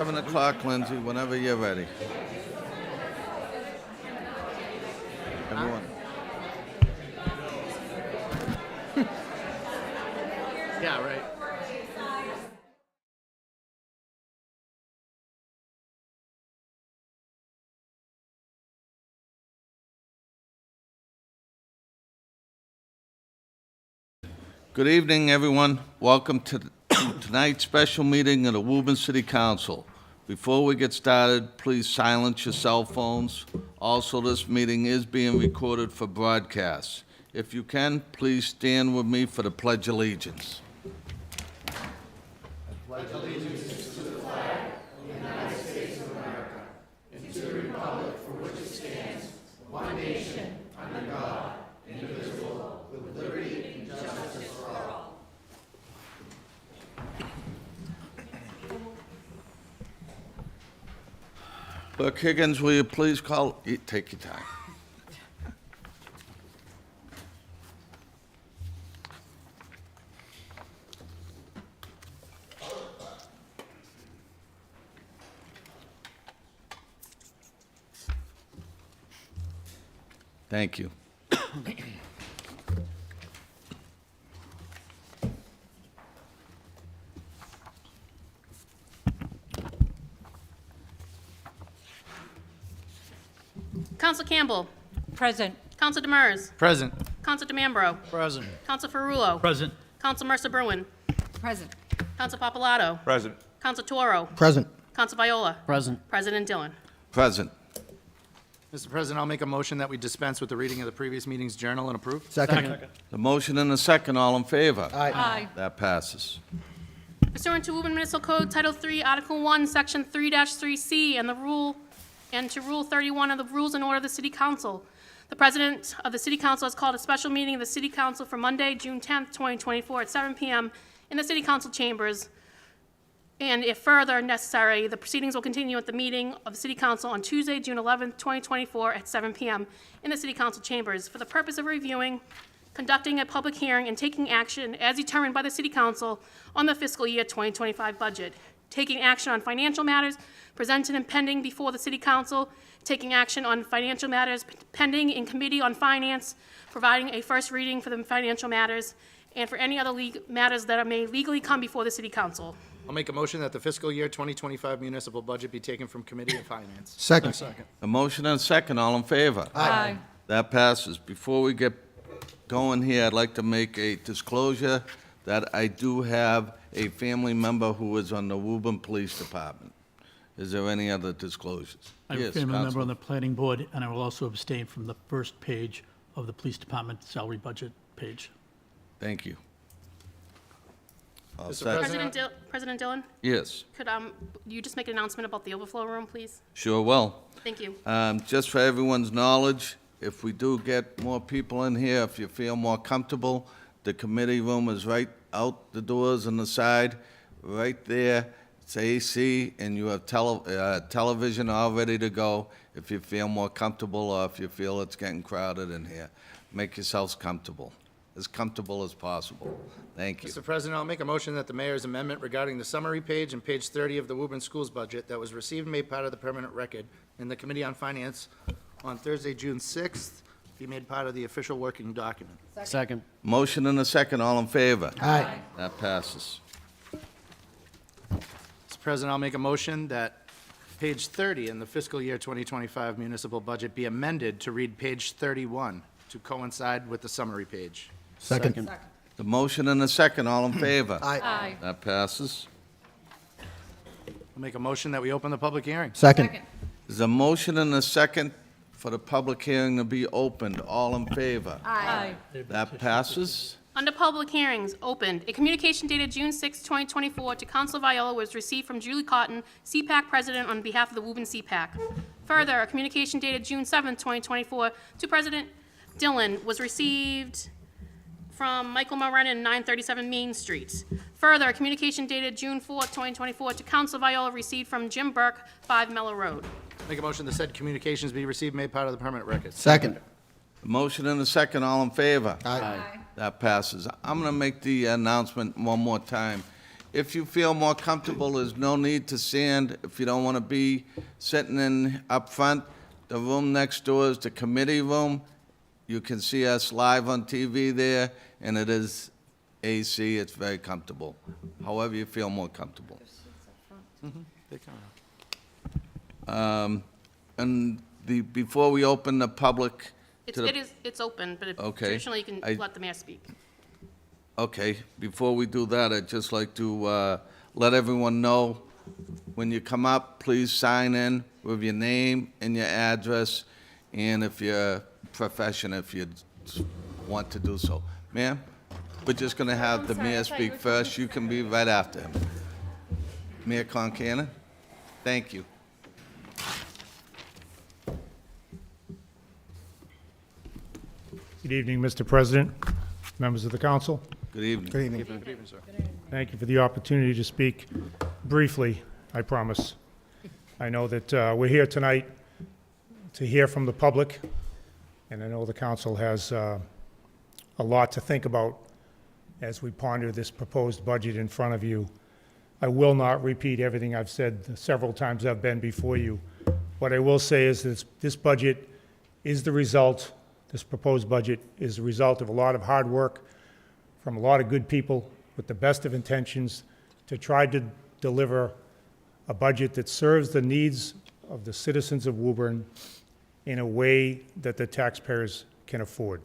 7 o'clock, Lindsay, whenever you're ready. Everyone. Yeah, right. Good evening, everyone. Welcome to tonight's special meeting of the Woburn City Council. Before we get started, please silence your cell phones. Also, this meeting is being recorded for broadcast. If you can, please stand with me for the Pledge of Allegiance. Clerk Higgins, will you please call? Take your time. Thank you. Counsel Campbell. Present. Counsel Demers. Present. Counsel DeMambro. Present. Counsel Ferrulo. Present. Counsel Mercer Bruin. Present. Counsel Papalato. Present. Counsel Toro. Present. Counsel Viola. Present. President Dillon. Present. Mr. President, I'll make a motion that we dispense with the reading of the previous meeting's journal and approve. Second. The motion and the second, all in favor? Aye. That passes. Pursuant to Woburn Municipal Code Title 3, Article 1, Section 3-3C, and to Rule 31 of the Rules and Order of the City Council, the President of the City Council has called a special meeting of the City Council for Monday, June 10th, 2024, at 7 p.m. in the City Council chambers. And if further necessary, the proceedings will continue at the meeting of the City Council on Tuesday, June 11th, 2024, at 7 p.m. in the City Council chambers for the purpose of reviewing, conducting a public hearing, and taking action as determined by the City Council on the fiscal year 2025 budget, taking action on financial matters presented and pending before the City Council, taking action on financial matters pending in Committee on Finance, providing a first reading for the financial matters, and for any other matters that may legally come before the City Council. I'll make a motion that the fiscal year 2025 municipal budget be taken from Committee of Finance. Second. A motion and a second, all in favor? Aye. That passes. Before we get going here, I'd like to make a disclosure that I do have a family member who is on the Woburn Police Department. Is there any other disclosures? I have a Yes, family member Counsel. on the planning board, and I will also abstain from the first page of the police department salary budget page. Thank you. All Mr. set? President Dillon, Yes, could you just make an announcement about the overflow room, please? sure will. Thank you. Just for everyone's knowledge, if we do get more people in here, if you feel more comfortable, the committee room is right out the doors on the side, right there. It's AC, and you have television all ready to go if you feel more comfortable or if you feel it's getting crowded in here. Make yourselves comfortable as possible. Thank you. Mr. President, I'll make a motion that the mayor's amendment regarding the summary page and page 30 of the Woburn Schools budget that was received and made part of the permanent record in the Committee on Finance on Thursday, June 6th, be made part of the official working document. Second. Motion and a second, all in favor? Aye. That passes. Mr. President, I'll make a motion that page 30 in the fiscal year 2025 municipal budget be amended to read page 31 to coincide with the summary page. Second. The motion and a second, all in favor? Aye. That passes. I'll make a motion that we open the public hearing. Second. There's a motion and a second for the public hearing to be opened. All in favor? Aye. That passes. Under public hearings, opened, a communication dated June 6, 2024, to Council Viola was received from Julie Cotton, CPAC President, on behalf of the Woburn CPAC. Further, a communication dated June 7, 2024, to President Dillon was received from Michael Morenin, 937 Main Street. Further, a communication dated June 4, 2024, to Council Viola received from Jim Burke, 5 Mellow Road. Make a motion that said communications be received, made part of the permanent record. Second. A motion and a second, all in favor? Aye. That passes. I'm going to make the announcement one more time. if you feel more comfortable, there's no need to stand. If you don't want to be sitting in up front, the room next door is the committee room. You can see us live on TV there, and it is AC. It's very comfortable. However you feel more comfortable. And before we open the public to the... It's open, but Okay. traditionally you can I- let the mayor speak. Okay, before we do that, I'd just like to let everyone know, when you come up, please sign in with your name and your address, and if your profession, if you want to do so. Ma'am, we're just going to have the mayor speak first. You can be right after him. Mayor Concanon, thank you. Good evening, Mr. President, members of the council. Good evening. Good evening. Thank you for the opportunity to speak briefly, I promise. I know that we're here tonight to hear from the public, and I know the council has a lot to think about as we ponder this proposed budget in front of you. I will not repeat everything I've said several times I've been before you. What I will say is that this budget is the result, this proposed budget is the result of a lot of hard work from a lot of good people with the best of intentions to try to deliver a budget that serves the needs of the citizens of Woburn in a way that the taxpayers can afford.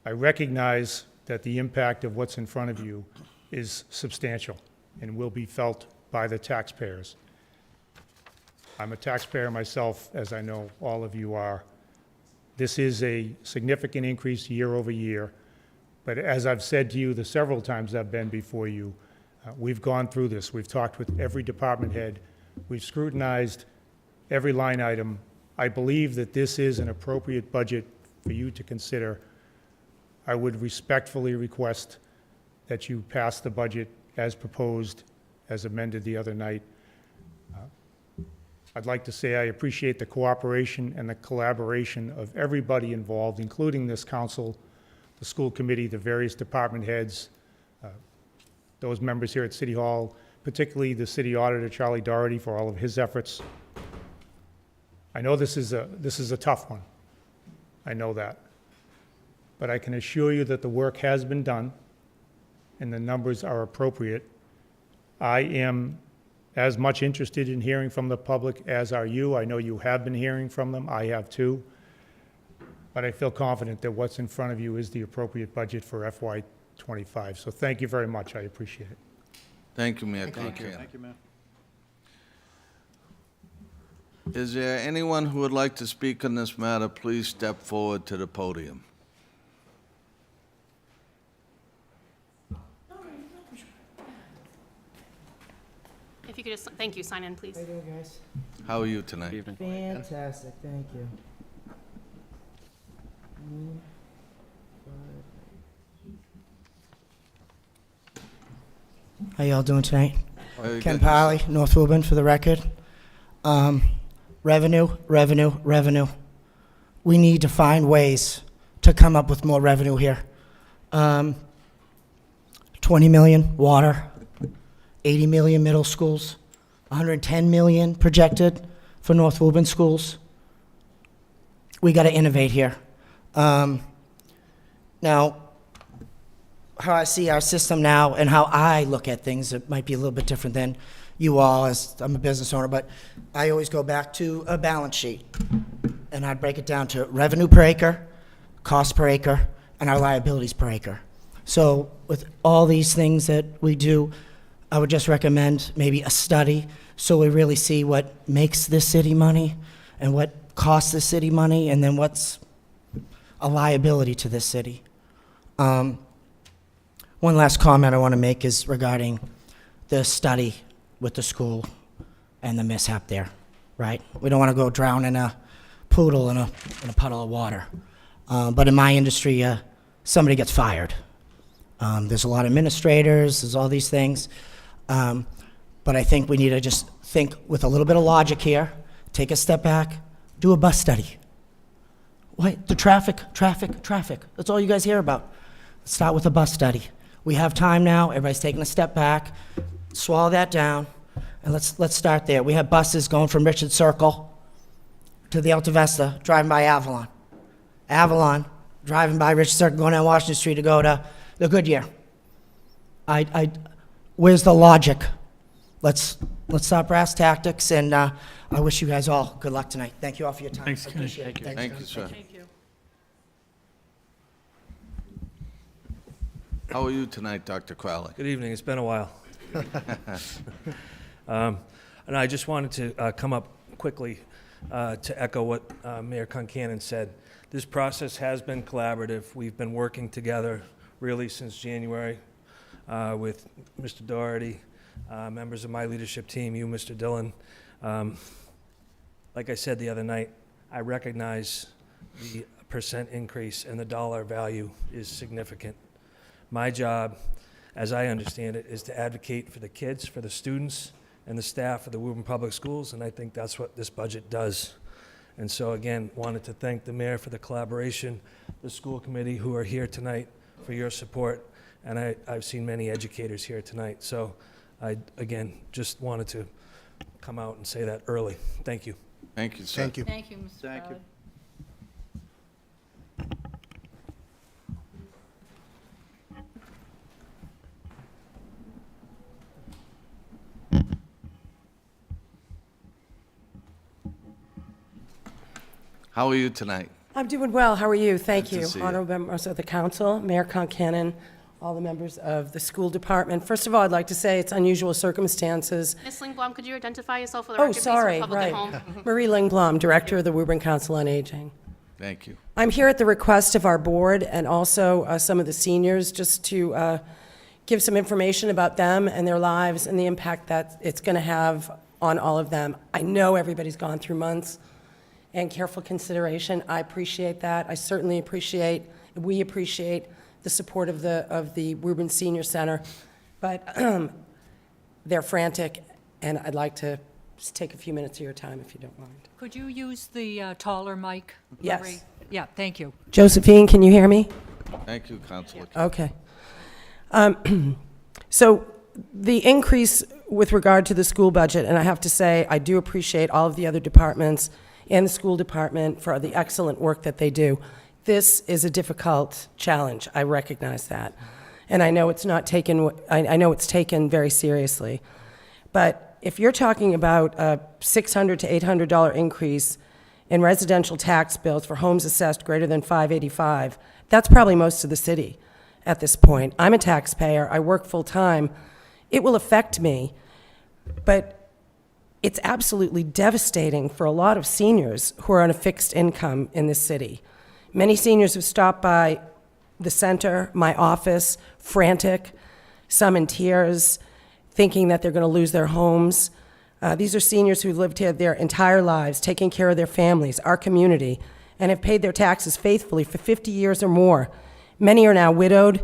I recognize that the impact of what's in front of you is substantial and will be felt by the taxpayers. I'm a taxpayer myself, as I know all of you are. This is a significant increase year over year, but as I've said to you the several times I've been before you, we've gone through this. We've talked with every department head. We've scrutinized every line item. I believe that this is an appropriate budget for you to consider. I would respectfully request that you pass the budget as proposed, as amended the other night. I'd like to say I appreciate the cooperation and the collaboration of everybody involved, including this council, the school committee, the various department heads, those members here at City Hall, particularly the city auditor, Charlie Doherty, for all of his efforts. I know this is a tough one. I know that. But I can assure you that the work has been done and the numbers are appropriate. I am as much interested in hearing from the public as are you. I know you have been hearing from them. I have too. But I feel confident that what's in front of you is the appropriate budget for FY25. So thank you very much. I appreciate it. Thank you, Mayor Concanon. Thank you, Mayor. Is there anyone who would like to speak on this matter? Please step forward to the podium. If you could just, thank you, sign in, please. How you doing, guys? How are you tonight? Fantastic, thank you. How y'all doing tonight? Very Ken good. Polly, North Woburn, for the record. Revenue, revenue, revenue. We need to find ways to come up with more revenue here. 20 million water, 80 million middle schools, 110 million projected for North Woburn schools. We got to innovate here. Now, how I see our system now and how I look at things, it might be a little bit different than you all, as I'm a business owner, but I always go back to a balance sheet, and I'd break it down to revenue per acre, cost per acre, and our liabilities per acre. So with all these things that we do, I would just recommend maybe a study so we really see what makes this city money and what costs the city money, and then what's a liability to this city. One last comment I want to make is regarding the study with the school and the mishap there, right? We don't want to go drown in a poodle in a puddle of water. But in my industry, somebody gets fired. There's a lot of administrators, there's all these things. But I think we need to just think with a little bit of logic here, take a step back, do a bus study. What? The traffic. That's all you guys hear about. Start with a bus study. We have time now, everybody's taking a step back, swallow that down, and let's start there. We have buses going from Richard Circle to the Alta Vista, driving by Avalon. Avalon, driving by Richard Circle, going down Washington Street to go to the Goodyear. Where's the logic? Let's stop brass tactics, and I wish you guys all good luck tonight. Thank you all for your time. Thanks, I Kenny. appreciate it. Thank you, sir. Thank you. How are you tonight, Dr. Crowley? Good evening. It's been a while. And I just wanted to come up quickly to echo what Mayor Concanon said. This process has been collaborative. We've been working together really since January with Mr. Doherty, members of my leadership team, you, Mr. Dillon. Like I said the other night, I recognize the percent increase and the dollar value is significant. My job, as I understand it, is to advocate for the kids, for the students, and the staff of the Woburn Public Schools, and I think that's what this budget does. And so again, wanted to thank the mayor for the collaboration, the school committee who are here tonight for your support, and I've seen many educators here tonight. So I, again, just wanted to come out and say that early. Thank you. Thank you, sir. Thank you. Thank you, Mr. Crowley. How are you tonight? I'm doing well. How are you? Thank Good to you. see you. Honorable members of the council, Mayor Concanon, all the members of the school department. First of all, I'd like to say it's unusual circumstances. Ms. Lingblom, could you identify yourself for the Oh, record, please, for the sorry, public at right. home? Marie Lingblom, Director of the Woburn Council on Aging. Thank you. I'm here at the request of our board and also some of the seniors, just to give some information about them and their lives and the impact that it's going to have on all of them. I know everybody's gone through months and careful consideration. I appreciate that. I certainly appreciate, we appreciate the support of the Woburn Senior Center, but they're frantic, and I'd like to just take a few minutes of your time if you don't mind. Could you use the taller mic? Yes. Marie? Yeah, thank you. Josephine, can you hear me? Thank you, Councilor. Okay. So the increase with regard to the school budget, and I have to say, I do appreciate all of the other departments and the school department for the excellent work that they do. This is a difficult challenge. I recognize that. And I know it's not taken, I know it's taken very seriously. But if you're talking about a $600 to $800 increase in residential tax bills for homes assessed greater than $585, that's probably most of the city at this point. I'm a taxpayer. I work full-time. It will affect me, but it's absolutely devastating for a lot of seniors who are on a fixed income in this city. Many seniors have stopped by the center, my office, frantic, some in tears, thinking that they're going to lose their homes. These are seniors who've lived here their entire lives, taking care of their families, our community, and have paid their taxes faithfully for 50 years or more. Many are now widowed.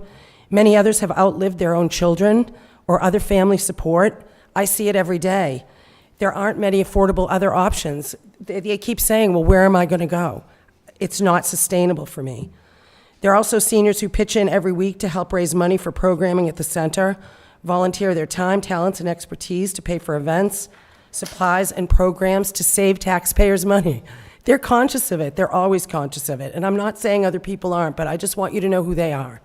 Many others have outlived their own children or other family support. I see it every day. There aren't many affordable other options. They keep saying, well, where am I going to go? It's not sustainable for me. There are also seniors who pitch in every week to help raise money for programming at the center, volunteer their time, talents, and expertise to pay for events, supplies, and programs to save taxpayers' money. They're conscious of it. They're always conscious of it. And I'm not saying other people aren't, but I just want you to know who they are.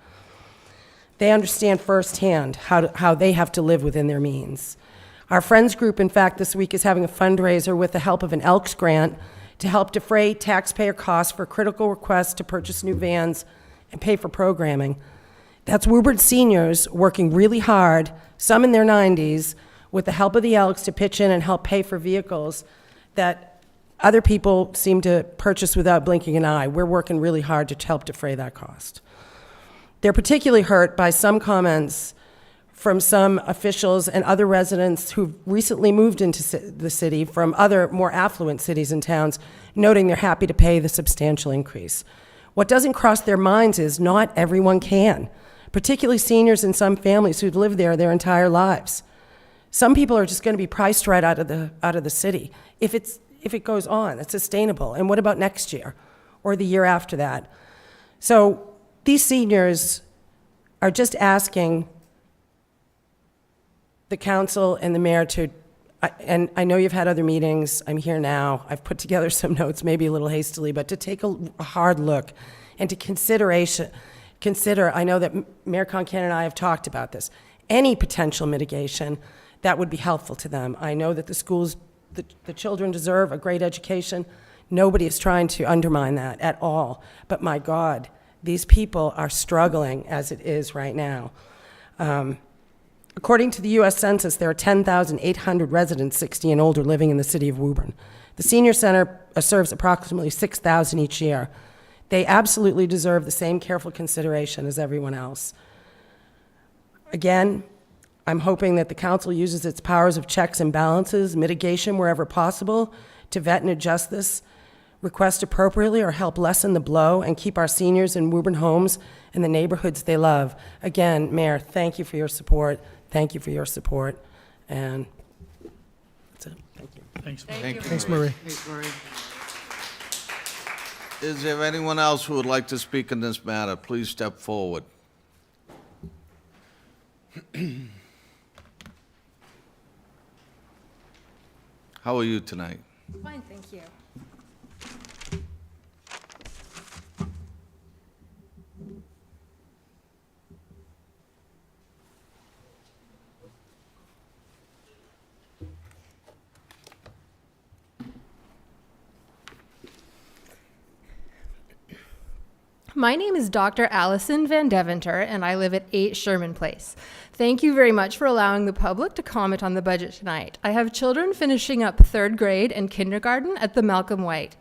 They understand firsthand how they have to live within their means. Our Friends group, in fact, this week is having a fundraiser with the help of an Elks grant to help defray taxpayer costs for critical requests to purchase new vans and pay for programming. That's Woburn seniors working really hard, some in their 90s, with the help of the Elks to pitch in and help pay for vehicles that other people seem to purchase without blinking an eye. We're working really hard to help defray that cost. They're particularly hurt by some comments from some officials and other residents who've recently moved into the city from other more affluent cities and towns, noting they're happy to pay the substantial increase. What doesn't cross their minds is not everyone can, particularly seniors and some families who've lived there their entire lives. Some people are just going to be priced right out of the city if it goes on. It's sustainable. And what about next year or the year after that? So these seniors are just asking the council and the mayor to, and I know you've had other meetings, I'm here now, I've put together some notes, maybe a little hastily, but to take a hard look and to consider, I know that Mayor Concan and I have talked about this, any potential mitigation that would be helpful to them. I know that the schools, the children deserve a great education. Nobody is trying to undermine that at all. But my God, these people are struggling as it is right now. According to the U.S. Census, there are 10,800 residents 60 and older living in the city of Woburn. The senior center serves approximately 6,000 each year. They absolutely deserve the same careful consideration as everyone else. Again, I'm hoping that the council uses its powers of checks and balances, mitigation wherever possible, to vet and adjust this request appropriately or help lessen the blow and keep our seniors in Woburn homes and the neighborhoods they love. Again, Mayor, thank you for your support. Thank you for your support. And that's it. Thank you. Thanks. Thanks, Marie. Thanks, Marie. Is there anyone else who would like to speak in this matter? Please step forward. How are you tonight? Fine, thank you. My name is Dr. Allison Van Deventer, and I live at 8 Sherman Place. Thank you very much for allowing the public to comment on the budget tonight. I have children finishing up 3rd grade and kindergarten at the Malcolm White.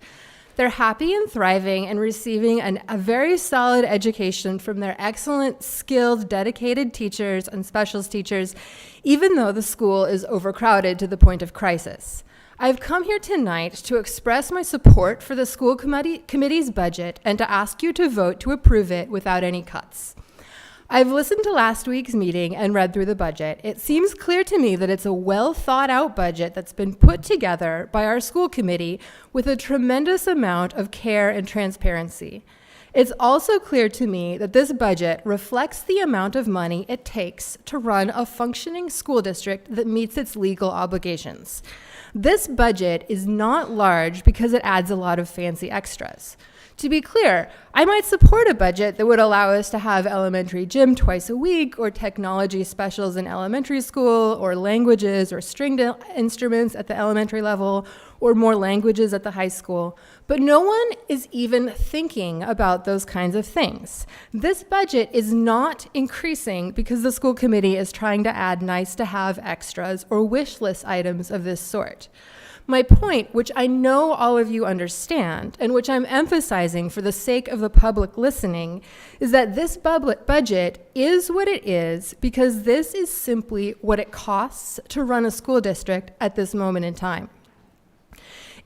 They're happy and thriving and receiving a very solid education from their excellent, skilled, dedicated teachers and specials teachers, even though the school is overcrowded to the point of crisis. I've come here tonight to express my support for the school committee's budget and to ask you to vote to approve it without any cuts. I've listened to last week's meeting and read through the budget. It seems clear to me that it's a well thought out budget that's been put together by our school committee with a tremendous amount of care and transparency. It's also clear to me that this budget reflects the amount of money it takes to run a functioning school district that meets its legal obligations. This budget is not large because it adds a lot of fancy extras. To be clear, I might support a budget that would allow us to have elementary gym twice a week, or technology specials in elementary school, or languages or stringed instruments at the elementary level, or more languages at the high school. But no one is even thinking about those kinds of things. This budget is not increasing because the school committee is trying to add nice-to-have extras or wish list items of this sort. My point, which I know all of you understand, and which I'm emphasizing for the sake of the public listening, is that this budget is what it is because this is simply what it costs to run a school district at this moment in time.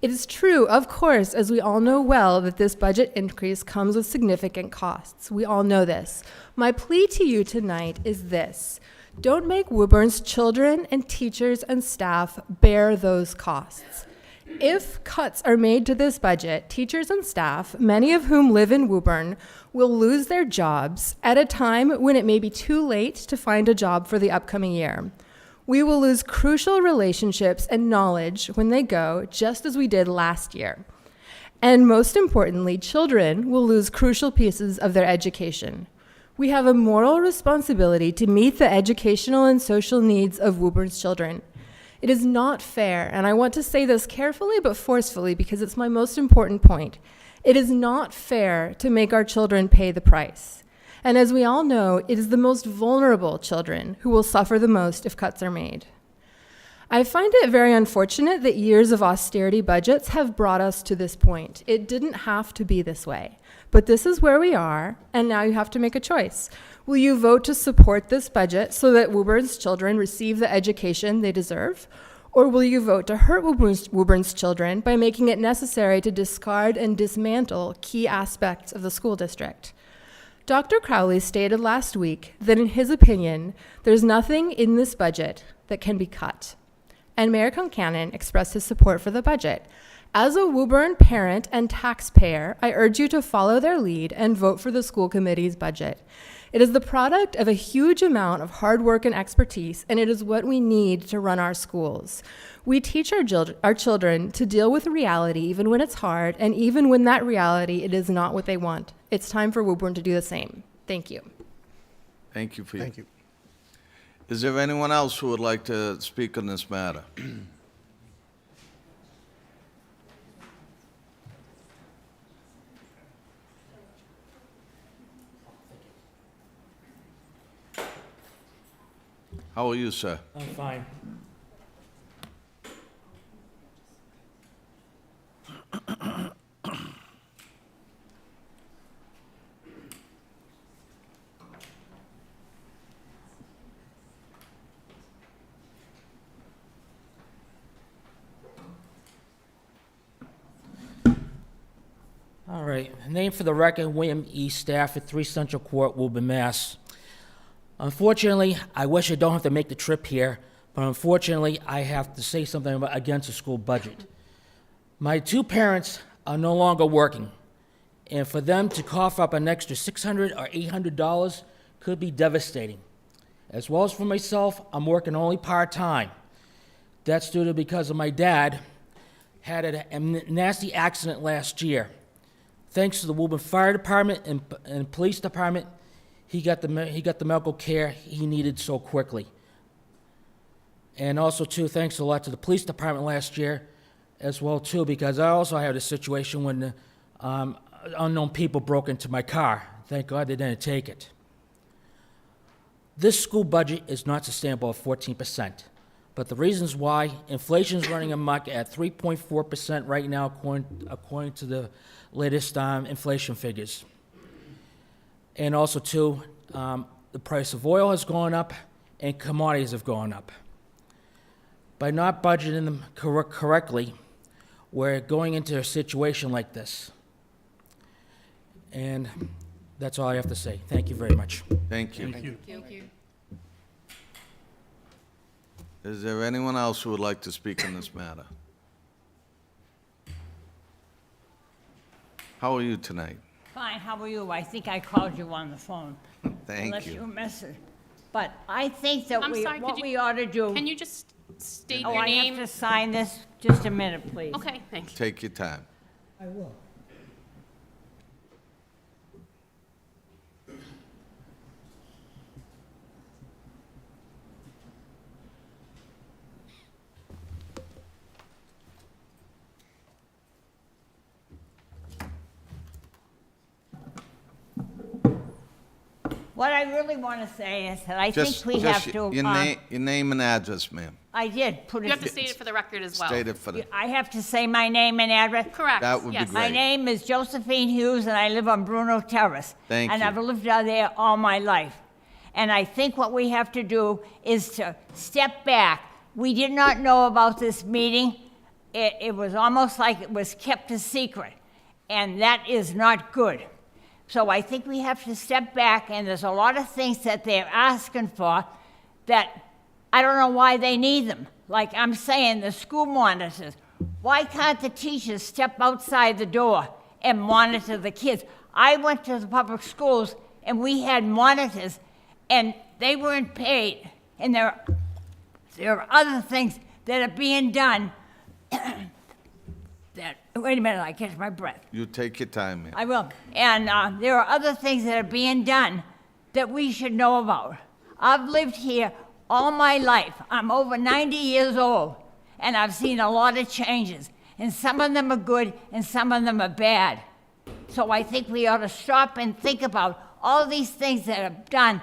It is true, of course, as we all know well, that this budget increase comes with significant costs. We all know this. My plea to you tonight is this: don't make Woburn's children and teachers and staff bear those costs. If cuts are made to this budget, teachers and staff, many of whom live in Woburn, will lose their jobs at a time when it may be too late to find a job for the upcoming year. We will lose crucial relationships and knowledge when they go, just as we did last year. And most importantly, children will lose crucial pieces of their education. We have a moral responsibility to meet the educational and social needs of Woburn's children. It is not fair, and I want to say this carefully but forcefully because it's my most important point. It is not fair to make our children pay the price. And as we all know, it is the most vulnerable children who will suffer the most if cuts are made. I find it very unfortunate that years of austerity budgets have brought us to this point. It didn't have to be this way. But this is where we are, and now you have to make a choice. Will you vote to support this budget so that Woburn's children receive the education they deserve? Or will you vote to hurt Woburn's children by making it necessary to discard and dismantle key aspects of the school district? Dr. Crowley stated last week that in his opinion, there's nothing in this budget that can be cut. And Mayor Concanon expressed his support for the budget. As a Woburn parent and taxpayer, I urge you to follow their lead and vote for the school committee's budget. It is the product of a huge amount of hard work and expertise, and it is what we need to run our schools. We teach our children to deal with reality even when it's hard, and even when that reality, it is not what they want. It's time for Woburn to do the same. Thank you. Thank you for your... Thank you. Is there anyone else who would like to speak on this matter? How are you, sir? I'm fine. All right, name for the record, William E. Stafford, 3 Central Court, Woburn, Mass. Unfortunately, I wish I don't have to make the trip here, but unfortunately, I have to say something against the school budget. My 2 parents are no longer working, and for them to cough up an extra $600 or $800 could be devastating. As well as for myself, I'm working only part-time. That's due to because of my dad had a nasty accident last year. Thanks to the Woburn Fire Department and Police Department, he got the medical care he needed so quickly. And also, too, thanks a lot to the Police Department last year as well, too, because I also had a situation when unknown people broke into my car. Thank God they didn't take it. This school budget is not sustainable at 14%. But the reasons why, inflation is running amok at 3.4% right now, according to the latest inflation figures. And also, too, the price of oil has gone up and commodities have gone up. By not budgeting them correctly, we're going into a situation like this. And that's all I have to say. Thank you very much. Thank you. Thank you. Thank you. Is there anyone else who would like to speak on this matter? How are you tonight? Fine, how are you? I think I called you on the phone. Thank Unless you. you missed it. But I think that I'm sorry, what could we you- ought to do... Can you just state Oh, your I name? have to sign this? Just a minute, please. Okay, thank you. Take your time. I will. What I really want to say is that I think we have to... Your name and address, ma'am. I did put it... You have to state it for the record as well. State it for the, I have to say my name and address? Correct, That would be yes. great. My name is Josephine Hughes, and I live on Bruno Terrace. Thank And you. I've lived out there all my life. And I think what we have to do is to step back. We did not know about this meeting. It was almost like it was kept a secret, and that is not good. So I think we have to step back, and there's a lot of things that they're asking for that I don't know why they need them. Like I'm saying, the school monitors. Why can't the teachers step outside the door and monitor the kids? I went to the public schools, and we had monitors, and they weren't paid. And there are other things that are being done that, wait a minute, I catch my breath. you take your time, ma'am. I will. And there are other things that are being done that we should know about. I've lived here all my life. I'm over 90 years old, and I've seen a lot of changes. And some of them are good, and some of them are bad. So I think we ought to stop and think about all these things that are done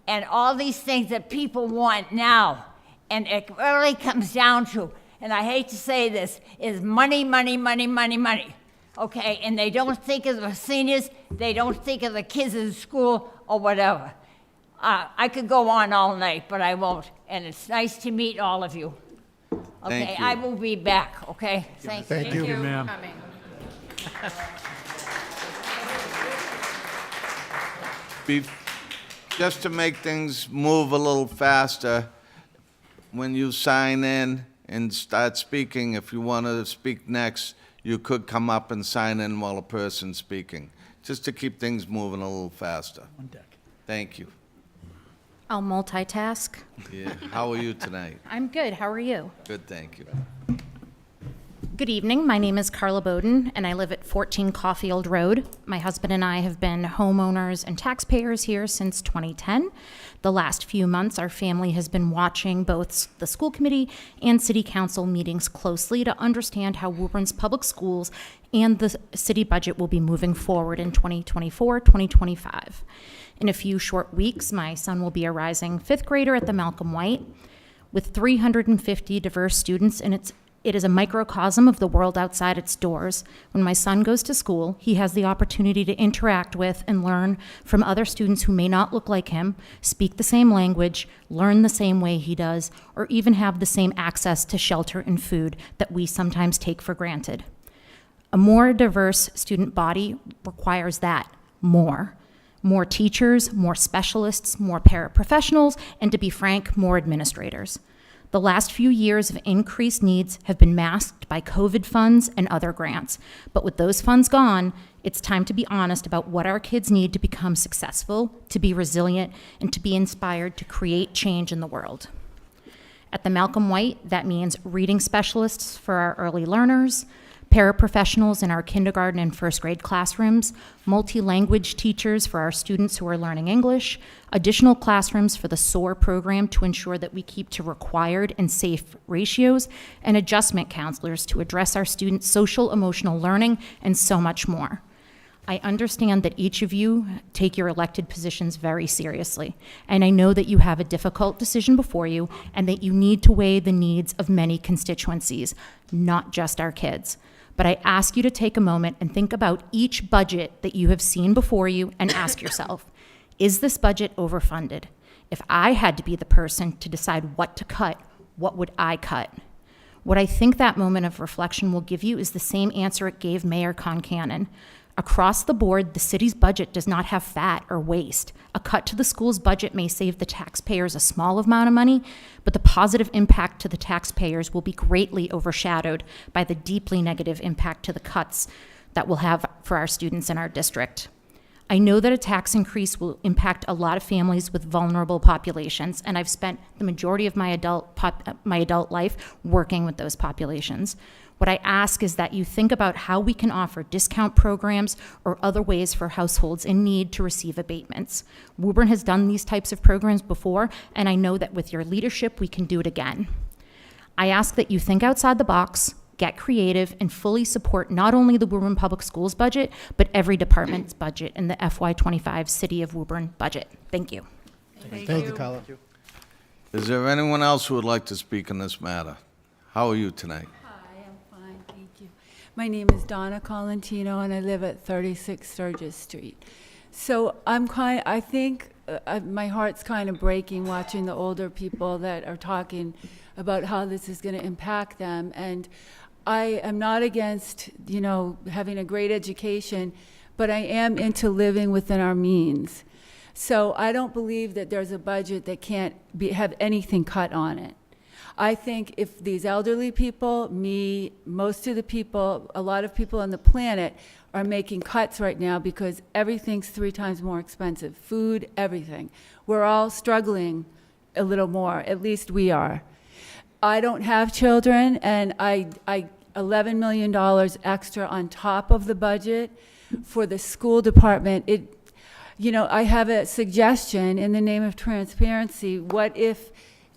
and all these things that people want now. And it really comes down to, and I hate to say this, is money, money, money, money, money. Okay, and they don't think of the seniors, they don't think of the kids in school or whatever. I could go on all night, but I won't. And it's nice to meet all of you. Okay, Thank you. I will be back, okay? Thank you. Thank you, ma'am. for coming. Just to make things move a little faster, when you sign in and start speaking, if you want to speak next, you could come up and sign in while a person's speaking, just to keep things moving a little faster. On deck. Thank you. I'll multitask. Yeah, how are you tonight? I'm good. How are you? Good, thank you. Good evening. My name is Carla Bowden, and I live at 14 Caulfield Road. My husband and I have been homeowners and taxpayers here since 2010. The last few months, our family has been watching both the school committee and city council meetings closely to understand how Woburn's public schools and the city budget will be moving forward in 2024-2025. In a few short weeks, my son will be a rising fifth grader at the Malcolm White. With 350 diverse students, and it is a microcosm of the world outside its doors. When my son goes to school, he has the opportunity to interact with and learn from other students who may not look like him, speak the same language, learn the same way he does, or even have the same access to shelter and food that we sometimes take for granted. A more diverse student body requires that, more. More teachers, more specialists, more paraprofessionals, and to be frank, more administrators. The last few years of increased needs have been masked by COVID funds and other grants. But with those funds gone, it's time to be honest about what our kids need to become successful, to be resilient, and to be inspired to create change in the world. At the Malcolm White, that means reading specialists for our early learners, paraprofessionals in our kindergarten and first grade classrooms, multi-language teachers for our students who are learning English, additional classrooms for the SOAR program to ensure that we keep to required and safe ratios, and adjustment counselors to address our students' social emotional learning, and so much more. I understand that each of you take your elected positions very seriously, and I know that you have a difficult decision before you and that you need to weigh the needs of many constituencies, not just our kids. But I ask you to take a moment and think about each budget that you have seen before you and ask yourself, is this budget overfunded? If I had to be the person to decide what to cut, what would I cut? What I think that moment of reflection will give you is the same answer it gave Mayor Concannon. Across the board, the city's budget does not have fat or waste. A cut to the school's budget may save the taxpayers a small amount of money, but the positive impact to the taxpayers will be greatly overshadowed by the deeply negative impact to the cuts that we'll have for our students in our district. I know that a tax increase will impact a lot of families with vulnerable populations, and I've spent the majority of my adult life working with those populations. What I ask is that you think about how we can offer discount programs or other ways for households in need to receive abatements. Woburn has done these types of programs before, and I know that with your leadership, we can do it again. I ask that you think outside the box, get creative, and fully support not only the Woburn Public Schools budget, but every department's budget in the FY25 City of Woburn budget. Thank you. Thank you, Carla. Is there anyone else who would like to speak on this matter? How are you tonight? Hi, I'm fine, thank you. My name is Donna Colantino, and I live at 36 Sturgis Street. So I think my heart's kind of breaking watching the older people that are talking about how this is going to impact them. And I am not against, having a great education, but I am into living within our means. So I don't believe that there's a budget that can't have anything cut on it. I think if these elderly people, me, most of the people, a lot of people on the planet are making cuts right now because everything's 3 times more expensive. Food, everything. We're all struggling a little more, at least we are. I don't have children, and I $11 million extra on top of the budget for the school department. I have a suggestion in the name of transparency. What if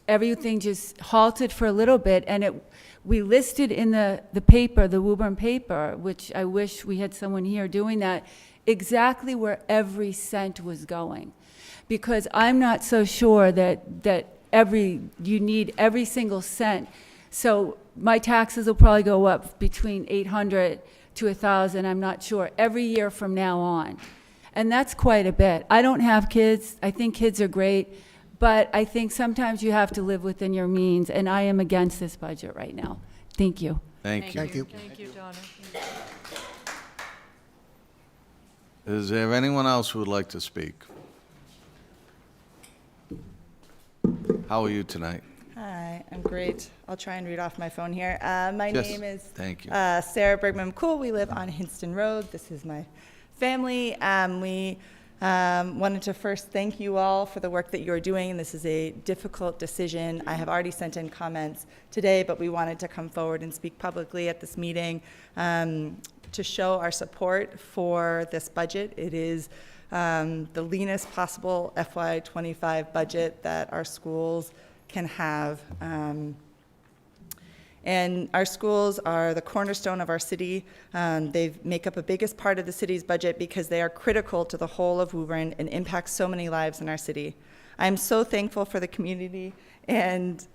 everything just halted for a little bit, and we listed in the paper, the Woburn paper, which I wish we had someone here doing that, exactly where every cent was going. Because I'm not so sure that you need every single cent. So my taxes will probably go up between $800 to $1,000, I'm not sure, every year from now on. And that's quite a bit. I don't have kids. I think kids are great. But I think sometimes you have to live within your means, and I am against this budget right now. Thank you. Thank you. Thank you. Thank you, Donna. Is there anyone else who would like to speak? How are you tonight? Hi, I'm great. I'll try and read off my phone here. My Yes, name is thank you. Sarah Bergman McCool. We live on Hinston Road. This is my family. We Wanted to first thank you all for the work that you're doing. This is a difficult decision. I have already sent in comments today, but we wanted to come forward and speak publicly at this meeting to show our support for this budget. It is the leanest possible FY25 budget that our schools can have. And our schools are the cornerstone of our city. They make up a biggest part of the city's budget because they are critical to the whole of Woburn and impact so many lives in our city. I'm so thankful for the community and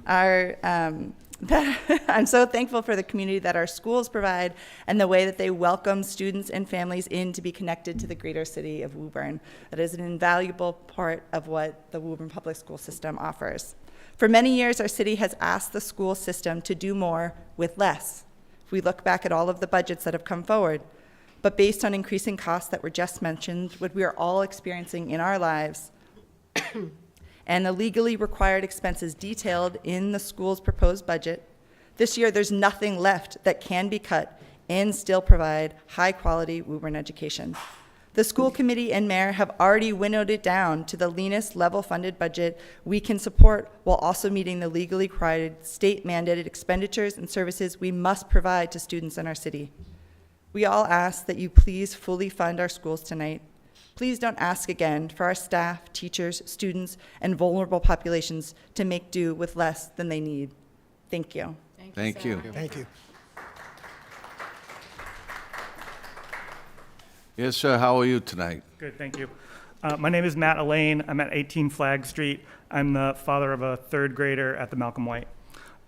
I'm so thankful for the community that our schools provide and the way that they welcome students and families in to be connected to the greater city of Woburn. That is an invaluable part of what the Woburn Public School System offers. For many years, our city has asked the school system to do more with less. If we look back at all of the budgets that have come forward, but based on increasing costs that were just mentioned, what we are all experiencing in our lives, and the legally required expenses detailed in the school's proposed budget, this year there's nothing left that can be cut and still provide high-quality Woburn education. The school committee and mayor have already winnowed it down to the leanest level-funded budget we can support while also meeting the legally required state-mandated expenditures and services we must provide to students in our city. We all ask that you please fully fund our schools tonight. Please don't ask again for our staff, teachers, students, and vulnerable populations to make do with less than they need. Thank you. Thank you. Thank you. Yes, sir, how are you tonight? Good, thank you. My name is Matt Elaine. I'm at 18 Flag Street. I'm the father of a third grader at the Malcolm White.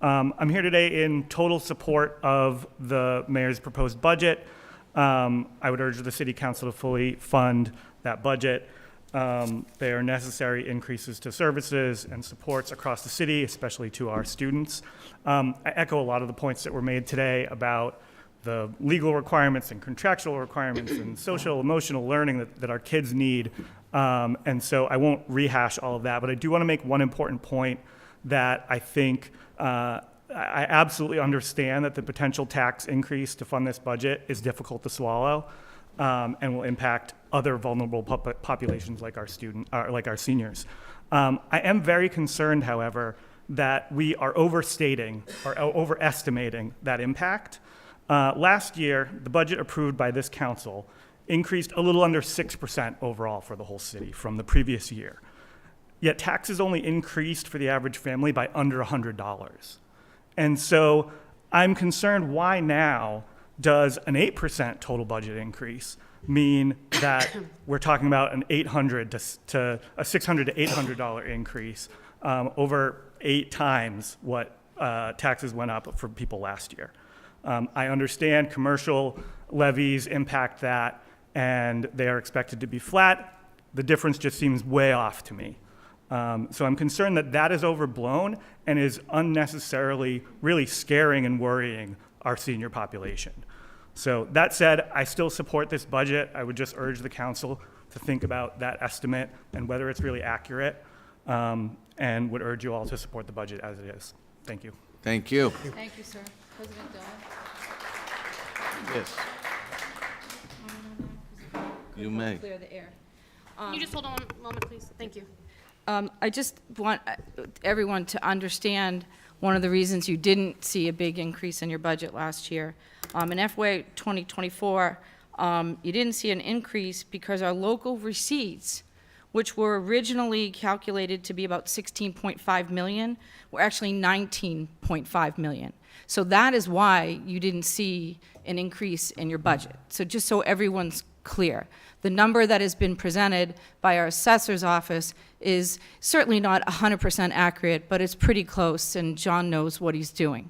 I'm here today in total support of the mayor's proposed budget. I would urge the city council to fully fund that budget. They are necessary increases to services and supports across the city, especially to our students. I echo a lot of the points that were made today about the legal requirements and contractual requirements and social emotional learning that our kids need. And so I won't rehash all of that, but I do want to make one important point that I think I absolutely understand that the potential tax increase to fund this budget is difficult to swallow and will impact other vulnerable populations like our seniors. I am very concerned, however, that we are overstating or overestimating that impact. Last year, the budget approved by this council increased a little under 6% overall for the whole city from the previous year. Yet taxes only increased for the average family by under $100. And so I'm concerned, why now does an 8% total budget increase mean that we're talking about an $600 to $800 increase over 8 times what taxes went up for people last year. I understand commercial levies impact that, and they are expected to be flat. The difference just seems way off to me. So I'm concerned that that is overblown and is unnecessarily really scaring and worrying our senior population. So that said, I still support this budget. I would just urge the council to think about that estimate and whether it's really accurate, and would urge you all to support the budget as it is. Thank you. Thank you. Thank you, sir. President Dillon? Yes. You may. Clear the air. Can you just hold on one moment, please? Thank you. I just want everyone to understand one of the reasons you didn't see a big increase in your budget last year. In FY 2024, you didn't see an increase because our local receipts, which were originally calculated to be about 16.5 million, were actually 19.5 million. So that is why you didn't see an increase in your budget. So just so everyone's clear, the number that has been presented by our assessor's office is certainly not 100% accurate, but it's pretty close, and John knows what he's doing.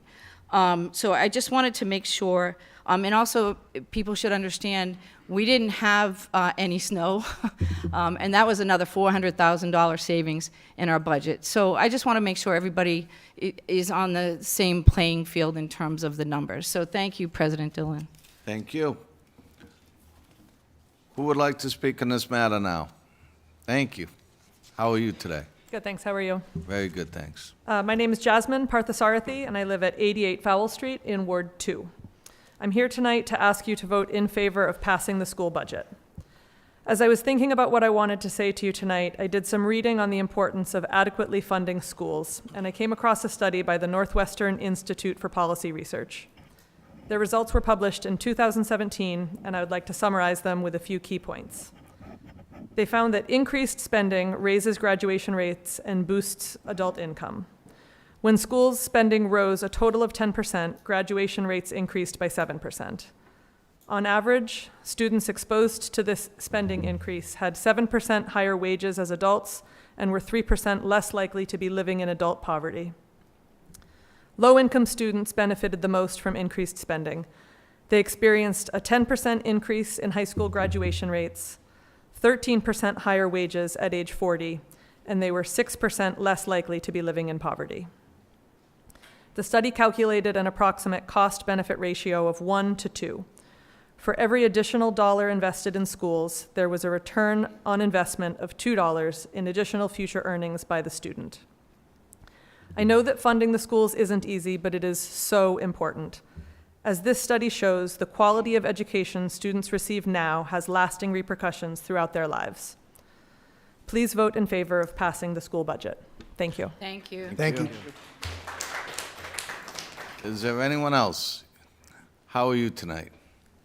So I just wanted to make sure, and also people should understand, we didn't have any snow, and that was another $400,000 savings in our budget. So I just want to make sure everybody is on the same playing field in terms of the numbers. So thank you, President Dillon. Thank you. Who would like to speak on this matter now? Thank you. How are you today? Good, thanks. How are you? Very good, thanks. My name is Jasmine Parthasarathi, and I live at 88 Fowle Street in Ward 2. I'm here tonight to ask you to vote in favor of passing the school budget. As I was thinking about what I wanted to say to you tonight, I did some reading on the importance of adequately funding schools, and I came across a study by the Northwestern Institute for Policy Research. Their results were published in 2017, and I would like to summarize them with a few key points. They found that increased spending raises graduation rates and boosts adult income. When schools' spending rose a total of 10%, graduation rates increased by 7%. On average, students exposed to this spending increase had 7% higher wages as adults and were 3% less likely to be living in adult poverty. Low-income students benefited the most from increased spending. They experienced a 10% increase in high school graduation rates, 13% higher wages at age 40, and they were 6% less likely to be living in poverty. The study calculated an approximate cost-benefit ratio of 1 to 2. For every additional dollar invested in schools, there was a return on investment of $2 in additional future earnings by the student. I know that funding the schools isn't easy, but it is so important. As this study shows, the quality of education students receive now has lasting repercussions throughout their lives. Please vote in favor of passing the school budget. Thank you. Thank you. Thank you. Is there anyone else? How are you tonight?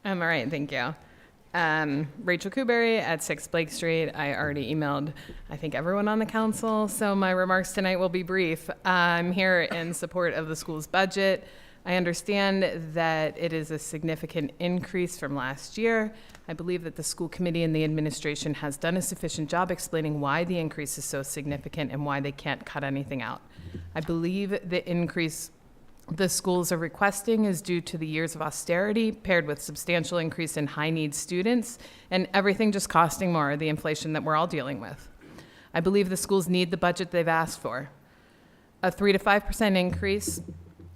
I'm all right, thank you. Rachel Kuberry at 6 Blake Street. I already emailed, I think, everyone on the council, so my remarks tonight will be brief. I'm here in support of the school's budget. I understand that it is a significant increase from last year. I believe that the school committee and the administration has done a sufficient job explaining why the increase is so significant and why they can't cut anything out. I believe the increase the schools are requesting is due to the years of austerity paired with substantial increase in high-need students and everything just costing more, the inflation that we're all dealing with. I believe the schools need the budget they've asked for. A 3 to 5% increase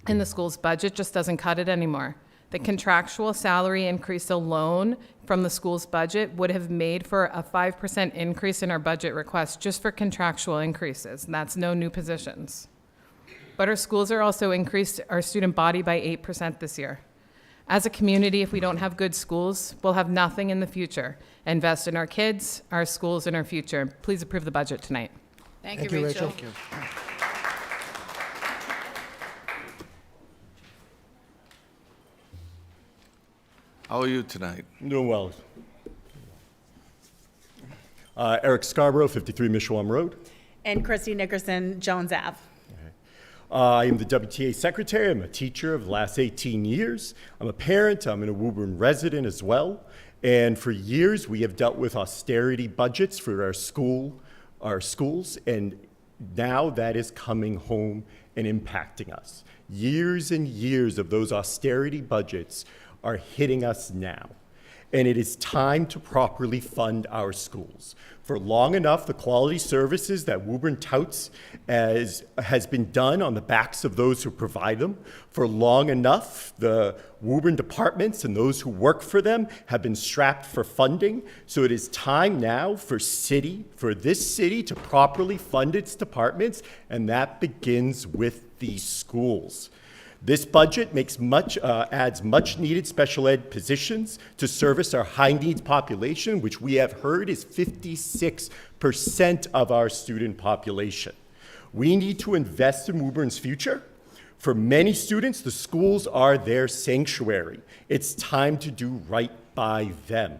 in the school's budget just doesn't cut it anymore. The contractual salary increase alone from the school's budget would have made for a 5% increase in our budget request just for contractual increases, and that's no new positions. But our schools are also increased our student body by 8% this year. As a community, if we don't have good schools, we'll have nothing in the future. Invest in our kids, our schools, and our future. Please approve the budget tonight. Thank you, Rachel. Thank you. How are you tonight? I'm doing well. Eric Scarborough, 53 Mishawam Road. And Christy Nickerson, Jones Ave. I am the WTA secretary. I'm a teacher of the last 18 years. I'm a parent. I'm a Woburn resident as well. And for years, we have dealt with austerity budgets for our schools, and now that is coming home and impacting us. Years and years of those austerity budgets are hitting us now. And it is time to properly fund our schools. For long enough, the quality services that Woburn touts has been done on the backs of those who provide them. For long enough, the Woburn departments and those who work for them have been strapped for funding. So it is time now for this city to properly fund its departments, and that begins with the schools. This budget adds much-needed special ed positions to service our high-needs population, which we have heard is 56% of our student population. We need to invest in Woburn's future. For many students, the schools are their sanctuary. It's time to do right by them.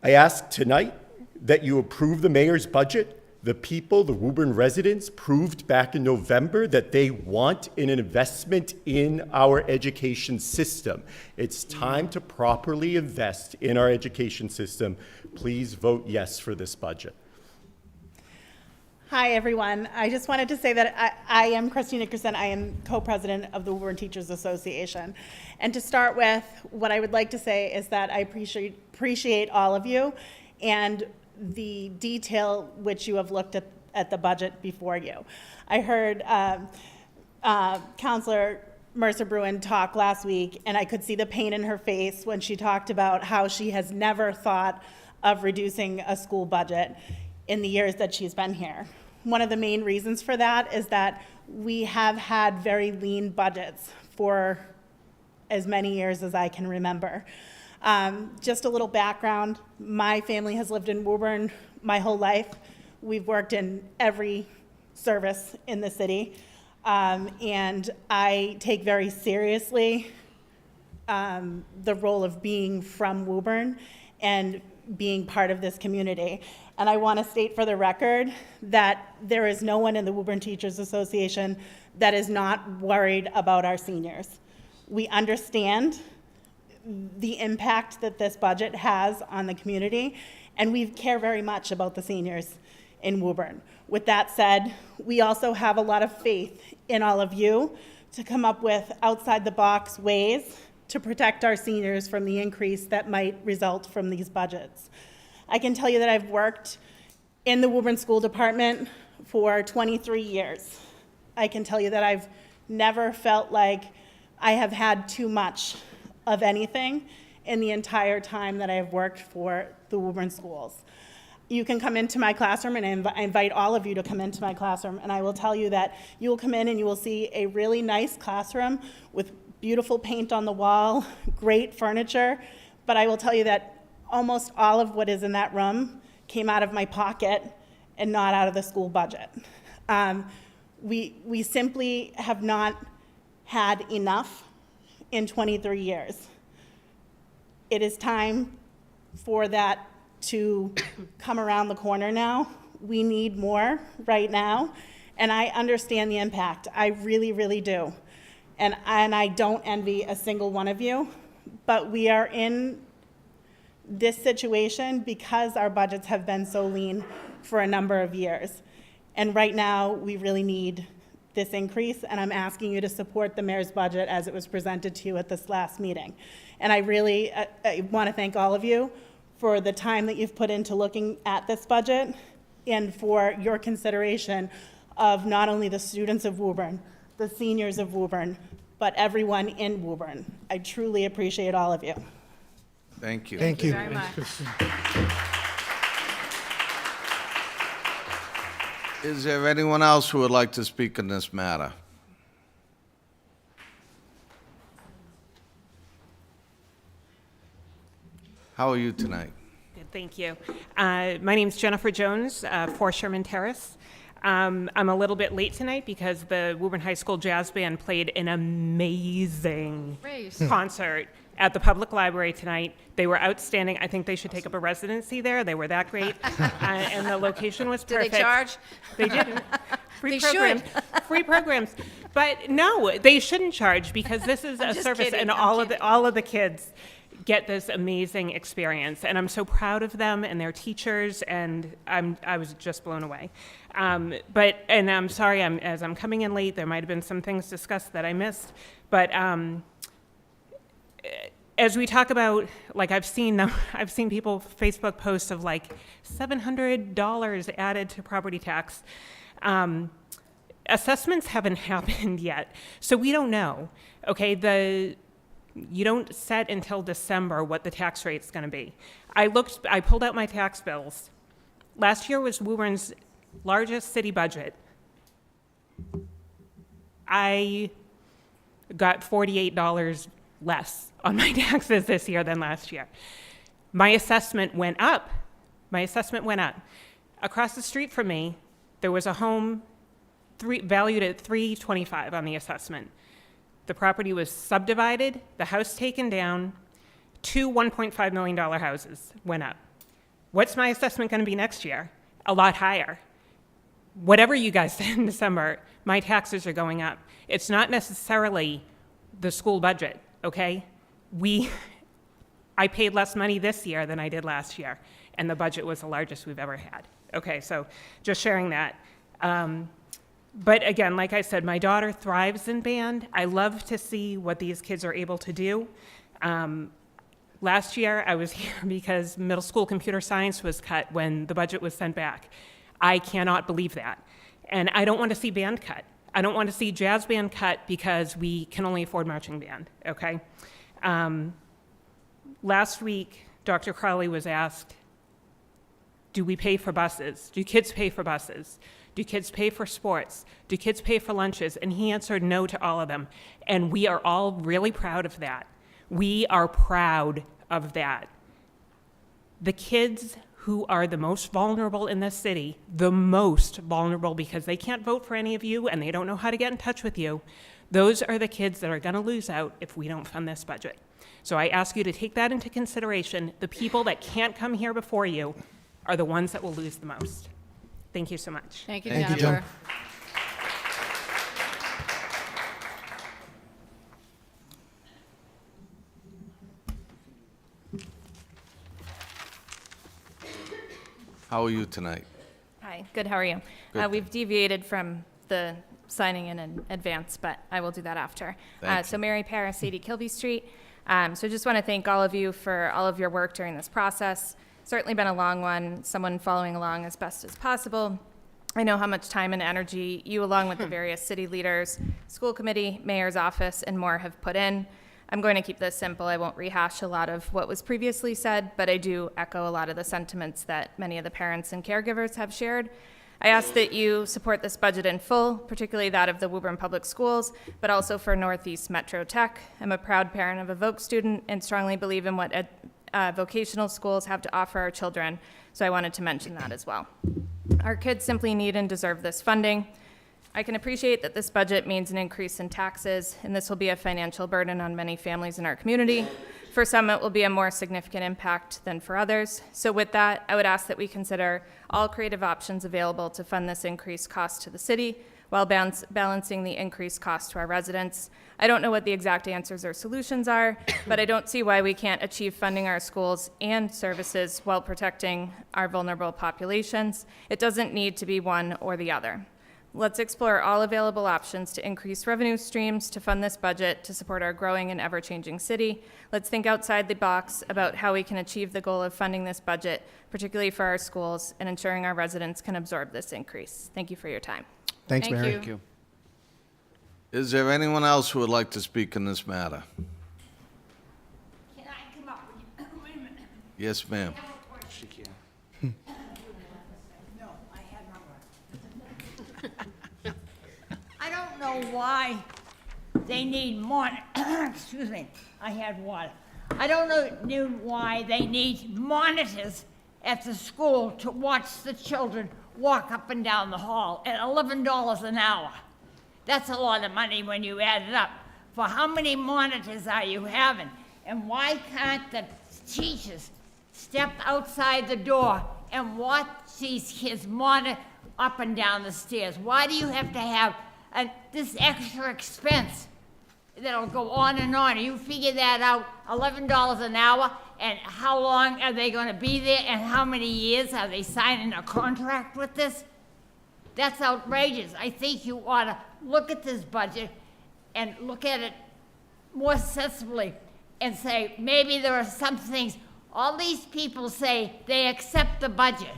I ask tonight that you approve the mayor's budget. The people, the Woburn residents, proved back in November that they want an investment in our education system. It's time to properly invest in our education system. Please vote yes for this budget. Hi, everyone. I just wanted to say that I am Christy Nickerson. I am co-president of the Woburn Teachers Association. And to start with, what I would like to say is that I appreciate all of you and the detail which you have looked at the budget before you. I heard Councilor Mercer Bruin talk last week, and I could see the pain in her face when she talked about how she has never thought of reducing a school budget in the years that she's been here. One of the main reasons for that is that we have had very lean budgets for as many years as I can remember. Just a little background, my family has lived in Woburn my whole life. We've worked in every service in the city, and I take very seriously the role of being from Woburn and being part of this community. And I want to state for the record that there is no one in the Woburn Teachers Association that is not worried about our seniors. We understand the impact that this budget has on the community, and we care very much about the seniors in Woburn. With that said, we also have a lot of faith in all of you to come up with outside-the-box ways to protect our seniors from the increase that might result from these budgets. I can tell you that I've worked in the Woburn School Department for 23 years. I can tell you that I've never felt like I have had too much of anything in the entire time that I have worked for the Woburn schools. You can come into my classroom, and I invite all of you to come into my classroom, and I will tell you that you will come in and you will see a really nice classroom with beautiful paint on the wall, great furniture, but I will tell you that almost all of what is in that room came out of my pocket and not out of the school budget. We simply have not had enough in 23 years. It is time for that to come around the corner now. We need more right now, and I understand the impact. I really, really do. And I don't envy a single one of you, but we are in this situation because our budgets have been so lean for a number of years. And right now, we really need this increase, and I'm asking you to support the mayor's budget as it was presented to you at this last meeting. And I really I want to thank all of you for the time that you've put into looking at this budget and for your consideration of not only the students of Woburn, the seniors of Woburn, but everyone in Woburn. I truly appreciate all of you. Thank you. Thank you. Very much. Is there anyone else who would like to speak on this matter? How are you tonight? Good, thank you. My name's Jennifer Jones, 4 Sherman Terrace. I'm a little bit late tonight because the Woburn High School Jazz Band played an amazing concert at the public library tonight. They were outstanding. I think they should take up a residency there. They were that great. And the location was perfect. Did they charge? They didn't. Free They programs. should. Free programs. But no, they shouldn't charge because this is a just service kidding. and I'm all of the kids get this amazing experience, and I'm so proud of them and their teachers, and I was just blown away. But I'm sorry, as I'm coming in late, there might have been some things discussed that I missed, but as we talk about, like I've seen people Facebook posts of like $700 added to property tax. Assessments haven't happened yet, so we don't know. Okay, you don't set until December what the tax rate's going to be. I pulled out my tax bills. Last year was Woburn's largest city budget. I got $48 less on my taxes this year than last year. My assessment went up. Across the street from me, there was a home valued at $325 on the assessment. The property was subdivided, the house taken down, 2 $1.5 million houses went up. What's my assessment going to be next year? A lot higher. Whatever you guys said in December, my taxes are going up. It's not necessarily the school budget, okay? I paid less money this year than I did last year, and the budget was the largest we've ever had. Okay, so just sharing that. But again, like I said, my daughter thrives in band. I love to see what these kids are able to do. Last year, I was here because middle school computer science was cut when the budget was sent back. I cannot believe that. And I don't want to see band cut. I don't want to see jazz band cut because we can only afford marching band, okay? Last week, Dr. Crowley was asked, do we pay for buses? Do kids pay for buses? Do kids pay for sports? Do kids pay for lunches? And he answered no to all of them. And we are all really proud of that. We are proud of that, the kids who are the most vulnerable in this city, the most vulnerable because they can't vote for any of you and they don't know how to get in touch with you, those are the kids that are going to lose out if we don't fund this budget. So I ask you to take that into consideration. The people that can't come here before you are the ones that will lose the most. Thank you so much. Thank you, Thank you, Jennifer. How are you tonight? Hi, good, how are you? Good. We've deviated from the signing in advance, but I will do that after. Thank So Mary Paris, 80 Kilby Street. So just want to thank all of you for all of your work during this process. Certainly been a long one, someone following along as best as possible. I know how much time and energy you, along with the various city leaders, school committee, mayor's office, and more have put in. I'm going to keep this simple. I won't rehash a lot of what was previously said, but I do echo a lot of the sentiments that many of the parents and caregivers have shared. I ask that you support this budget in full, particularly that of the Woburn Public Schools, but also for Northeast Metro Tech. I'm a proud parent of a Voc student and strongly believe in what vocational schools have to offer our children, so I wanted to mention that as well. Our kids simply need and deserve this funding. I can appreciate that this budget means an increase in taxes, and this will be a financial burden on many families in our community. For some, it will be a more significant impact than for others. So with that, I would ask that we consider all creative options available to fund this increased cost to the city while balancing the increased cost to our residents. I don't know what the exact answers or solutions are, but I don't see why we can't achieve funding our schools and services while protecting our vulnerable populations. It doesn't need to be one or the other. Let's explore all available options to increase revenue streams to fund this budget to support our growing and ever-changing city. Let's think outside the box about how we can achieve the goal of funding this budget, particularly for our schools, and ensuring our residents can absorb this increase. Thank you for your time. Thanks, Thank Mary. you. Thank you. Is there anyone else who would like to speak in this matter? Can I come up with you? Wait a minute. Yes, ma'am. She can. No, I had my I don't know why they need excuse me, I had water. I don't know why they need monitors at the school to watch the children walk up and down the hall at $11 an hour. That's a lot of money when you add it up. For how many monitors are you having? And why can't the teachers step outside the door and watch these kids monitor up and down the stairs? Why do you have to have this extra expense that'll go on and on? You figure that out, $11 an hour, and how long are they gonna be there, and how many years are they signing a contract with this? That's outrageous. I think you ought to look at this budget and look at it more sensibly and say, maybe there are some things, all these people say they accept the budget,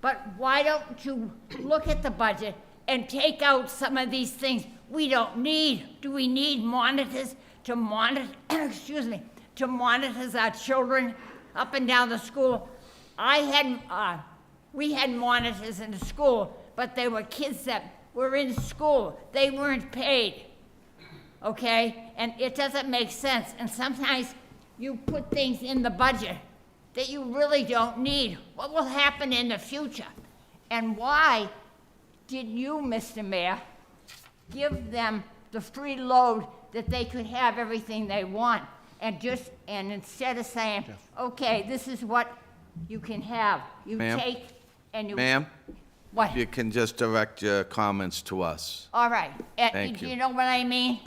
but why don't you look at the budget and take out some of these things we don't need? Do we need monitors to monitor, excuse me, to monitor our children up and down the school? We had monitors in the school, but they were kids that were in school. They weren't paid, okay? And it doesn't make sense. And sometimes you put things in the budget that you really don't need. What will happen in the future? And why did you, Mr. Mayor, give them the free load that they could have everything they want? And instead of saying, okay, this is what you can have, you Ma'am? take and you... Ma'am, What? you can just direct your comments to us. All right. Thank Do you. you know what I mean?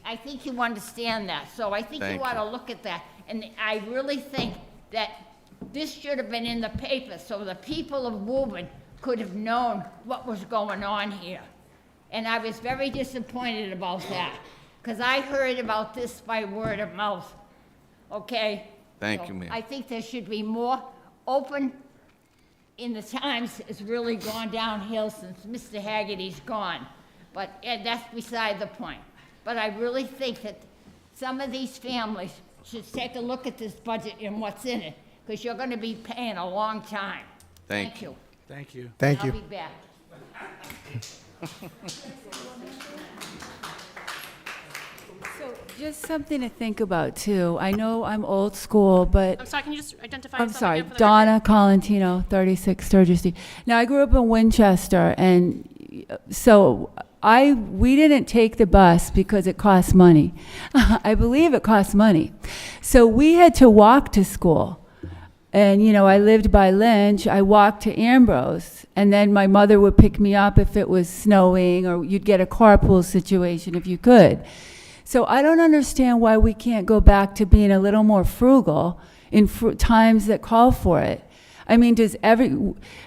I think you understand that, so I think you Thank ought to you. look at that. And I really think that this should have been in the paper, so the people of Woburn could have known what was going on here. And I was very disappointed about that, because I heard about this by word of mouth, okay? Thank So you, ma'am. I think there should be more open. In the Times, it's really gone downhill since Mr. Haggerty's gone, but that's beside the point. But I really think that some of these families should take a look at this budget and what's in it, because you're gonna be paying a long time. Thank you. Thank you. Thank you. I'll be back. So Just something to think about, too. I know I'm old school, but I'm sorry, can you just identify I'm yourself sorry, again for the Donna Colantino, 36 Sturgis Street. Now, I grew up in Winchester, and so we didn't take the bus because it cost money. I believe it cost money. So we had to walk to school. And, you know, I lived by Lynch. I walked to Ambrose. And then my mother would pick me up if it was snowing, or you'd get a carpool situation if you could. So I don't understand why we can't go back to being a little more frugal in times that call for it. I mean,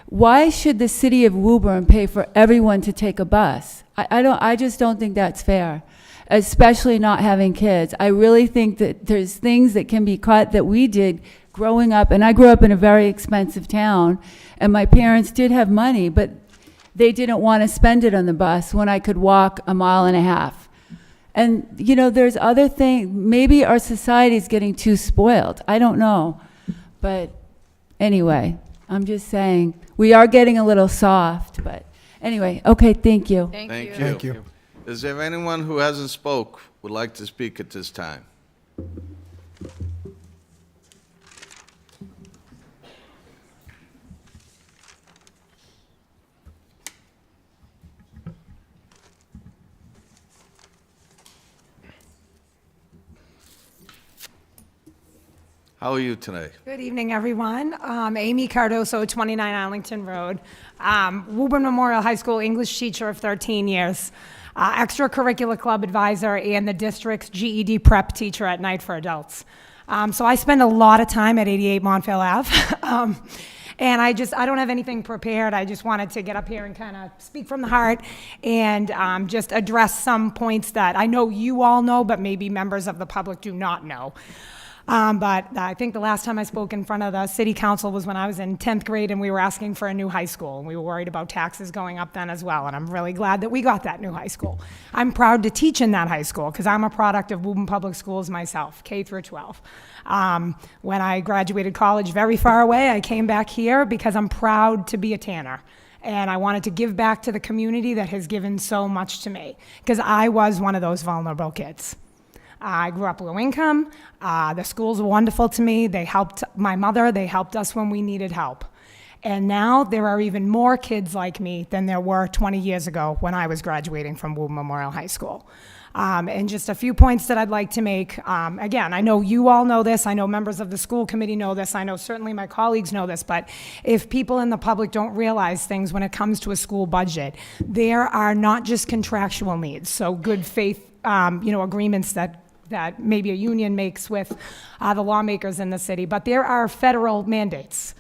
why should the city of Woburn pay for everyone to take a bus? I just don't think that's fair, especially not having kids. I really think that there's things that can be cut that we did growing up, and I grew up in a very expensive town, and my parents did have money, but they didn't want to spend it on the bus when I could walk a mile and a half. And, you know, there's other things. Maybe our society is getting too spoiled. I don't know. But anyway, I'm just saying, we are getting a little soft, but anyway, okay, thank you. Thank you. Is there anyone who hasn't spoke would like to speak at this time? How are you today? Good evening, everyone. Amy Cardoso, 29 Arlington Road. Woburn Memorial High School English teacher of 13 years. Extracurricular club advisor and the district's GED prep teacher at night for adults. So I spend a lot of time at 88 Montvale Ave. And I don't have anything prepared. I just wanted to get up here and kind of speak from the heart and just address some points that I know you all know, but maybe members of the public do not know. But I think the last time I spoke in front of the city council was when I was in 10th grade and we were asking for a new high school. And we were worried about taxes going up then as well. And I'm really glad that we got that new high school. I'm proud to teach in that high school because I'm a product of Woburn Public Schools myself, K through 12. When I graduated college very far away, I came back here because I'm proud to be a Tanner. And I wanted to give back to the community that has given so much to me because I was one of those vulnerable kids. I grew up low income. The schools were wonderful to me. They helped my mother. They helped us when we needed help. And now there are even more kids like me than there were 20 years ago when I was graduating from Woburn Memorial High School. And just a few points that I'd like to make. Again, I know you all know this. I know members of the school committee know this. I know certainly my colleagues know this. But if people in the public don't realize things when it comes to a school budget, there are not just contractual needs. So good faith, agreements that maybe a union makes with the lawmakers in the city, but there are federal mandates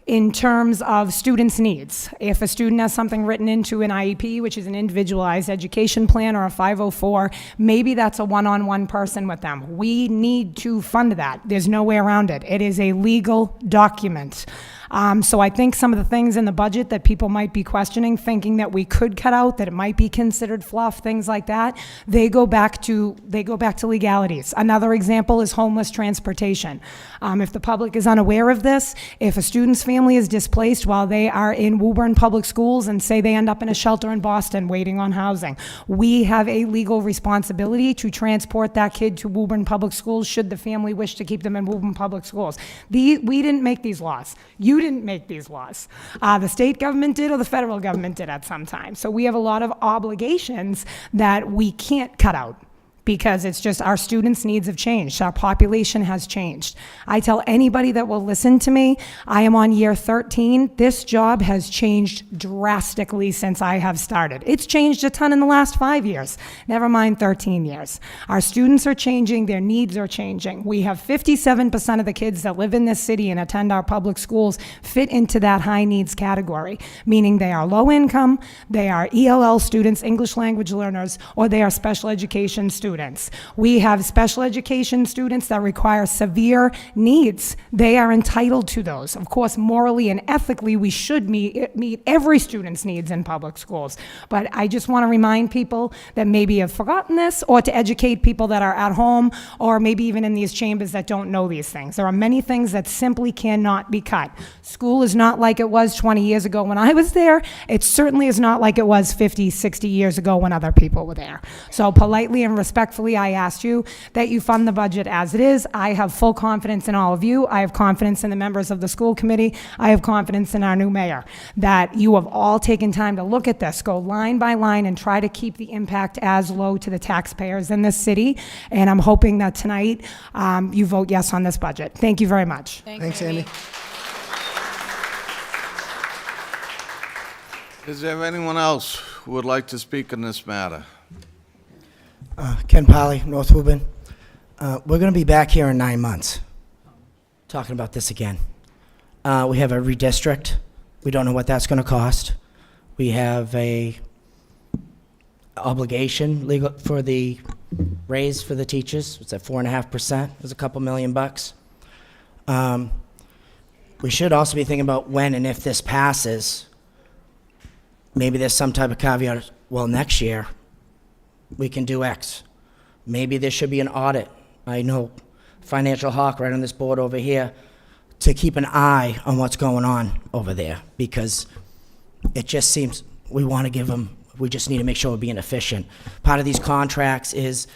in terms of students' needs. If a student has something written into an IEP, which is an individualized education plan or a 504, maybe that's a one-on-one person with them. We need to fund that. There's no way around it. It is a legal document. So I think some of the things in the budget that people might be questioning, thinking that we could cut out, that it might be considered fluff, things like that, they go back to legalities. Another example is homeless transportation. If the public is unaware of this, if a student's family is displaced while they are in Woburn Public Schools and say they end up in a shelter in Boston waiting on housing, we have a legal responsibility to transport that kid to Woburn Public Schools should the family wish to keep them in Woburn Public Schools. We didn't make these laws. You didn't make these laws. The state government did or the federal government did at some time. So we have a lot of obligations that we can't cut out because it's just our students' needs have changed. Our population has changed. I tell anybody that will listen to me, I am on year 13. This job has changed drastically since I have started. It's changed a ton in the last 5 years, never mind 13 years. Our students are changing, their needs are changing. We have 57% of the kids that live in this city and attend our public schools fit into that high needs category, meaning they are low income, they are ELL students, English language learners, or they are special education students. We have special education students that require severe needs. They are entitled to those. Of course, morally and ethically, we should meet every student's needs in public schools. But I just want to remind people that maybe have forgotten this, or to educate people that are at home, or maybe even in these chambers that don't know these things. There are many things that simply cannot be cut. School is not like it was 20 years ago when I was there. It certainly is not like it was 50, 60 years ago when other people were there. So politely and respectfully, respectfully, I asked you that you fund the budget as it is. I have full confidence in all of you. I have confidence in the members of the school committee. I have confidence in our new mayor, that you have all taken time to look at this, go line by line, and try to keep the impact as low to the taxpayers in this city. And I'm hoping that tonight you vote yes on this budget. Thank you very much. Thanks, Amy. Is there anyone else who would like to speak on this matter? Ken Polly, North Woburn. We're going to be back here in 9 months talking about this again. We have a redistrict. We don't know what that's going to cost. We have a obligation legal for the raise for the teachers. It's at 4.5%. It's a couple $1 million. We should also be thinking about when and if this passes. Maybe there's some type of caveat. Well, next year we can do X. Maybe there should be an audit. I know Financial Hawk right on this board over here to keep an eye on what's going on over there, because it just seems we want to give them, we just need to make sure we're being efficient. Part of these contracts is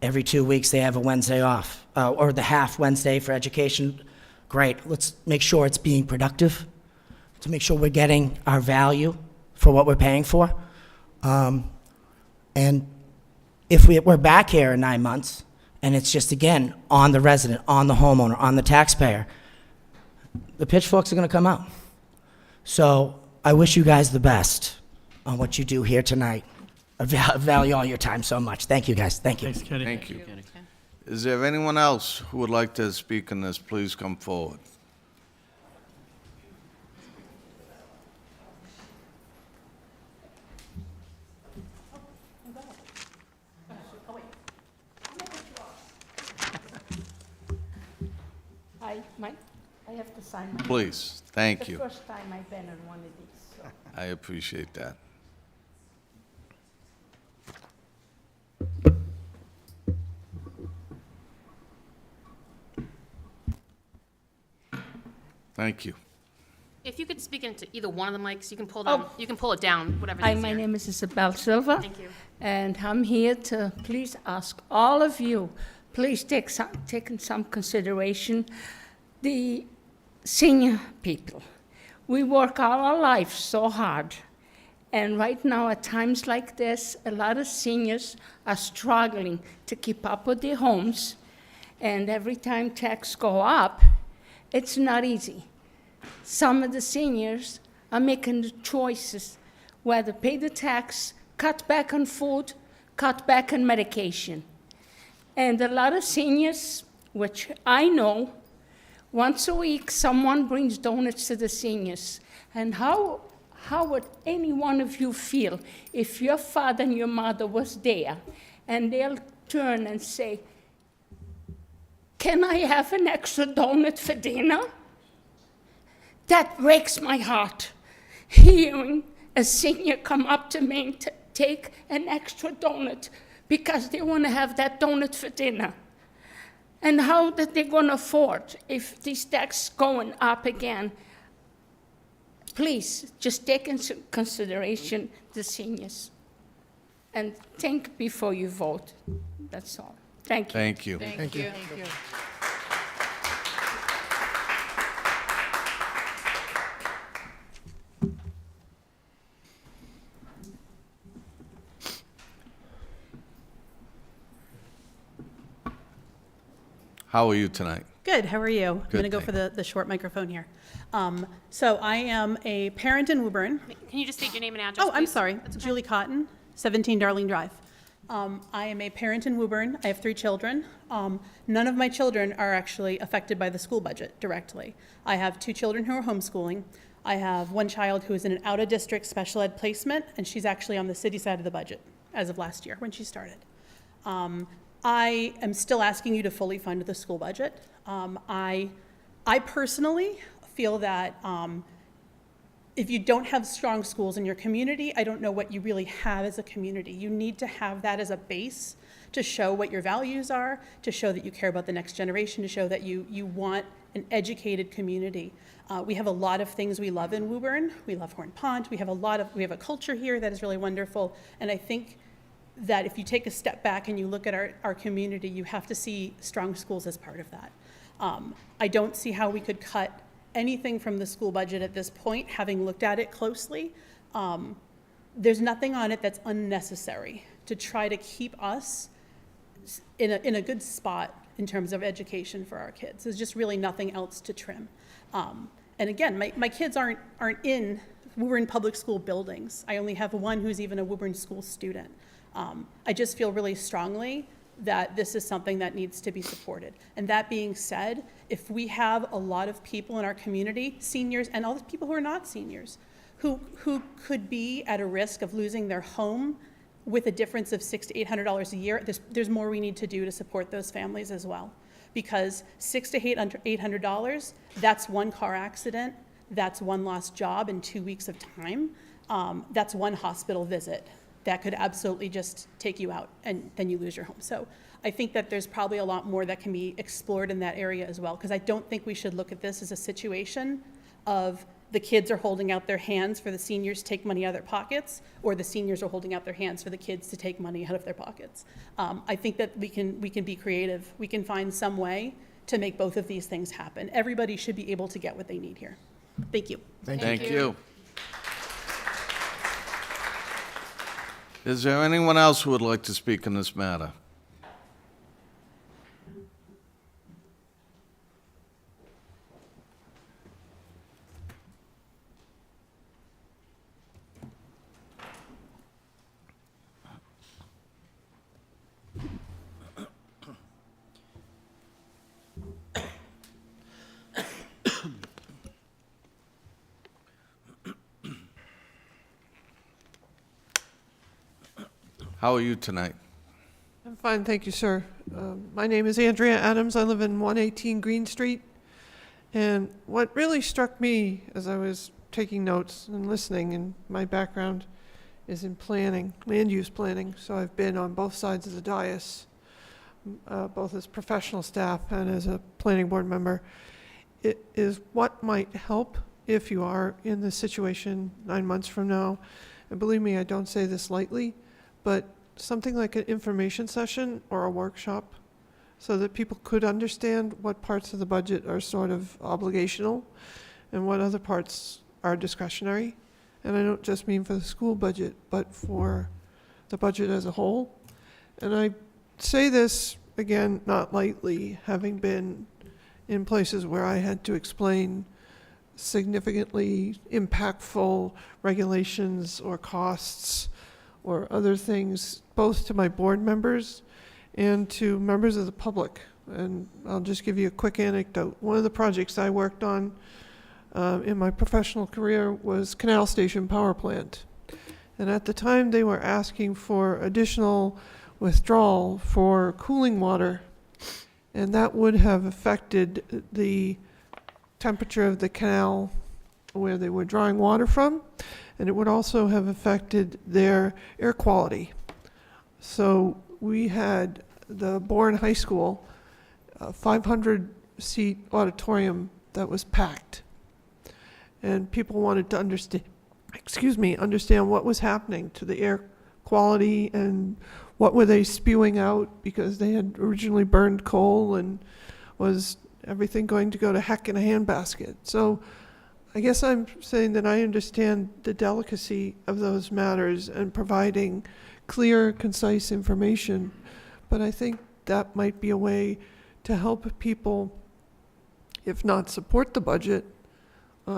every 2 weeks they have a Wednesday off, or the half Wednesday for education. Great, let's make sure it's being productive, to make sure we're getting our value for what we're paying for. And if we're back here in 9 months, and it's just, again, on the resident, on the homeowner, on the taxpayer, the pitchforks are going to come out. So I wish you guys the best on what you do here tonight. I value all your time so much. Thank you, guys. Thank you. Thanks, Kenny. Thank you. Is there anyone else who would like to speak on this? Please come forward. I have to sign my... Please, thank you. The first time I've been on one of these, so... I appreciate that. Thank you. If you could speak into either one of the mics, you can pull down, you can pull it down, whatever's Hi, easier. my name is Isabel Silva. Thank you. And I'm here to please ask all of you, please take in some consideration the senior people. We work all our lives so hard. And right now, at times like this, a lot of seniors are struggling to keep up with their homes. And every time taxes go up, it's not easy. Some of the seniors are making the choices whether pay the tax, cut back on food, cut back on medication. And a lot of seniors, which I know, once a week someone brings donuts to the seniors. And how would any one of you feel if your father and your mother was there and they'll turn and say, "Can I have an extra donut for dinner?" That breaks my heart, hearing a senior come up to me and take an extra donut because they want to have that donut for dinner. And how that they're going to afford if these taxes going up again? Please, just take into consideration the seniors. And think before you vote. That's all. Thank you. Thank you. Thank you. How are you tonight? Good, how are you? I'm going to go thank for the short microphone here. So I am a parent in Woburn. Can you just state your name and address, Oh, I'm please? sorry. That's okay. Julie Cotton, 17 Darling Drive. I am a parent in Woburn. I have 3 children. None of my children are actually affected by the school budget directly. I have 2 children who are homeschooling. I have 1 child who is in an out-of-district special ed placement, and she's actually on the city side of the budget as of last year when she started. I am still asking you to fully fund the school budget. I personally feel that if you don't have strong schools in your community, I don't know what you really have as a community. You need to have that as a base to show what your values are, to show that you care about the next generation, to show that you want an educated community. We have a lot of things we love in Woburn. We love Horn Pond. We have a culture here that is really wonderful. And I think that if you take a step back and you look at our community, you have to see strong schools as part of that. I don't see how we could cut anything from the school budget at this point, having looked at it closely. There's nothing on it that's unnecessary to try to keep us in a good spot in terms of education for our kids. There's just really nothing else to trim. And again, my kids aren't in Woburn public school buildings. I only have one who's even a Woburn school student. I just feel really strongly that this is something that needs to be supported. And that being said, if we have a lot of people in our community, seniors and all the people who are not seniors, who could be at a risk of losing their home with a difference of $600 to $800 a year, there's more we need to do to support those families as well. Because $600 to $800, that's one car accident, that's one lost job in 2 weeks of time, that's one hospital visit that could absolutely just take you out and then you lose your home. So I think that there's probably a lot more that can be explored in that area as well, because I don't think we should look at this as a situation of the kids are holding out their hands for the seniors to take money out of their pockets, or the seniors are holding out their hands for the kids to take money out of their pockets. I think that we can be creative. We can find some way to make both of these things happen. Everybody should be able to get what they need here. Thank you. Thank you. Is there anyone else who would like to speak on this matter? How are you tonight? I'm fine, thank you, sir. My name is Andrea Adams. I live in 118 Green Street. And what really struck me as I was taking notes and listening, and my background is in planning, land use planning, so I've been on both sides of the dais, both as professional staff and as a planning board member. It is what might help if you are in this situation 9 months from now. And believe me, I don't say this lightly, but something like an information session or a workshop so that people could understand what parts of the budget are sort of obligational and what other parts are discretionary. And I don't just mean for the school budget, but for the budget as a whole. And I say this, again, not lightly, having been in places where I had to explain significantly impactful regulations or costs or other things, both to my board members and to members of the public. And I'll just give you a quick anecdote. One of the projects I worked on in my professional career was Canal Station Power Plant. And at the time, they were asking for additional withdrawal for cooling water. And that would have affected the temperature of the canal where they were drawing water from. And it would also have affected their air quality. So we had the Bourne High School, a 500-seat auditorium that was packed. And people wanted to understand what was happening to the air quality and what were they spewing out, because they had originally burned coal, and was everything going to go to heck in a handbasket. So I guess I'm saying that I understand the delicacy of those matters and providing clear, concise information, but I think that might be a way to help people, if not support the budget,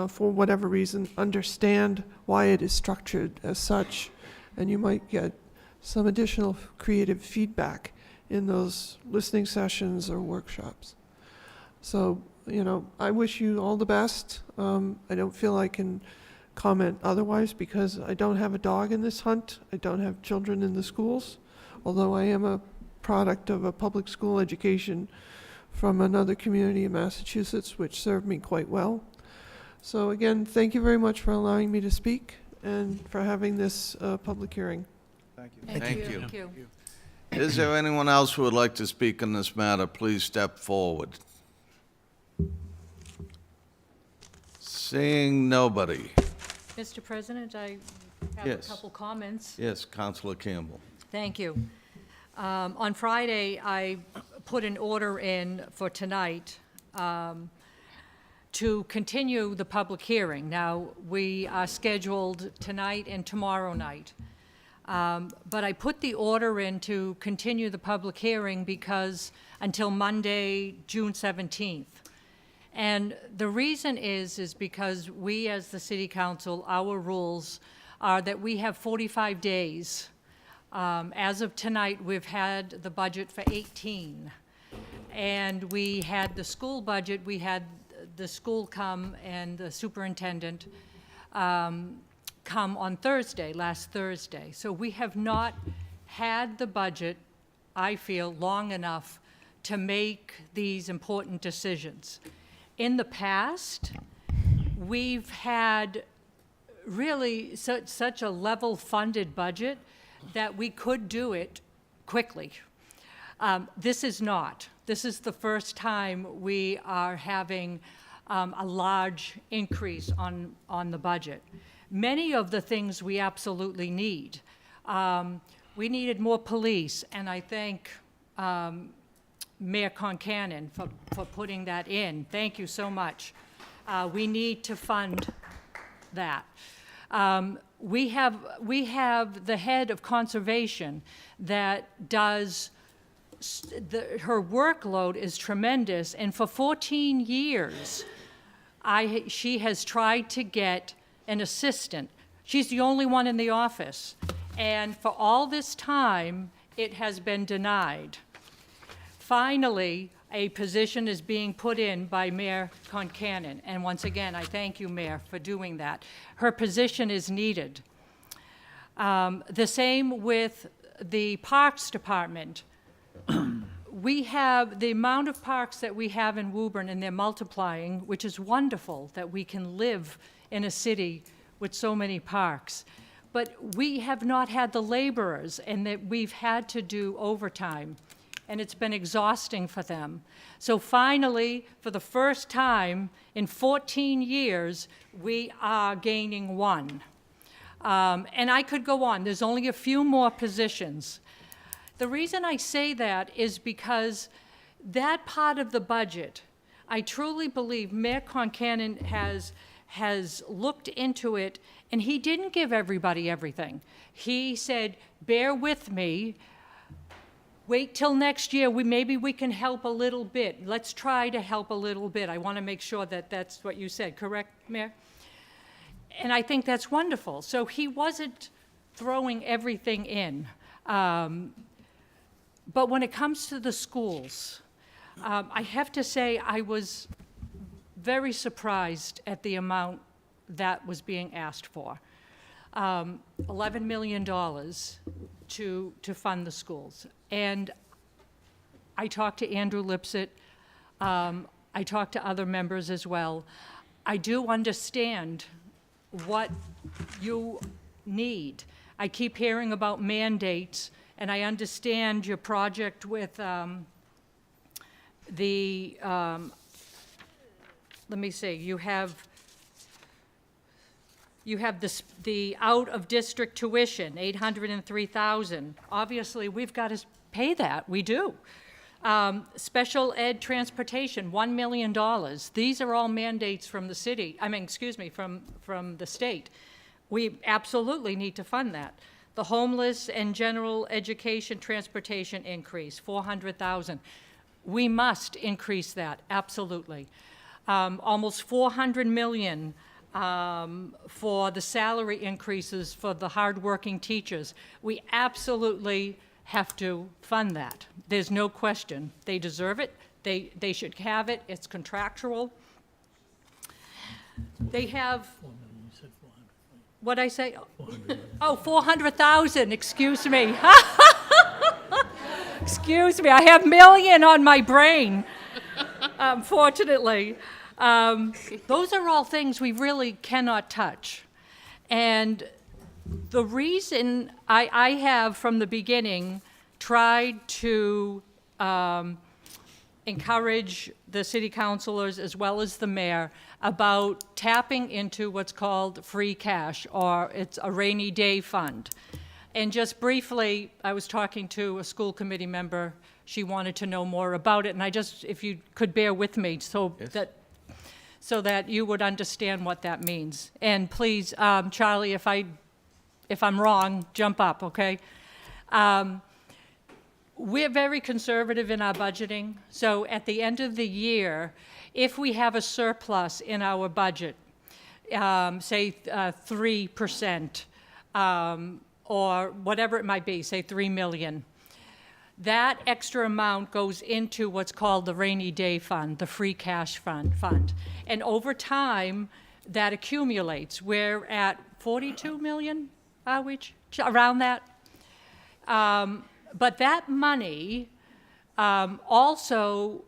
for whatever reason, understand why it is structured as such, and you might get some additional creative feedback in those listening sessions or workshops. So, I wish you all the best. I don't feel I can comment otherwise because I don't have a dog in this hunt. I don't have children in the schools, although I am a product of a public school education from another community in Massachusetts, which served me quite well. So again, thank you very much for allowing me to speak and for having this public hearing. Thank you. Thank you. Is there anyone else who would like to speak on this matter? Please step forward. Seeing nobody. Mr. President, I have Yes. a couple comments. Yes, Councilor Campbell. Thank you. On Friday, I put an order in for tonight to continue the public hearing. Now, we are scheduled tonight and tomorrow night. But I put the order in to continue the public hearing because until Monday, June 17th. And the reason is because we, as the city council, our rules are that we have 45 days. As of tonight, we've had the budget for 18. And we had the school budget, we had the school come and the superintendent come on Thursday, last Thursday. So we have not had the budget, I feel, long enough to make these important decisions. In the past, we've had really such a level-funded budget that we could do it quickly. This is not. This is the first time we are having a large increase on the budget. Many of the things we absolutely need. We needed more police, and I thank Mayor Concanon for putting that in. Thank you so much. We need to fund that. We have the head of conservation that does, her workload is tremendous, and for 14 years, she has tried to get an assistant. She's the only one in the office, and for all this time, it has been denied. Finally, a position is being put in by Mayor Concanon, and once again, I thank you, Mayor, for doing that. Her position is needed. The same with the Parks Department. We have the amount of parks that we have in Woburn, and they're multiplying, which is wonderful that we can live in a city with so many parks. But we have not had the laborers, and that we've had to do overtime, and it's been exhausting for them. So finally, for the first time in 14 years, we are gaining one. And I could go on. There's only a few more positions. The reason I say that is because that part of the budget, I truly believe Mayor Concanon has looked into it, and he didn't give everybody everything. He said, bear with me, wait till next year, maybe we can help a little bit. Let's try to help a little bit. I want to make sure that that's what you said, correct, Mayor? And I think that's wonderful. So he wasn't throwing everything in. But when it comes to the schools, I have to say I was very surprised at the amount that was being asked for. $11 million to fund the schools. And I talked to Andrew Lipsett. I talked to other members as well. I do understand what you need. I keep hearing about mandates, and I understand your project with let me see, you have the out-of-district tuition, $803,000. Obviously, we've got to pay that. We do. Special ed transportation, $1 million. These are all mandates from the city. From the state. We absolutely need to fund that. The homeless and general education transportation increase, $400,000. We must increase that, absolutely. Almost $400 million for the salary increases for the hardworking teachers. We absolutely have to fund that. There's no question. They deserve it. They should have it. It's contractual. They have, what'd I say? Oh, 400,000, excuse me. Excuse me, I have million on my brain, fortunately. Those are all things we really cannot touch. And the reason I have, from the beginning, tried to encourage the city councilors as well as the mayor about tapping into what's called free cash, or it's a rainy day fund. And just briefly, I was talking to a school committee member. She wanted to know more about it, and if you could bear with me so that you would understand what that means. And please, Charlie, if I'm wrong, jump up, okay? We're very conservative in our budgeting. So at the end of the year, if we have a surplus in our budget, say 3%, or whatever it might be, say 3 million, that extra amount goes into what's called the rainy day fund, the free cash fund. And over time, that accumulates. We're at 42 million, are we? Around that. But that money, also,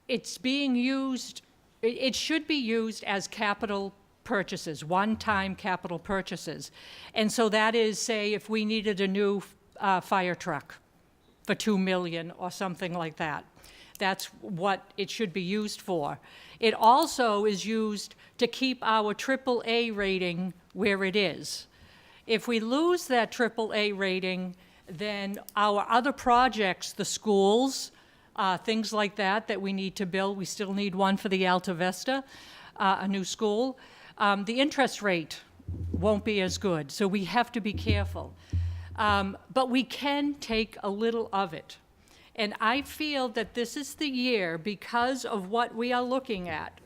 it's being used, it should be used as capital purchases, one-time capital purchases. And so that is, say, if we needed a new fire truck for 2 million or something like that. That's what it should be used for. It also is used to keep our AAA rating where it is. If we lose that AAA rating, then our other projects, the schools, things like that we need to build, we still need one for the Alta Vista, a new school, the interest rate won't be as good, so we have to be careful. But we can take a little of it. And I feel that this is the year, because of what we are looking at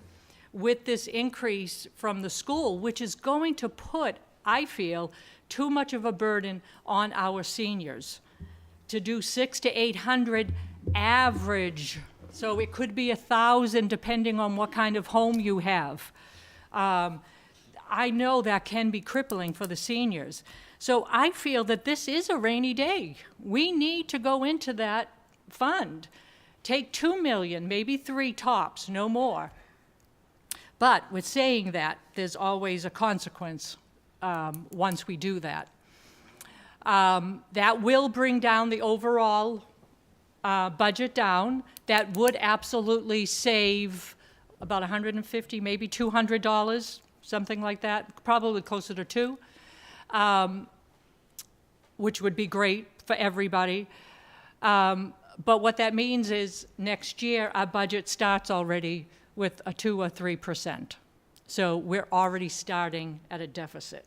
with this increase from the school, which is going to put, I feel, too much of a burden on our seniors to do 600 to 800 average. So it could be 1,000 depending on what kind of home you have. I know that can be crippling for the seniors. So I feel that this is a rainy day. We need to go into that fund. Take 2 million, maybe 3 tops, no more. But with saying that, there's always a consequence once we do that. That will bring down the overall budget down. That would absolutely save about $150, maybe $200, something like that, probably closer to $200, which would be great for everybody. But what that means is next year our budget starts already with a 2 or 3%. So we're already starting at a deficit.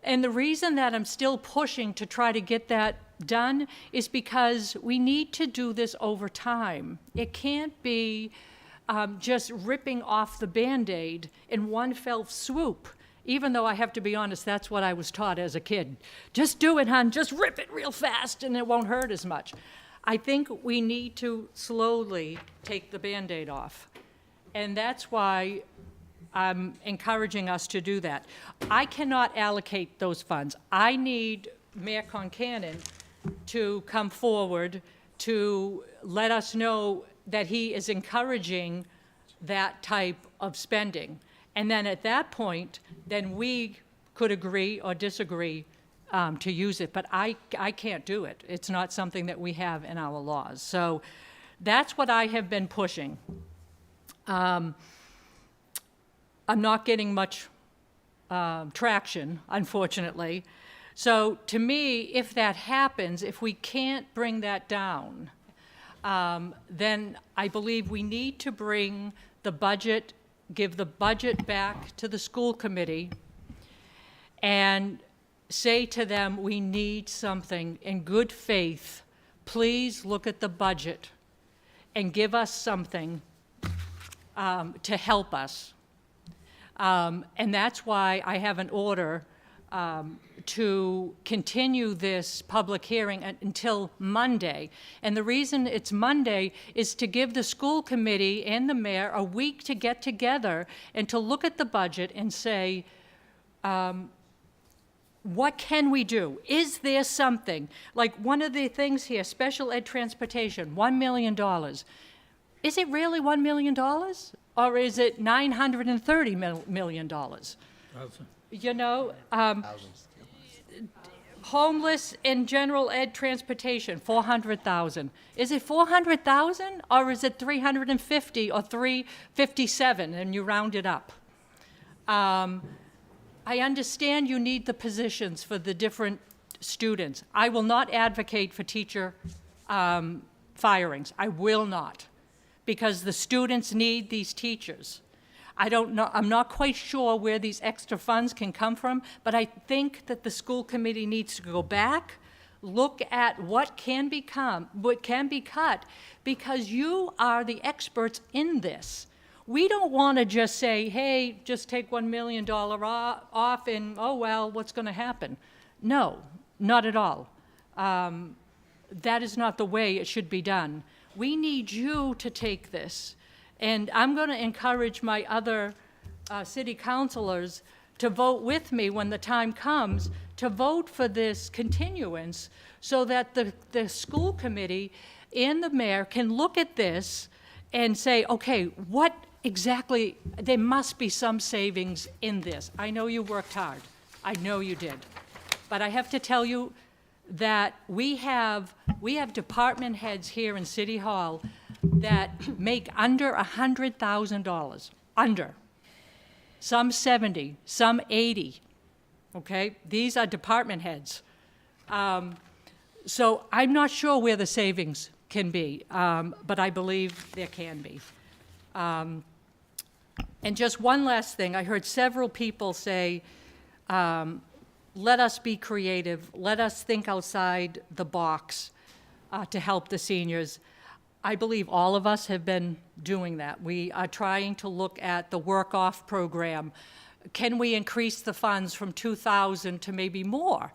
And the reason that I'm still pushing to try to get that done is because we need to do this over time. It can't be just ripping off the Band-Aid in one fell swoop, even though I have to be honest, that's what I was taught as a kid. Just do it, hon, just rip it real fast and it won't hurt as much. I think we need to slowly take the Band-Aid off. And that's why I'm encouraging us to do that. I cannot allocate those funds. I need Mayor Concanon to come forward to let us know that he is encouraging that type of spending. And then at that point, then we could agree or disagree to use it. But I can't do it. It's not something that we have in our laws. So that's what I have been pushing. I'm not getting much traction, unfortunately. So to me, if that happens, if we can't bring that down, then I believe we need to bring the budget, give the budget back to the school committee and say to them, we need something in good faith. Please look at the budget and give us something to help us. And that's why I have an order to continue this public hearing until Monday. And the reason it's Monday is to give the school committee and the mayor a week to get together and to look at the budget and say, what can we do? Is there something? Like one of the things here, special ed transportation, $1 million. Is it really $1 million? Or is it $930 million? You know, homeless and general ed transportation, 400,000. Is it 400,000 or is it 350 or 357 and you round it up? I understand you need the positions for the different students. I will not advocate for teacher firings. I will not, because the students need these teachers. I don't know, I'm not quite sure where these extra funds can come from, but I think that the school committee needs to go back, look at what can be cut, because you are the experts in this. We don't want to just say, hey, just take $1 million off and, oh, well, what's going to happen? No, not at all. That is not the way it should be done. We need you to take this. And I'm going to encourage my other city councilors to vote with me when the time comes to vote for this continuance so that the school committee and the mayor can look at this and say, okay, what exactly, there must be some savings in this. I know you worked hard. I know you did. But I have to tell you that we have department heads here in City Hall that make under $100,000, under. Some 70, some 80, okay? These are department heads. So I'm not sure where the savings can be, but I believe there can be. And just one last thing, I heard several people say, let us be creative, let us think outside the box to help the seniors. I believe all of us have been doing that. We are trying to look at the work-off program. Can we increase the funds from 2,000 to maybe more?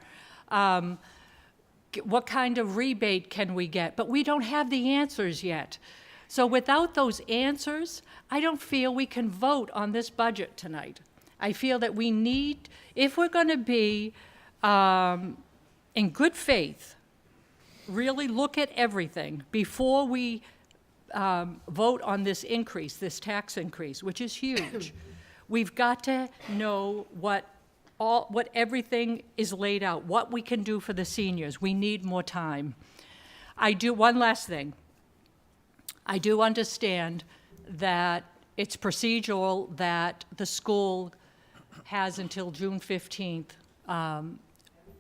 What kind of rebate can we get? But we don't have the answers yet. So without those answers, I don't feel we can vote on this budget tonight. I feel that we need, if we're going to be in good faith, really look at everything before we vote on this increase, this tax increase, which is huge. We've got to know what everything is laid out, what we can do for the seniors. We need more time. One last thing. I do understand that it's procedural that the school has until June 15th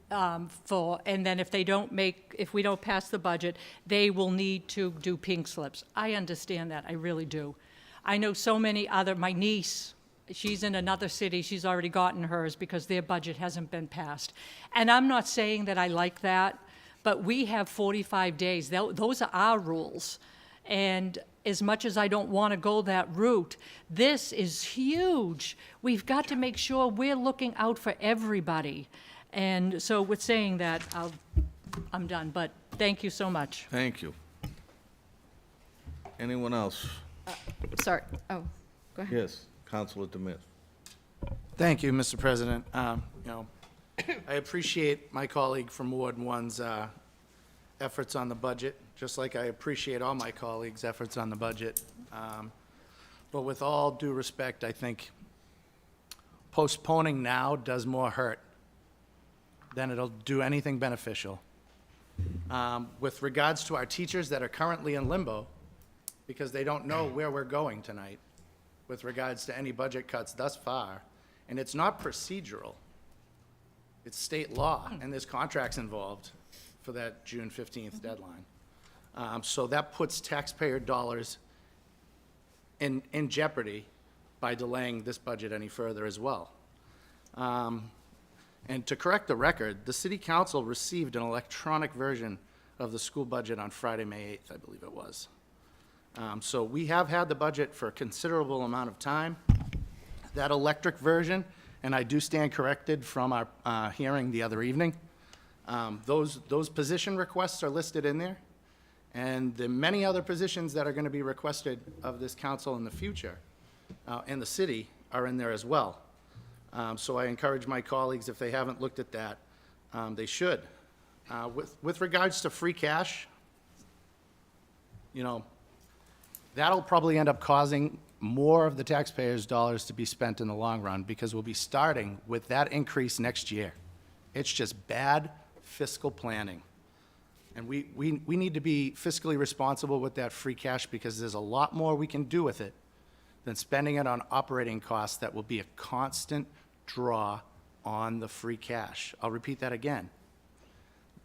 and then if we don't pass the budget, they will need to do pink slips. I understand that, I really do. I know so many my niece, she's in another city, she's already gotten hers because their budget hasn't been passed. And I'm not saying that I like that, but we have 45 days. Those are our rules. And as much as I don't want to go that route, this is huge. We've got to make sure we're looking out for everybody. And so with saying that, I'm done, but thank you so much. Thank you. Anyone else? Sorry, oh, go ahead. Yes, Councilor Demers. Thank you, Mr. President. I appreciate my colleague from Ward 1's efforts on the budget, just like I appreciate all my colleagues' efforts on the budget. But with all due respect, I think postponing now does more hurt than it'll do anything beneficial. With regards to our teachers that are currently in limbo, because they don't know where we're going tonight with regards to any budget cuts thus far, and it's not procedural, it's state law, and there's contracts involved for that June 15th deadline. So that puts taxpayer dollars in jeopardy by delaying this budget any further as well. And to correct the record, the City Council received an electronic version of the school budget on Friday, May 8th, I believe it was. So we have had the budget for a considerable amount of time. That electric version, and I do stand corrected from our hearing the other evening, those position requests are listed in there, and the many other positions that are going to be requested of this council in the future and the city are in there as well. So I encourage my colleagues, if they haven't looked at that, they should. With regards to free cash, that'll probably end up causing more of the taxpayers' dollars to be spent in the long run, because we'll be starting with that increase next year. It's just bad fiscal planning. And we need to be fiscally responsible with that free cash, because there's a lot more we can do with it than spending it on operating costs that will be a constant draw on the free cash. I'll repeat that again.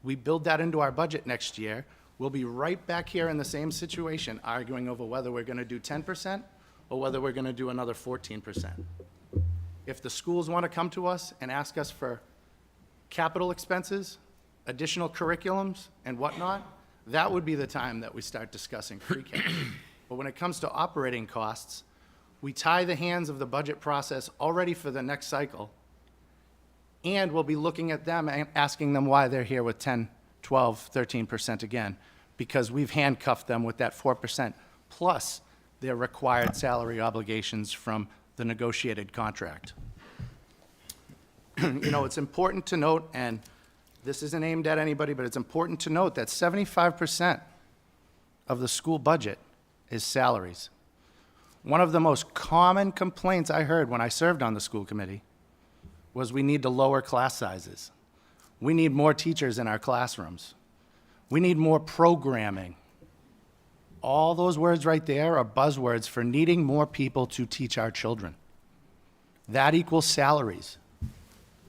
We build that into our budget next year, we'll be right back here in the same situation, arguing over whether we're gonna do 10% or whether we're gonna do another 14%. If the schools wanna come to us and ask us for capital expenses, additional curriculums, and whatnot, that would be the time that we start discussing free cash. But when it comes to operating costs, we tie the hands of the budget process already for the next cycle, and we'll be looking at them and asking them why they're here with 10, 12, 13% again, because we've handcuffed them with that 4%, plus their required salary obligations from the negotiated contract. You know, it's important to note, and this isn't aimed at anybody, but it's important to note that 75% of the school budget is salaries. One of the most common complaints I heard when I served on the school committee was we need to lower class sizes. We need more teachers in our classrooms. We need more programming. All those words right there are buzzwords for needing more people to teach our children. That equals salaries.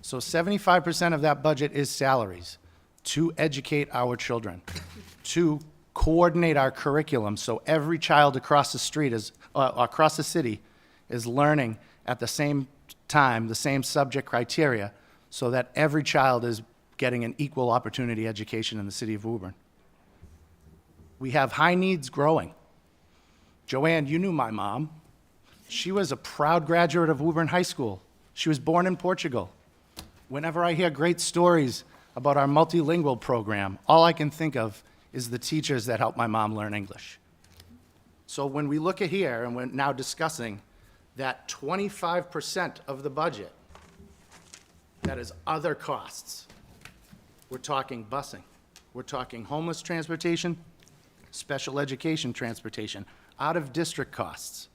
So 75% of that budget is salaries to educate our children, to coordinate our curriculum so every child across the street across the city is learning at the same time, the same subject criteria, so that every child is getting an equal opportunity education in the city of Woburn. We have high needs growing. Joanne, you knew my mom. She was a proud graduate of Woburn High School. She was born in Portugal. Whenever I hear great stories about our multilingual program, all I can think of is the teachers that helped my mom learn English. So when we look at here, and we're now discussing that 25% of the budget that is other costs, we're talking busing, we're talking homeless transportation, special education transportation, out-of-district costs.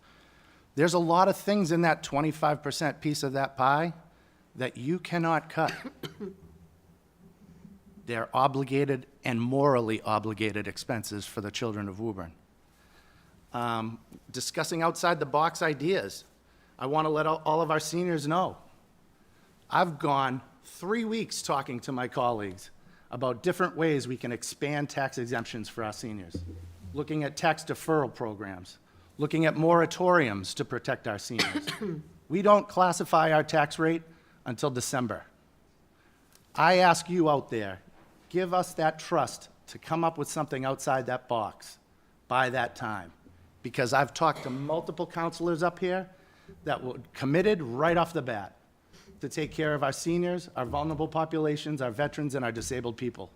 There's a lot of things in that 25% piece of that pie that you cannot cut. They're obligated and morally obligated expenses for the children of Woburn. Discussing outside the box ideas, I want to let all of our seniors know. I've gone 3 weeks talking to my colleagues about different ways we can expand tax exemptions for our seniors, looking at tax deferral programs, looking at moratoriums to protect our seniors. We don't classify our tax rate until December. I ask you out there, give us that trust to come up with something outside that box by that time. Because I've talked to multiple counselors up here that were committed right off the bat to take care of our seniors, our vulnerable populations, our veterans, and our disabled people.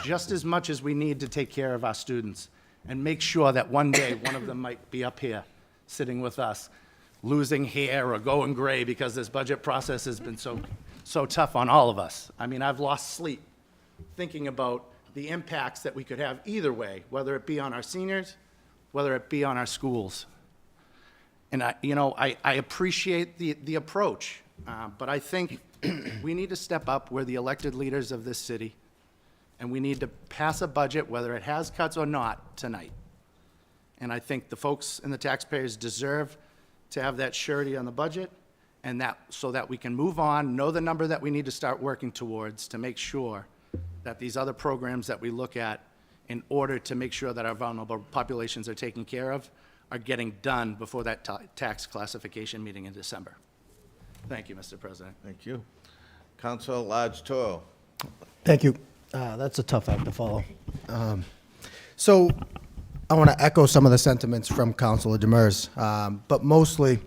Just as much as we need to take care of our students and make sure that one day one of them might be up here sitting with us, losing hair or going gray because this budget process has been so tough on all of us. I mean, I've lost sleep thinking about the impacts that we could have either way, whether it be on our seniors, whether it be on our schools. And I appreciate the approach, but I think we need to step up. We're the elected leaders of this city, and we need to pass a budget, whether it has cuts or not, tonight. And I think the folks and the taxpayers deserve to have that surety on the budget, and that so that we can move on, know the number that we need to start working towards to make sure that these other programs that we look at in order to make sure that our vulnerable populations are taken care of are getting done before that tax classification meeting in December. Thank you, Mr. President. Thank you. Councilor Lodge Toro. Thank you. That's a tough act to follow. So I want to echo some of the sentiments from Councilor Demers, but mostly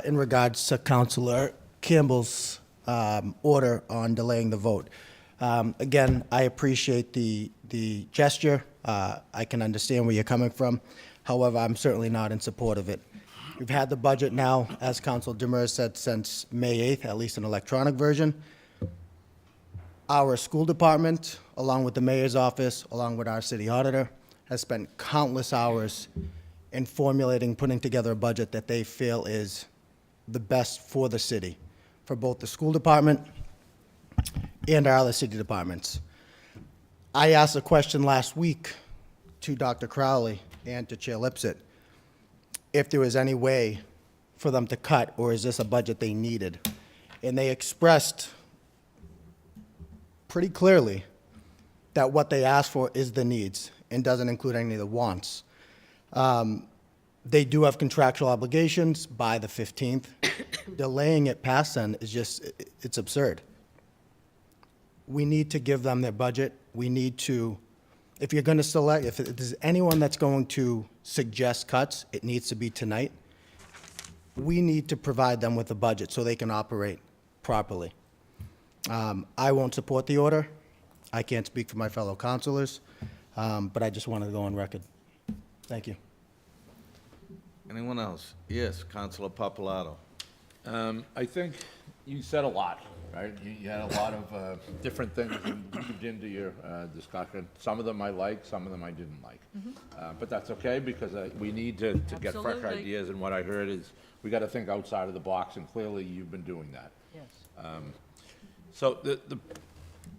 in regards to Councilor Campbell's order on delaying the vote. Again, I appreciate the gesture. I can understand where you're coming from. However, I'm certainly not in support of it. We've had the budget now, as Councilor Demers said, since May 8th, at least an electronic version. Our school department, along with the mayor's office, along with our city auditor, has spent countless hours in formulating, putting together a budget that they feel is the best for the city, for both the school department and our other city departments. I asked a question last week to Dr. Crowley and to Chair Lipset if there was any way for them to cut, or is this a budget they needed? And they expressed pretty clearly that what they ask for is the needs and doesn't include any of the wants. They do have contractual obligations by the 15th. Delaying it past then is just, it's absurd. We need to give them their budget. We need to, if you're going to select, if there's anyone that's going to suggest cuts, it needs to be tonight. We need to provide them with a budget so they can operate properly. I won't support the order. I can't speak for my fellow councilors, but I just wanted to go on record. Thank you. Anyone else? Yes, Councilor Papalato. I think you said a lot, right? You had a lot of different things you moved into your discussion. Some of them I liked, some of them I didn't like. But that's okay, because we need to get fresh Absolutely. ideas, and what I heard is we got to think outside of the box, and clearly you've been doing that. Yes. So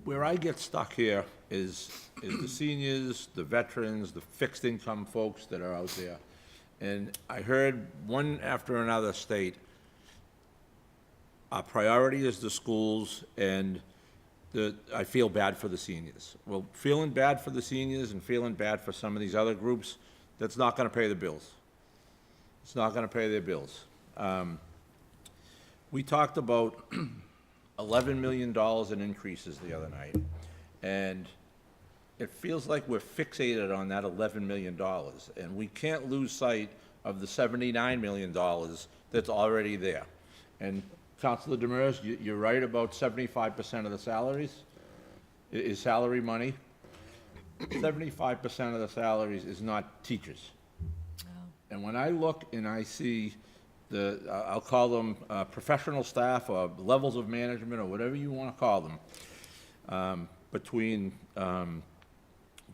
where I get stuck here is the seniors, the veterans, the fixed income folks that are out there. And I heard one after another state, our priority is the schools, and I feel bad for the seniors. Well, feeling bad for the seniors and feeling bad for some of these other groups, that's not gonna pay the bills. It's not gonna pay their bills. We talked about $11 million in increases the other night, and it feels like we're fixated on that $11 million, and we can't lose sight of the $79 million that's already there. And Councilor Demers, you're right about 75% of the salaries is salary money. 75% of the salaries is not teachers. And when I look and I see I'll call them professional staff or levels of management or whatever you want to call them, between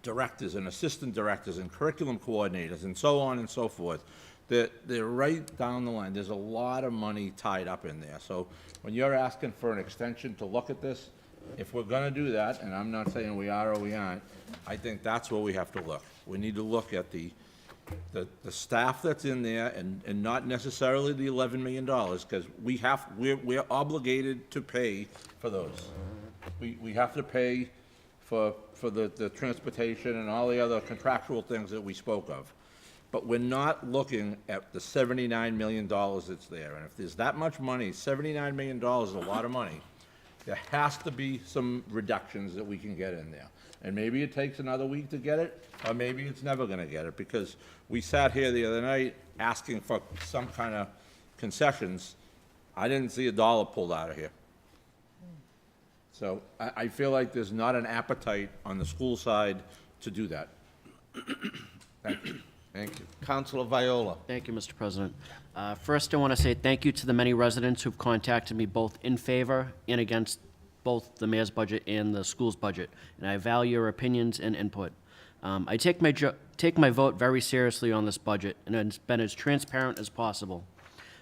directors and assistant directors and curriculum coordinators and so on and so forth, they're right down the line. There's a lot of money tied up in there. So when you're asking for an extension to look at this, if we're going to do that, and I'm not saying we are or we aren't, I think that's where we have to look. We need to look at the staff that's in there, and not necessarily the $11 million, because we're obligated to pay for those. We have to pay for the transportation and all the other contractual things that we spoke of. But we're not looking at the $79 million that's there. And if there's that much money, $79 million is a lot of money, there has to be some reductions that we can get in there. And maybe it takes another week to get it, or maybe it's never gonna get it, because we sat here the other night asking for some kind of concessions. I didn't see $1 pulled out of here. So I feel like there's not an appetite on the school side to do that. Thank you. Thank you. Councilor Viola. Thank you, Mr. President. First, I want to say thank you to the many residents who've contacted me both in favor and against both the mayor's budget and the school's budget, and I value your opinions and input. I take my vote very seriously on this budget, and it's been as transparent as possible.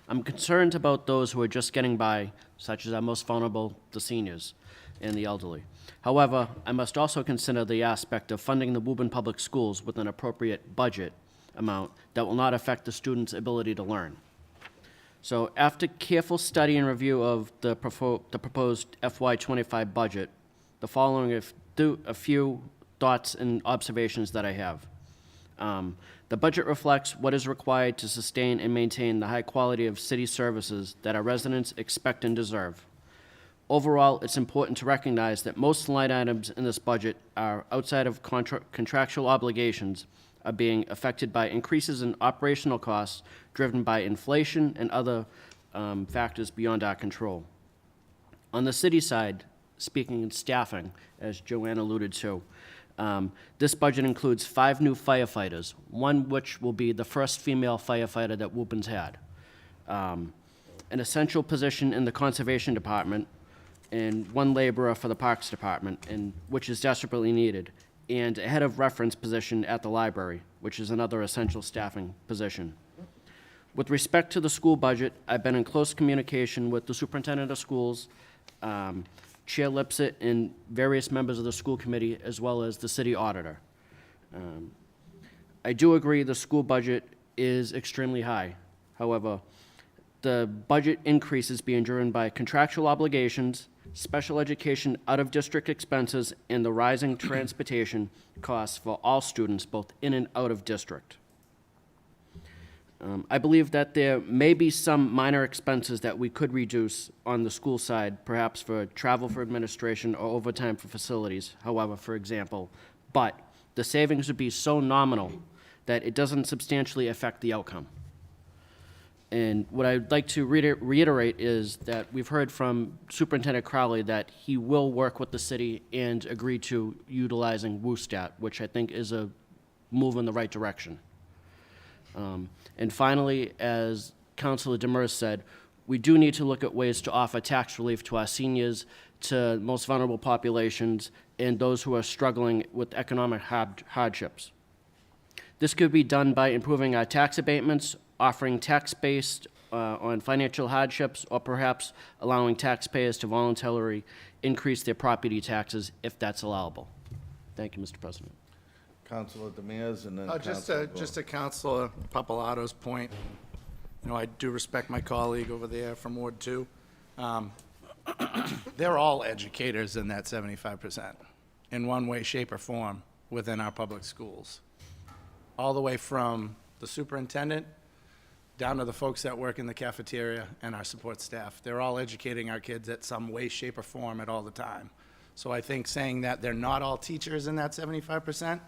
I'm concerned about those who are just getting by, such as our most vulnerable, the seniors and the elderly. However, I must also consider the aspect of funding the Woburn Public Schools with an appropriate budget amount that will not affect the students' ability to learn. So after careful study and review of the proposed FY25 budget, the following a few thoughts and observations that I have. The budget reflects what is required to sustain and maintain the high quality of city services that our residents expect and deserve. Overall, it's important to recognize that most line items in this budget are outside of contractual obligations, are being affected by increases in operational costs driven by inflation and other factors beyond our control. On the city side, speaking in staffing, as Joanne alluded to, this budget includes 5 new firefighters, one which will be the first female firefighter that Woburn's had, an essential position in the Conservation Department, and 1 laborer for the Parks Department, and which is desperately needed, and a head of reference position at the library, which is another essential staffing position. With respect to the school budget, I've been in close communication with the superintendent of schools, Chair Lipset, and various members of the school committee, as well as the city auditor. I do agree the school budget is extremely high. However, the budget increase is being driven by contractual obligations, special education out-of-district expenses, and the rising transportation costs for all students, both in and out of district. I believe that there may be some minor expenses that we could reduce on the school side, perhaps for travel for administration or overtime for facilities, however, for example, but the savings would be so nominal that it doesn't substantially affect the outcome. And what I'd like to reiterate is that we've heard from Superintendent Crowley that he will work with the city and agree to utilizing WUSTAT, which I think is a move in the right direction. And finally, as Councilor Demers said, we do need to look at ways to offer tax relief to our seniors, to most vulnerable populations, and those who are struggling with economic hardships. This could be done by improving our tax abatements, offering tax-based on financial hardships, or perhaps allowing taxpayers to voluntarily increase their property taxes if that's allowable. Thank you, Mr. President. Councilor Demers, and then Just Councilor to Councilor Papalato's point, I do respect my colleague over there from Ward 2. They're all educators in that 75%, in one way, shape, or form, within our public schools. All the way from the superintendent down to the folks that work in the cafeteria and our support staff. They're all educating our kids at some way, shape, or form at all the time. So I think saying that they're not all teachers in that 75%,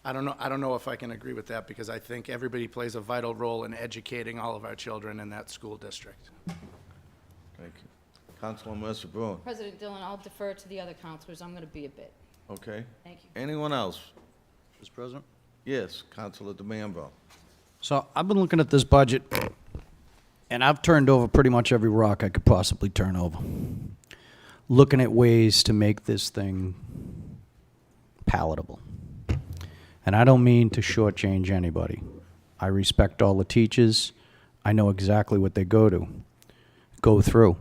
I don't know if I can agree with that, because I think everybody plays a vital role in educating all of our children in that school district. Thank you. Councilor Mercer Bruin. President Dillon, I'll defer to the other counselors. I'm going to be a bit. Okay. Thank you. Anyone else? Mr. President? Yes, Councilor DeMambro. So I've been looking at this budget, and I've turned over pretty much every rock I could possibly turn over, looking at ways to make this thing palatable. And I don't mean to shortchange anybody. I respect all the teachers. I know exactly what they go through.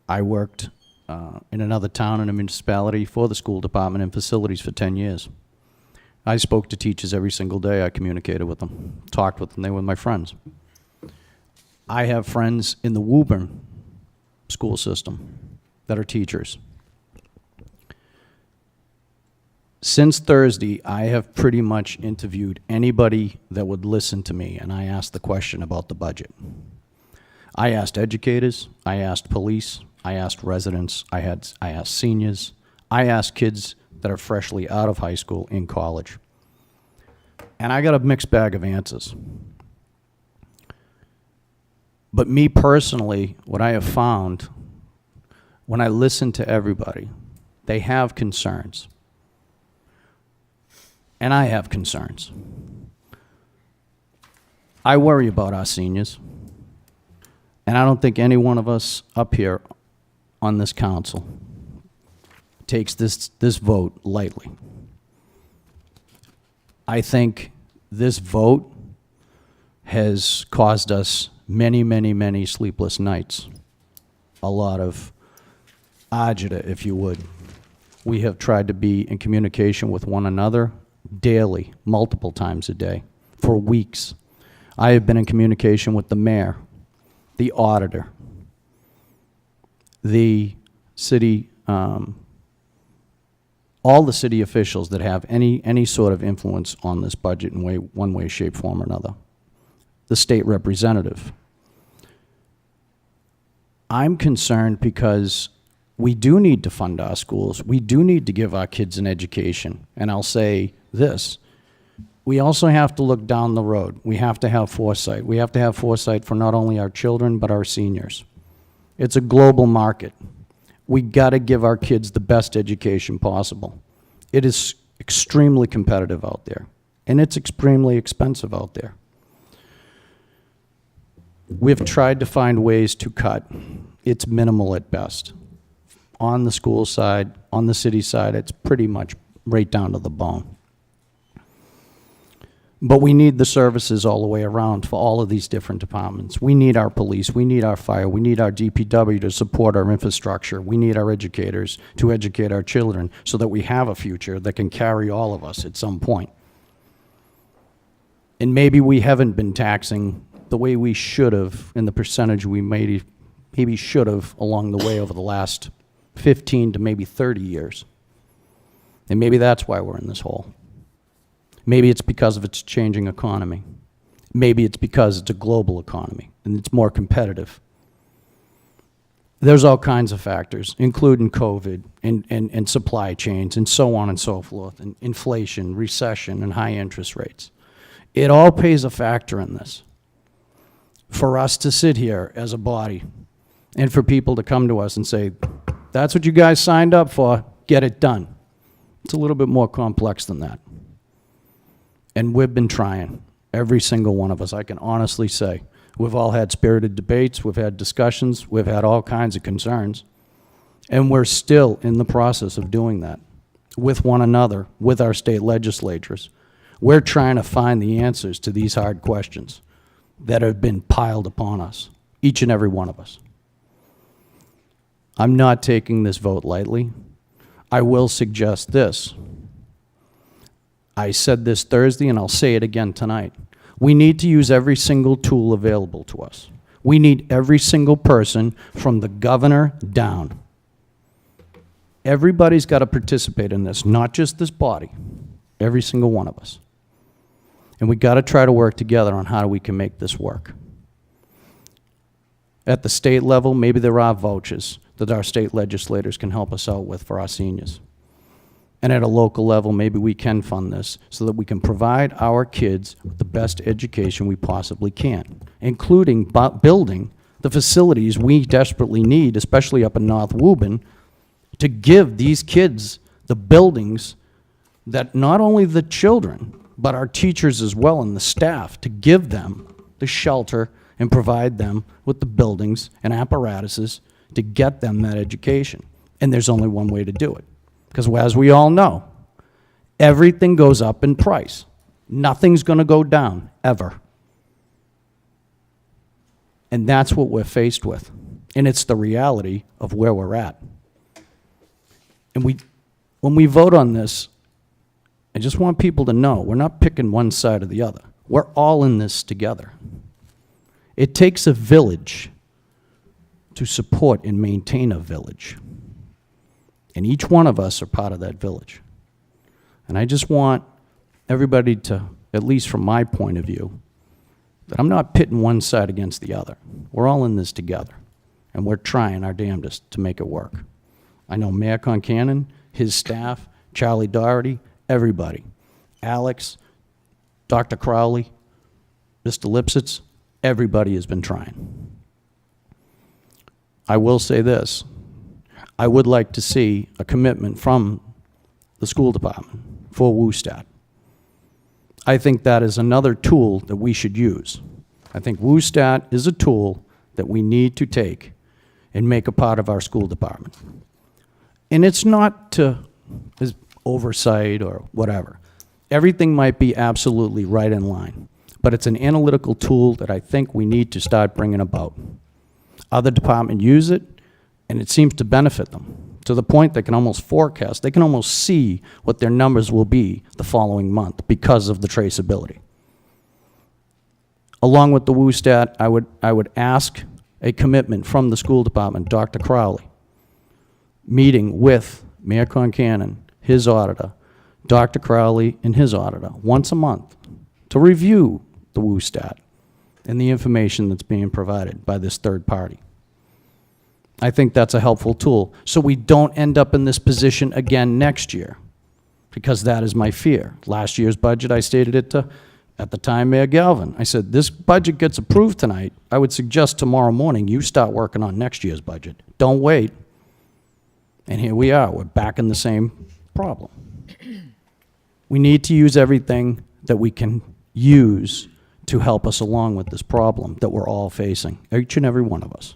I worked in another town in a municipality for the school department and facilities for 10 years. I spoke to teachers every single day. I communicated with them, talked with them. They were my friends. I have friends in the Woburn school system that are teachers. Since Thursday, I have pretty much interviewed anybody that would listen to me, and I asked the question about the budget. I asked educators, I asked police, I asked residents, I asked seniors, I asked kids that are freshly out of high school in college. And I got a mixed bag of answers. But me personally, what I have found, when I listen to everybody, they have concerns. And I have concerns. I worry about our seniors. And I don't think any one of us up here on this council takes this vote lightly. I think this vote has caused us many, many, many sleepless nights. A lot of agita, if you would. We have tried to be in communication with one another daily, multiple times a day, for weeks. I have been in communication with the mayor, the auditor, the city, all the city officials that have any sort of influence on this budget in one way, shape, form, or another. The state representative. I'm concerned because we do need to fund our schools. We do need to give our kids an education. And I'll say this. We also have to look down the road. We have to have foresight. We have to have foresight for not only our children, but our seniors. It's a global market. We got to give our kids the best education possible. It is extremely competitive out there, and it's extremely expensive out there. We've tried to find ways to cut. It's minimal at best. On the school side, on the city side, it's pretty much right down to the bone. But we need the services all the way around for all of these different departments. We need our police, we need our fire, we need our DPW to support our infrastructure. We need our educators to educate our children so that we have a future that can carry all of us at some point. And maybe we haven't been taxing the way we should have in the percentage we maybe maybe should have along the way over the last 15 to maybe 30 years. And maybe that's why we're in this hole. Maybe it's because of its changing economy. Maybe it's because it's a global economy and it's more competitive. There's all kinds of factors, including COVID and supply chains and so on and so forth, and inflation, recession, and high interest rates. It all plays a factor in this. For us to sit here as a body and for people to come to us and say, that's what you guys signed up for, get it done. It's a little bit more complex than that. And we've been trying, every single one of us, I can honestly say. We've all had spirited debates, we've had discussions, we've had all kinds of concerns, and we're still in the process of doing that with one another, with our state legislatures. We're trying to find the answers to these hard questions that have been piled upon us, each and every one of us. I'm not taking this vote lightly. I will suggest this. I said this Thursday, and I'll say it again tonight. We need to use every single tool available to us. We need every single person from the governor down. Everybody's got to participate in this, not just this body, every single one of us. And we got to try to work together on how we can make this work. At the state level, maybe there are vouchers that our state legislators can help us out with for our seniors. And at a local level, maybe we can fund this so that we can provide our kids with the best education we possibly can, including building the facilities we desperately need, especially up in North Woburn, to give these kids the buildings that not only the children, but our teachers as well and the staff, to give them the shelter and provide them with the buildings and apparatuses to get them that education. And there's only one way to do it. Because as we all know, everything goes up in price. Nothing's going to go down, ever. And that's what we're faced with. And it's the reality of where we're at. And when we vote on this, I just want people to know we're not picking one side or the other. We're all in this together. It takes a village to support and maintain a village. And each one of us are part of that village. And I just want everybody to, at least from my point of view, that I'm not pitting one side against the other. We're all in this together. And we're trying our damnedest to make it work. I know Mayor Concanon, his staff, Charlie Doherty, everybody. Alex, Dr. Crowley, Mr. Lipsitz, everybody has been trying. I will say this. I would like to see a commitment from the school department for WUSTAT. I think that is another tool that we should use. I think WUSTAT is a tool that we need to take and make a part of our school department. And it's not to as oversight or whatever. Everything might be absolutely right in line, but it's an analytical tool that I think we need to start bringing about. Other departments use it, and it seems to benefit them to the point they can almost forecast, they can almost see what their numbers will be the following month because of the traceability. Along with the WUSTAT, I would ask a commitment from the school department, Dr. Crowley, meeting with Mayor Concanon, his auditor, Dr. Crowley and his auditor, once a month to review the WUSTAT and the information that's being provided by this third party. I think that's a helpful tool, so we don't end up in this position again next year, because that is my fear. Last year's budget, I stated it to, at the time, Mayor Galvin. I said, this budget gets approved tonight, I would suggest tomorrow morning you start working on next year's budget. Don't wait. And here we are, we're back in the same problem. We need to use everything that we can use to help us along with this problem that we're all facing, each and every one of us.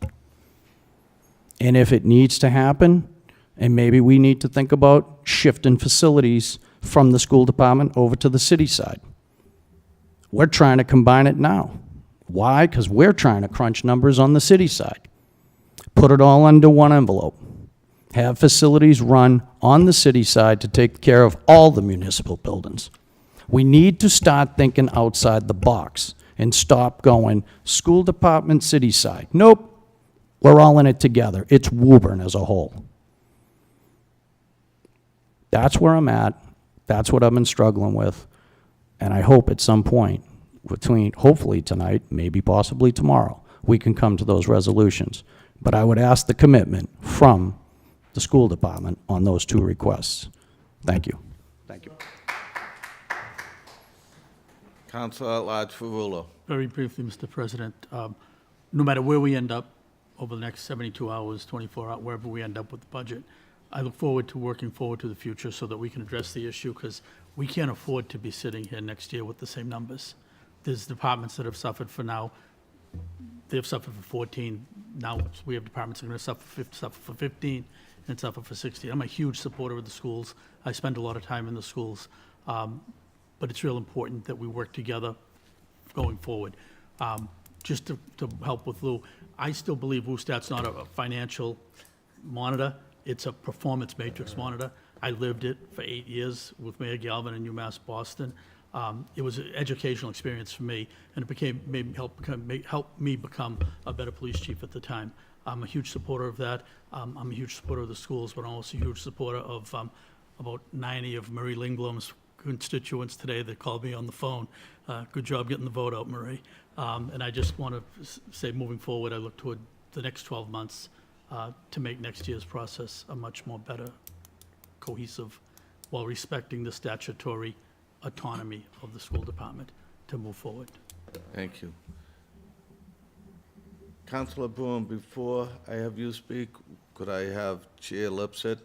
And if it needs to happen, and maybe we need to think about shifting facilities from the school department over to the city side. We're trying to combine it now. Why? Because we're trying to crunch numbers on the city side. Put it all under one envelope. Have facilities run on the city side to take care of all the municipal buildings. We need to start thinking outside the box and stop going school department, city side. Nope. We're all in it together. It's Woburn as a whole. That's where I'm at. That's what I've been struggling with. And I hope at some point, hopefully tonight, maybe possibly tomorrow, we can come to those resolutions. But I would ask the commitment from the school department on those two requests. Thank you. Thank you. Councilor at Large Ferrulo. Very briefly, Mr. President, no matter where we end up over the next 72 hours, 24 hours, wherever we end up with the budget, I look forward to working forward to the future so that we can address the issue, because we can't afford to be sitting here next year with the same numbers. There's departments that have suffered for now. They've suffered for 14. Now we have departments that are going to suffer for 15 and suffer for 16. I'm a huge supporter of the schools. I spend a lot of time in the schools. But it's real important that we work together going forward. Just to help with Lou, I still believe WUSTAT's not a financial monitor. It's a performance matrix monitor. I lived it for 8 years with Mayor Galvin in UMass Boston. It was an educational experience for me, and it helped me become a better police chief at the time. I'm a huge supporter of that. I'm a huge supporter of the schools, but I'm also a huge supporter of about 90 of Marie Lingblom's constituents today that called me on the phone. Good job getting the vote out, Marie. And I just want to say, moving forward, I look toward the next 12 months to make next year's process a much more better, cohesive, while respecting the statutory autonomy of the school department to move forward. Thank you. Councilor Boone, before I have you speak, could I have Chair Lipset,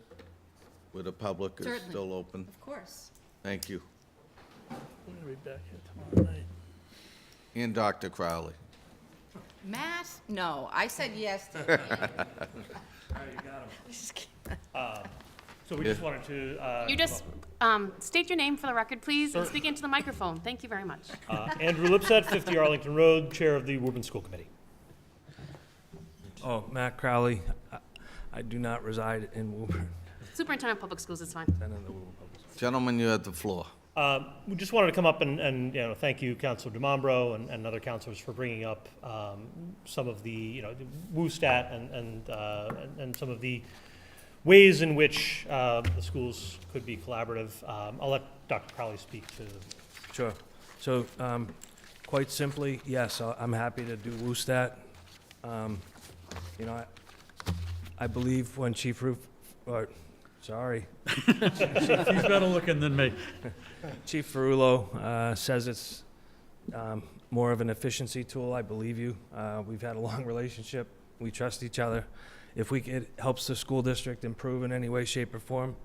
where the public is Certainly. still open? Of course. Thank you. I'm going to be back here tomorrow night. And Dr. Crowley. Matt? No, I said yes to So we just wanted to. You just state your name for the record, please, and speak into the microphone. Thank you very much. Andrew Lipset, 50 Arlington Road, Chair of the Woburn School Committee. Oh, Matt Crowley. I do not reside in Woburn. Superintendent of Public Schools is fine. Gentlemen, you have the floor. We just wanted to come up and thank you, Councilor DeMombro and other councilors for bringing up some of the, WUSTAT and some of the ways in which the schools could be collaborative. I'll let Dr. Crowley speak to. Sure. So, quite simply, yes, I'm happy to do WUSTAT. I believe when Chief sorry. He's better looking than me. Chief Ferrulo says it's more of an efficiency tool. I believe you. We've had a long relationship. We trust each other. If it helps the school district improve in any way, shape, or form,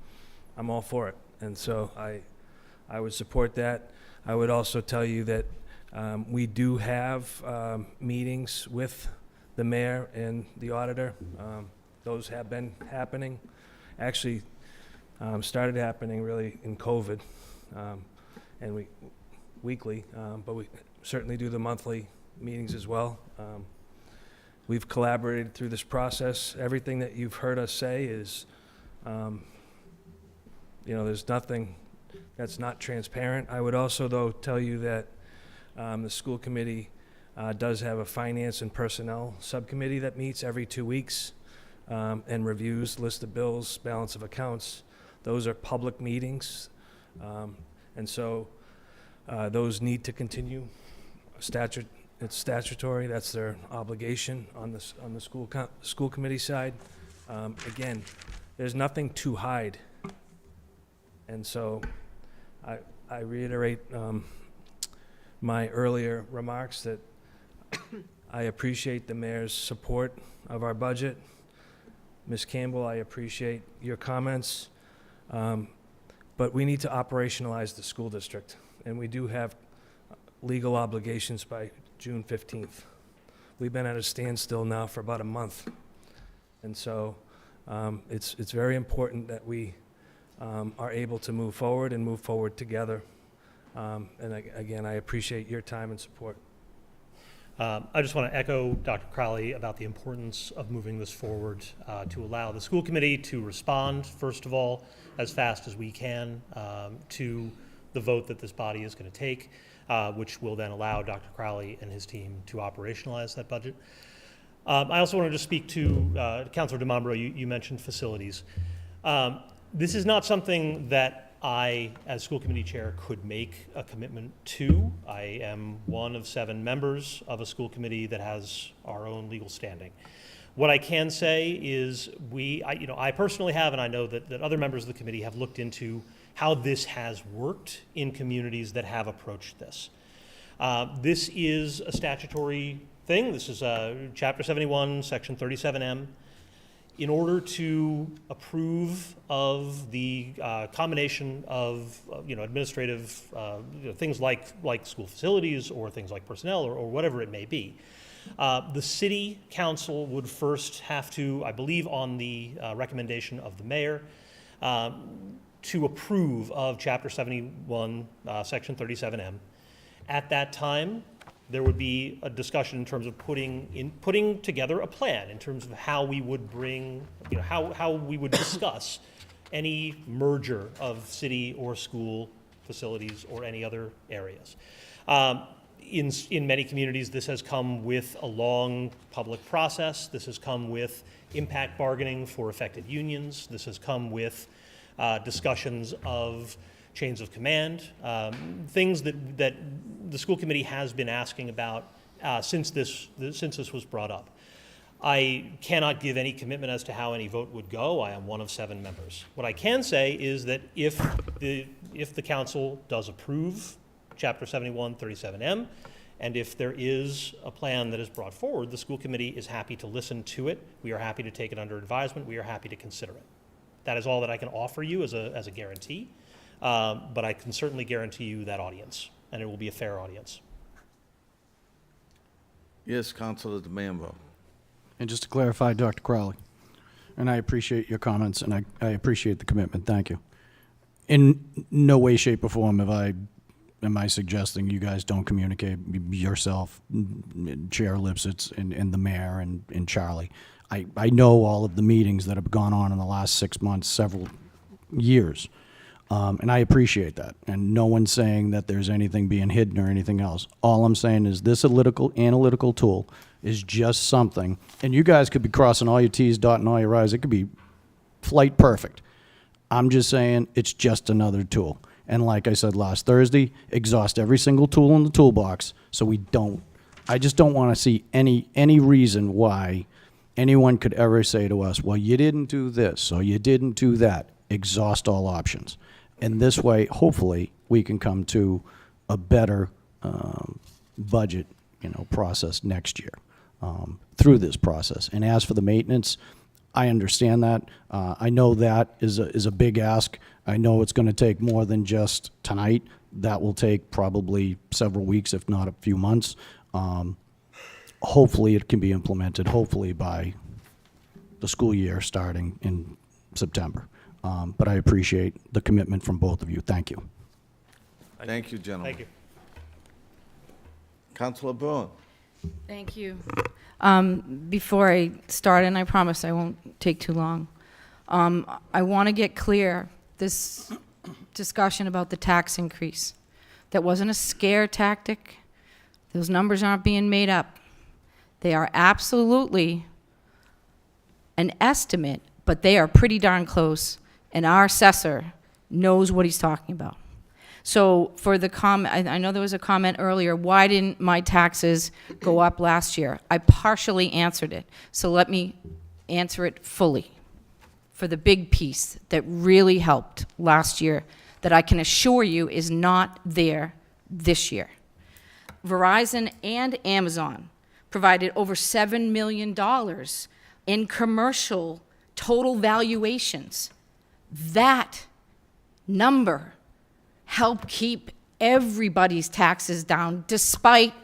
I'm all for it. And so I would support that. I would also tell you that we do have meetings with the mayor and the auditor. Those have been happening. Actually, started happening really in COVID, and we weekly, but we certainly do the monthly meetings as well. We've collaborated through this process. Everything that you've heard us say is, there's nothing that's not transparent. I would also, though, tell you that the school committee does have a finance and personnel subcommittee that meets every 2 weeks and reviews list of bills, balance of accounts. Those are public meetings, and so those need to continue. It's statutory. That's their obligation on the school committee side. Again, there's nothing to hide, and so I reiterate my earlier remarks that I appreciate the mayor's support of our budget. Ms. Campbell, I appreciate your comments, but we need to operationalize the school district, and we do have legal obligations by June 15th. We've been at a standstill now for about a month, and so it's very important that we are able to move forward and move forward together. And again, I appreciate your time and support. I just want to echo Dr. Crowley about the importance of moving this forward to allow the school committee to respond, first of all, as fast as we can to the vote that this body is going to take, which will then allow Dr. Crowley and his team to operationalize that budget. I also wanted to speak to Councilor DeMambro. You mentioned facilities. This is not something that I, as school committee chair, could make a commitment to. I am one of 7 members of a school committee that has our own legal standing. What I can say is I personally have, and I know that other members of the committee have looked into how this has worked in communities that have approached this. This is a statutory thing. This is Chapter 71, Section 37M. In order to approve of the combination of administrative things like school facilities or things like personnel or whatever it may be, the city council would first have to, I believe on the recommendation of the mayor, to approve of Chapter 71, Section 37M. At that time, there would be a discussion in terms of putting together a plan in terms of how we would bring, how we would discuss any merger of city or school facilities or any other areas. In many communities, this has come with a long public process. This has come with impact bargaining for affected unions. This has come with discussions of chains of command, things that the school committee has been asking about since this was brought up. I cannot give any commitment as to how any vote would go. I am one of 7 members. What I can say is that if the council does approve Chapter 71, 37M, and if there is a plan that is brought forward, the school committee is happy to listen to it. We are happy to take it under advisement. We are happy to consider it. That is all that I can offer you as a guarantee. But I can certainly guarantee you that audience, and it will be a fair audience. Yes, Councilor DeMambro. And just to clarify, Dr. Crowley, and I appreciate your comments, and I appreciate the commitment, thank you. In no way, shape, or form am I suggesting you guys don't communicate, yourself, Chair Lipsitz, and the mayor, and Charlie. I know all of the meetings that have gone on in the last 6 months, several years. And I appreciate that. And no one's saying that there's anything being hidden or anything else. All I'm saying is this analytical tool is just something, and you guys could be crossing all your T's, dotting all your I's. It could be flight perfect. I'm just saying it's just another tool. And like I said last Thursday, exhaust every single tool in the toolbox so I just don't want to see any reason why anyone could ever say to us, well, you didn't do this or you didn't do that. Exhaust all options. And this way, hopefully, we can come to a better budget, process next year through this process. And as for the maintenance, I understand that. I know that is a big ask. I know it's going to take more than just tonight. That will take probably several weeks, if not a few months. Hopefully, it can be implemented, hopefully by the school year starting in September. But I appreciate the commitment from both of you. Thank you. Thank you, gentlemen. Thank you. Councilor Braun. Thank you. Before I start, and I promise I won't take too long, I want to get clear, this discussion about the tax increase, that wasn't a scare tactic. Those numbers aren't being made up. They are absolutely an estimate, but they are pretty darn close, and our assessor knows what he's talking about. So for the comment, I know there was a comment earlier, why didn't my taxes go up last year? I partially answered it, so let me answer it fully. For the big piece that really helped last year, that I can assure you is not there this year. Verizon and Amazon provided over $7 million in commercial total valuations. That number helped keep everybody's taxes down despite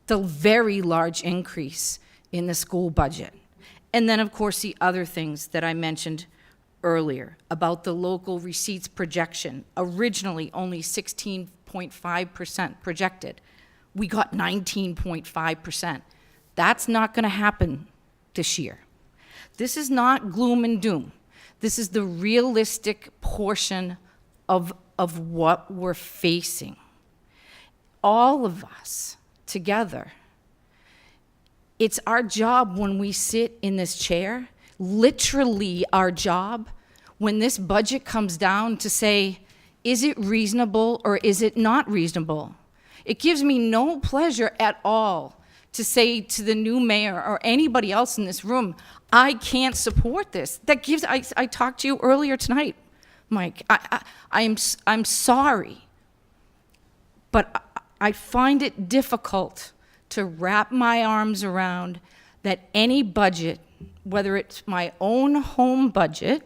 the very large increase in the school budget. And then, of course, the other things that I mentioned earlier about the local receipts projection, originally only 16.5% projected. We got 19.5%. That's not going to happen this year. This is not gloom and doom. This is the realistic portion of what we're facing. All of us together, it's our job when we sit in this chair, literally our job, when this budget comes down to say, is it reasonable or is it not reasonable? It gives me no pleasure at all to say to the new mayor or anybody else in this room, I can't support this. I talked to you earlier tonight, Mike. I'm sorry, but I find it difficult to wrap my arms around that any budget, whether it's my own home budget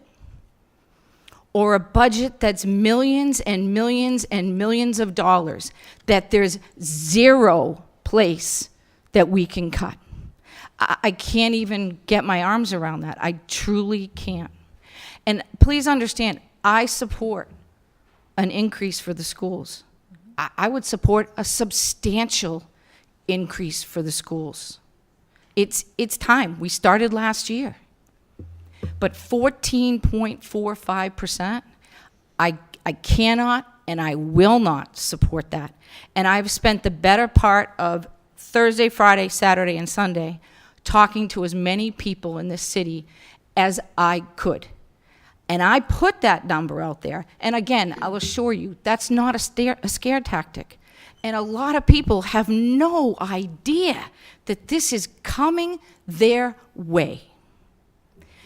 or a budget that's millions and millions and millions of dollars, that there's zero place that we can cut. I can't even get my arms around that. I truly can't. And please understand, I support an increase for the schools. I would support a substantial increase for the schools. It's time. We started last year. But 14.45%, I cannot and I will not support that. And I've spent the better part of Thursday, Friday, Saturday, and Sunday talking to as many people in this city as I could. And I put that number out there. And again, I'll assure you, that's not a scare tactic. And a lot of people have no idea that this is coming their way.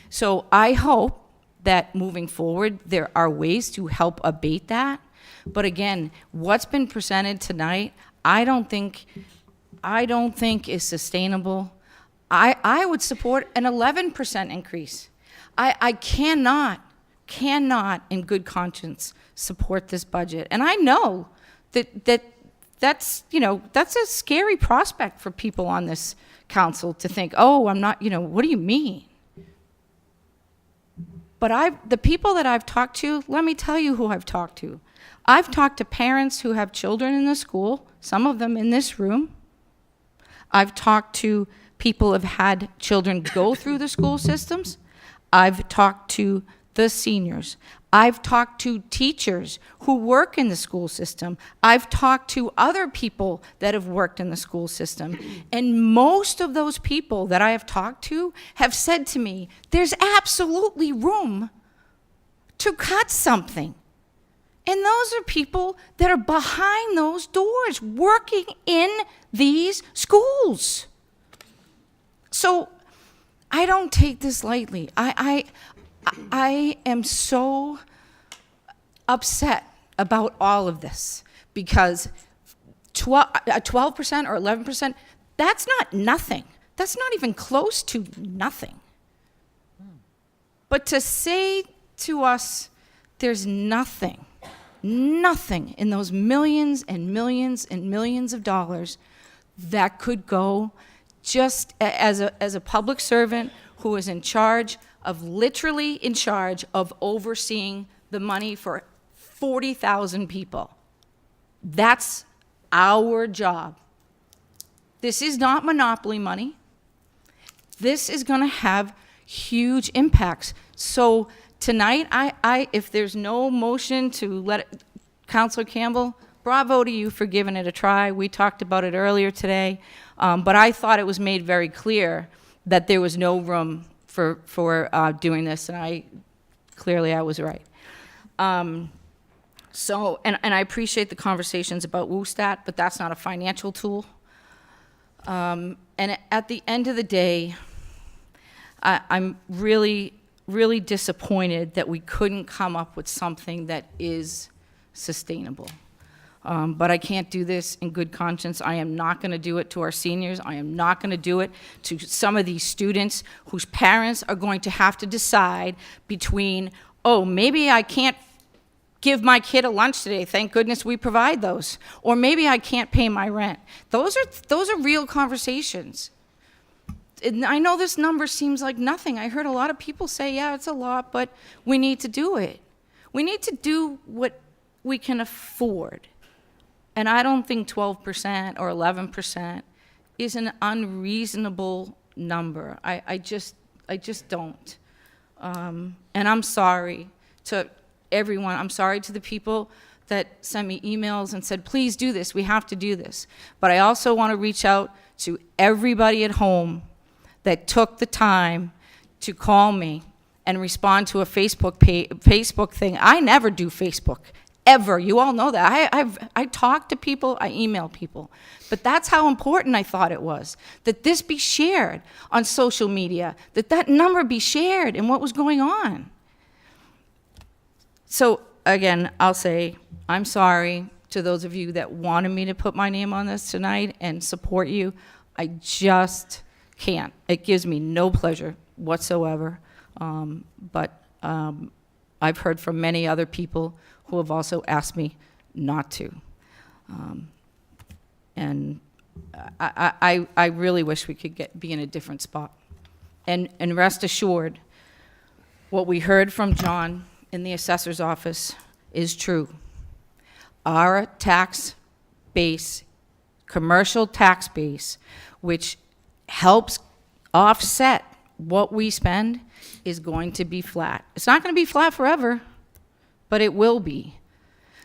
So I hope that moving forward, there are ways to help abate that. But again, what's been presented tonight, I don't think is sustainable. I would support an 11% increase. I cannot in good conscience support this budget. And I know that's a scary prospect for people on this council to think, oh, I'm not, what do you mean? But the people that I've talked to, let me tell you who I've talked to. I've talked to parents who have children in the school, some of them in this room. I've talked to people who have had children go through the school systems. I've talked to the seniors. I've talked to teachers who work in the school system. I've talked to other people that have worked in the school system. And most of those people that I have talked to have said to me, there's absolutely room to cut something. And those are people that are behind those doors working in these schools. So I don't take this lightly. I am so upset about all of this because 12% or 11%, that's not nothing. That's not even close to nothing. But to say to us, there's nothing in those millions and millions and millions of dollars that could go just as a public servant who is literally in charge of overseeing the money for 40,000 people. That's our job. This is not monopoly money. This is going to have huge impacts. So tonight, if there's no motion to Councilor Campbell, bravo to you for giving it a try. We talked about it earlier today, but I thought it was made very clear that there was no room for doing this, and I was right. So, and I appreciate the conversations about WUSTAT, but that's not a financial tool. And at the end of the day, I'm really, really disappointed that we couldn't come up with something that is sustainable. But I can't do this in good conscience. I am not going to do it to our seniors. I am not going to do it to some of these students whose parents are going to have to decide between, oh, maybe I can't give my kid a lunch today. Thank goodness we provide those. Or maybe I can't pay my rent. Those are real conversations. And I know this number seems like nothing. I heard a lot of people say, yeah, it's a lot, but we need to do it. We need to do what we can afford. And I don't think 12% or 11% is an unreasonable number. I just don't. And I'm sorry to everyone. I'm sorry to the people that sent me emails and said, please do this, we have to do this. But I also want to reach out to everybody at home that took the time to call me and respond to a Facebook thing. I never do Facebook, ever. You all know that. I talk to people, I email people. But that's how important I thought it was, that this be shared on social media, that number be shared and what was going on. So again, I'll say, I'm sorry to those of you that wanted me to put my name on this tonight and support you. I just can't. It gives me no pleasure whatsoever. But I've heard from many other people who have also asked me not to. And I really wish we could be in a different spot. And rest assured, what we heard from John in the assessor's office is true. Our tax base, commercial tax base, which helps offset what we spend, is going to be flat. It's not going to be flat forever, but it will be.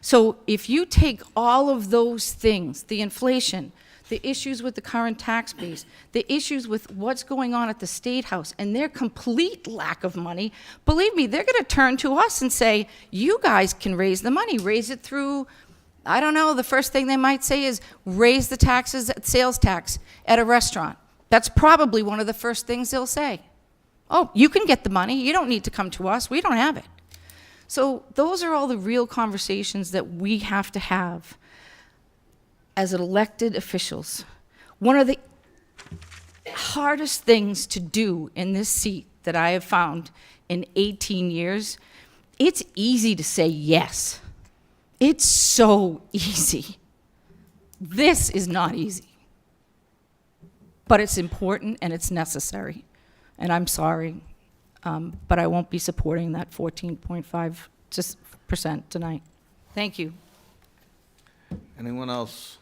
So if you take all of those things, the inflation, the issues with the current tax base, the issues with what's going on at the State House, and their complete lack of money, believe me, they're going to turn to us and say, you guys can raise the money, raise it through, I don't know, the first thing they might say is raise the taxes, sales tax at a restaurant. That's probably one of the first things they'll say. Oh, you can get the money. You don't need to come to us. We don't have it. So those are all the real conversations that we have to have as elected officials. One of the hardest things to do in this seat that I have found in 18 years, it's easy to say yes. It's so easy. This is not easy. But it's important and it's necessary. And I'm sorry, but I won't be supporting that 14.5% tonight. Thank you. Anyone else?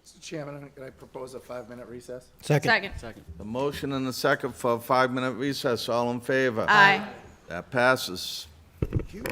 Mr. Chairman, can I propose a 5-minute recess? Second. The motion and the second for a 5-minute recess. All in favor? Aye. That passes. Thank you.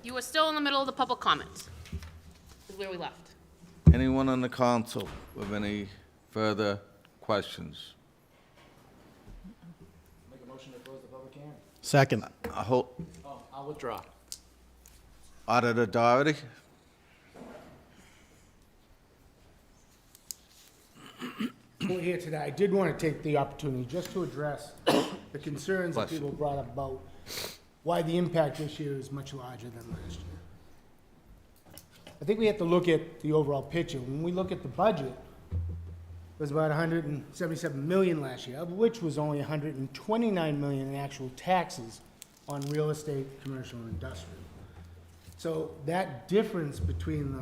You are still in the middle of the public comment. Is where we left. Anyone on the council with any further questions? Make a motion to close the public hearing. Second. I hope, I'll withdraw. Auditor Doherty? We're here today. I did want to take the opportunity just to address the concerns that Bless you. people brought up about why the impact this year is much larger than last year. I think we have to look at the overall picture. When we look at the budget, it was about 177 million last year, of which was only 129 million in actual taxes on real estate, commercial, and industrial. So that difference between the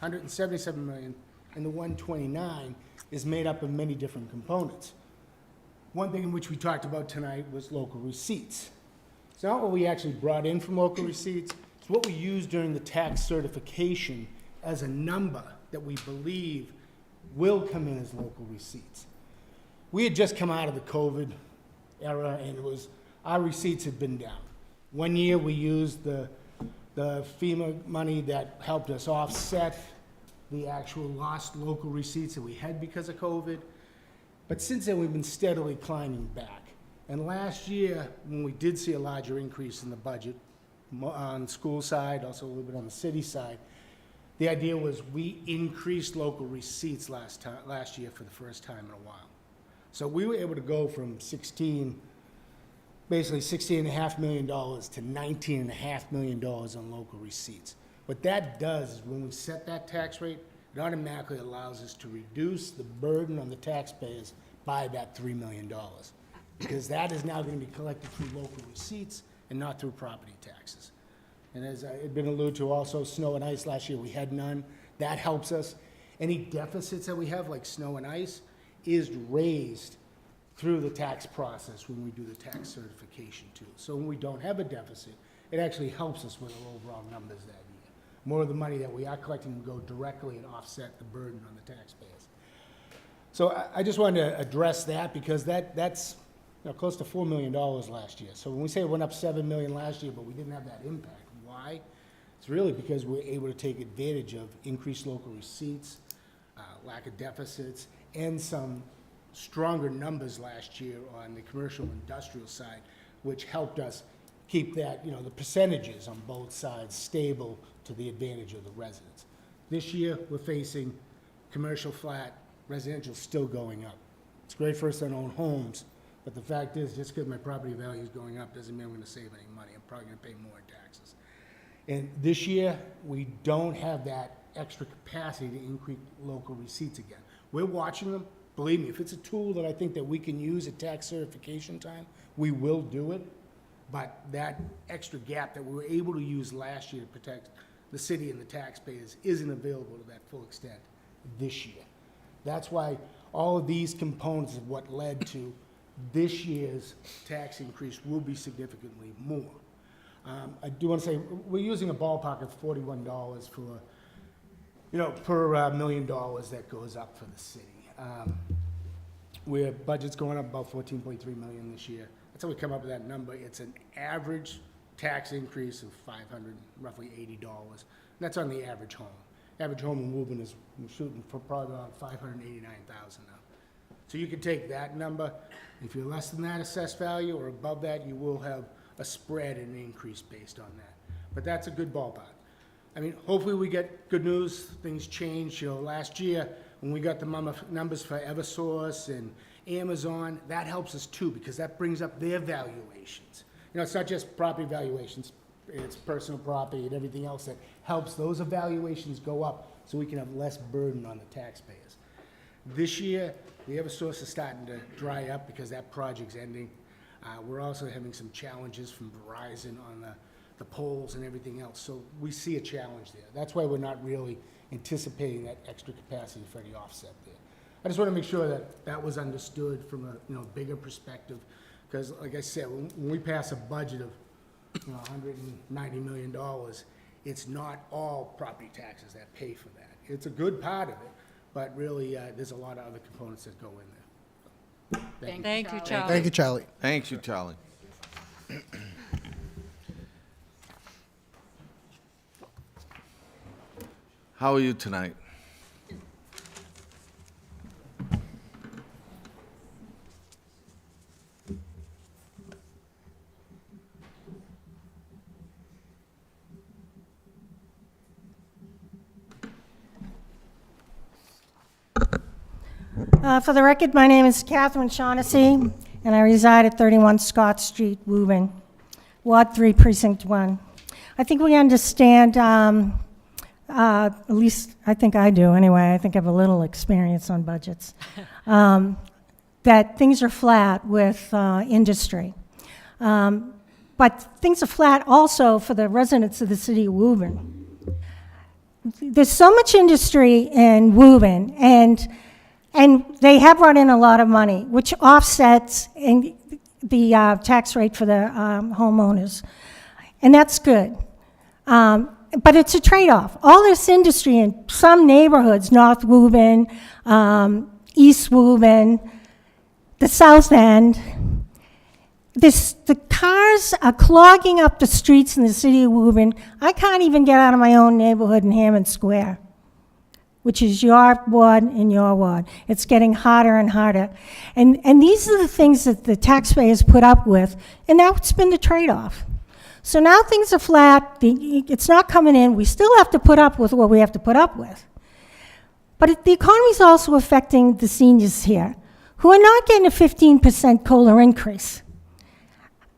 177 million and the 129 is made up of many different components. One thing in which we talked about tonight was local receipts. It's not what we actually brought in from local receipts, it's what we used during the tax certification as a number that we believe will come in as local receipts. We had just come out of the COVID era, and it was, our receipts had been down. One year we used the FEMA money that helped us offset the actual lost local receipts that we had because of COVID. But since then, we've been steadily climbing back. And last year, when we did see a larger increase in the budget on the school side, also a little bit on the city side, the idea was we increased local receipts last year for the first time in a while. So we were able to go from basically $16.5 million to $19.5 million on local receipts. What that does is when we set that tax rate, it automatically allows us to reduce the burden on the taxpayers by that $3 million. Because that is now going to be collected through local receipts and not through property taxes. And as had been alluded to also, snow and ice last year, we had none. That helps us. Any deficits that we have, like snow and ice, is raised through the tax process when we do the tax certification too. So when we don't have a deficit, it actually helps us with our overall numbers that year. More of the money that we are collecting will go directly and offset the burden on the taxpayers. So I just wanted to address that because that's close to $4 million last year. So when we say it went up $7 million last year, but we didn't have that impact, why? It's really because we're able to take advantage of increased local receipts, lack of deficits, and some stronger numbers last year on the commercial and industrial side, which helped us keep that, the percentages on both sides stable to the advantage of the residents. This year, we're facing commercial flat, residential still going up. It's great for us to own homes, but the fact is, just because my property value is going up doesn't mean I'm going to save any money. I'm probably going to pay more in taxes. And this year, we don't have that extra capacity to increase local receipts again. We're watching them. Believe me, if it's a tool that I think that we can use at tax certification time, we will do it. But that extra gap that we were able to use last year to protect the city and the taxpayers isn't available to that full extent this year. That's why all of these components of what led to this year's tax increase will be significantly more. I do want to say, we're using a ballpark of $41 for, per $1 million that goes up for the city. Where budget's going up about 14.3 million this year. That's how we come up with that number. It's an average tax increase of roughly $80. And that's on the average home. Average home in Woburn is shooting for probably around 589,000 now. So you can take that number. If you're less than that assessed value or above that, you will have a spread and an increase based on that. But that's a good ballpark. I mean, hopefully we get good news, things change. Last year when we got the numbers for Eversource and Amazon, that helps us too because that brings up their valuations. It's not just property valuations, it's personal property and everything else that helps those evaluations go up so we can have less burden on the taxpayers. This year, the Eversource is starting to dry up because that project's ending. We're also having some challenges from Verizon on the polls and everything else. So we see a challenge there. That's why we're not really anticipating that extra capacity for any offset there. I just want to make sure that that was understood from a bigger perspective, because like I said, when we pass a budget of $190 million, it's not all property taxes that pay for that. It's a good part of it, but really there's a lot of other components that go in there. Thank you, Charlie. Thank you, Charlie. Thank you, Charlie. How are you tonight? For the record, my name is Catherine Shaughnessy, and I reside at 31 Scott Street, Woburn, Ward 3, Precinct 1. I think we understand, at least I think I do anyway, I think I have a little experience on budgets, that things are flat with industry. But things are flat also for the residents of the city of Woburn. There's so much industry in Woburn, and they have brought in a lot of money, which offsets the tax rate for the homeowners. And that's good. But it's a trade-off. The this industry in some neighborhoods, North Woburn, East Woburn, the South End, the cars are clogging up the streets in the city of Woburn. I can't even get out of my own neighborhood in Hammond Square, which is your ward and your ward. It's getting harder and harder. And these are the things that the taxpayers put up with, and now it's been the trade-off. So now things are flat, it's not coming in, we still have to put up with what we have to put up with. But the economy is also affecting the seniors here, who are not getting a 15% COLA increase.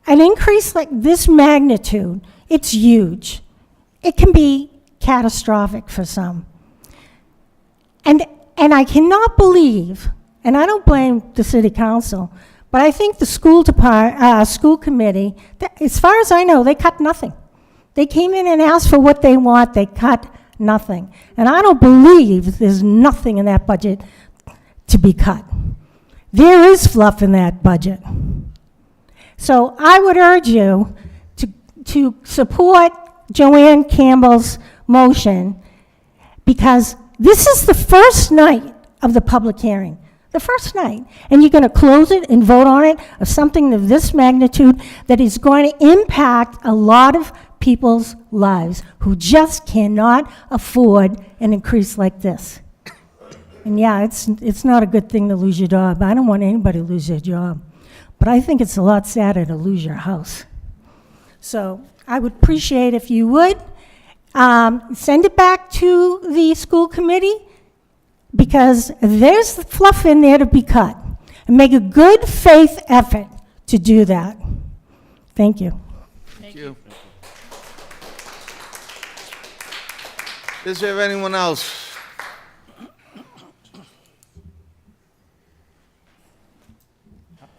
An increase like this magnitude, it's huge. It can be catastrophic for some. And I cannot believe, and I don't blame the city council, but I think the school committee, as far as I know, they cut nothing. They came in and asked for what they want, they cut nothing. And I don't believe there's nothing in that budget to be cut. There is fluff in that budget. So I would urge you to support Joanne Campbell's motion, because this is the first night of the public hearing, the first night, and you're going to close it and vote on it of something of this magnitude that is going to impact a lot of people's lives who just cannot afford an increase like this. And yeah, it's not a good thing to lose your job. I don't want anybody to lose their job. But I think it's a lot sadder to lose your house. So I would appreciate if you would send it back to the school committee, because there's fluff in there to be cut. And make a good faith effort to do that. Thank you. Thank you. Is there anyone else?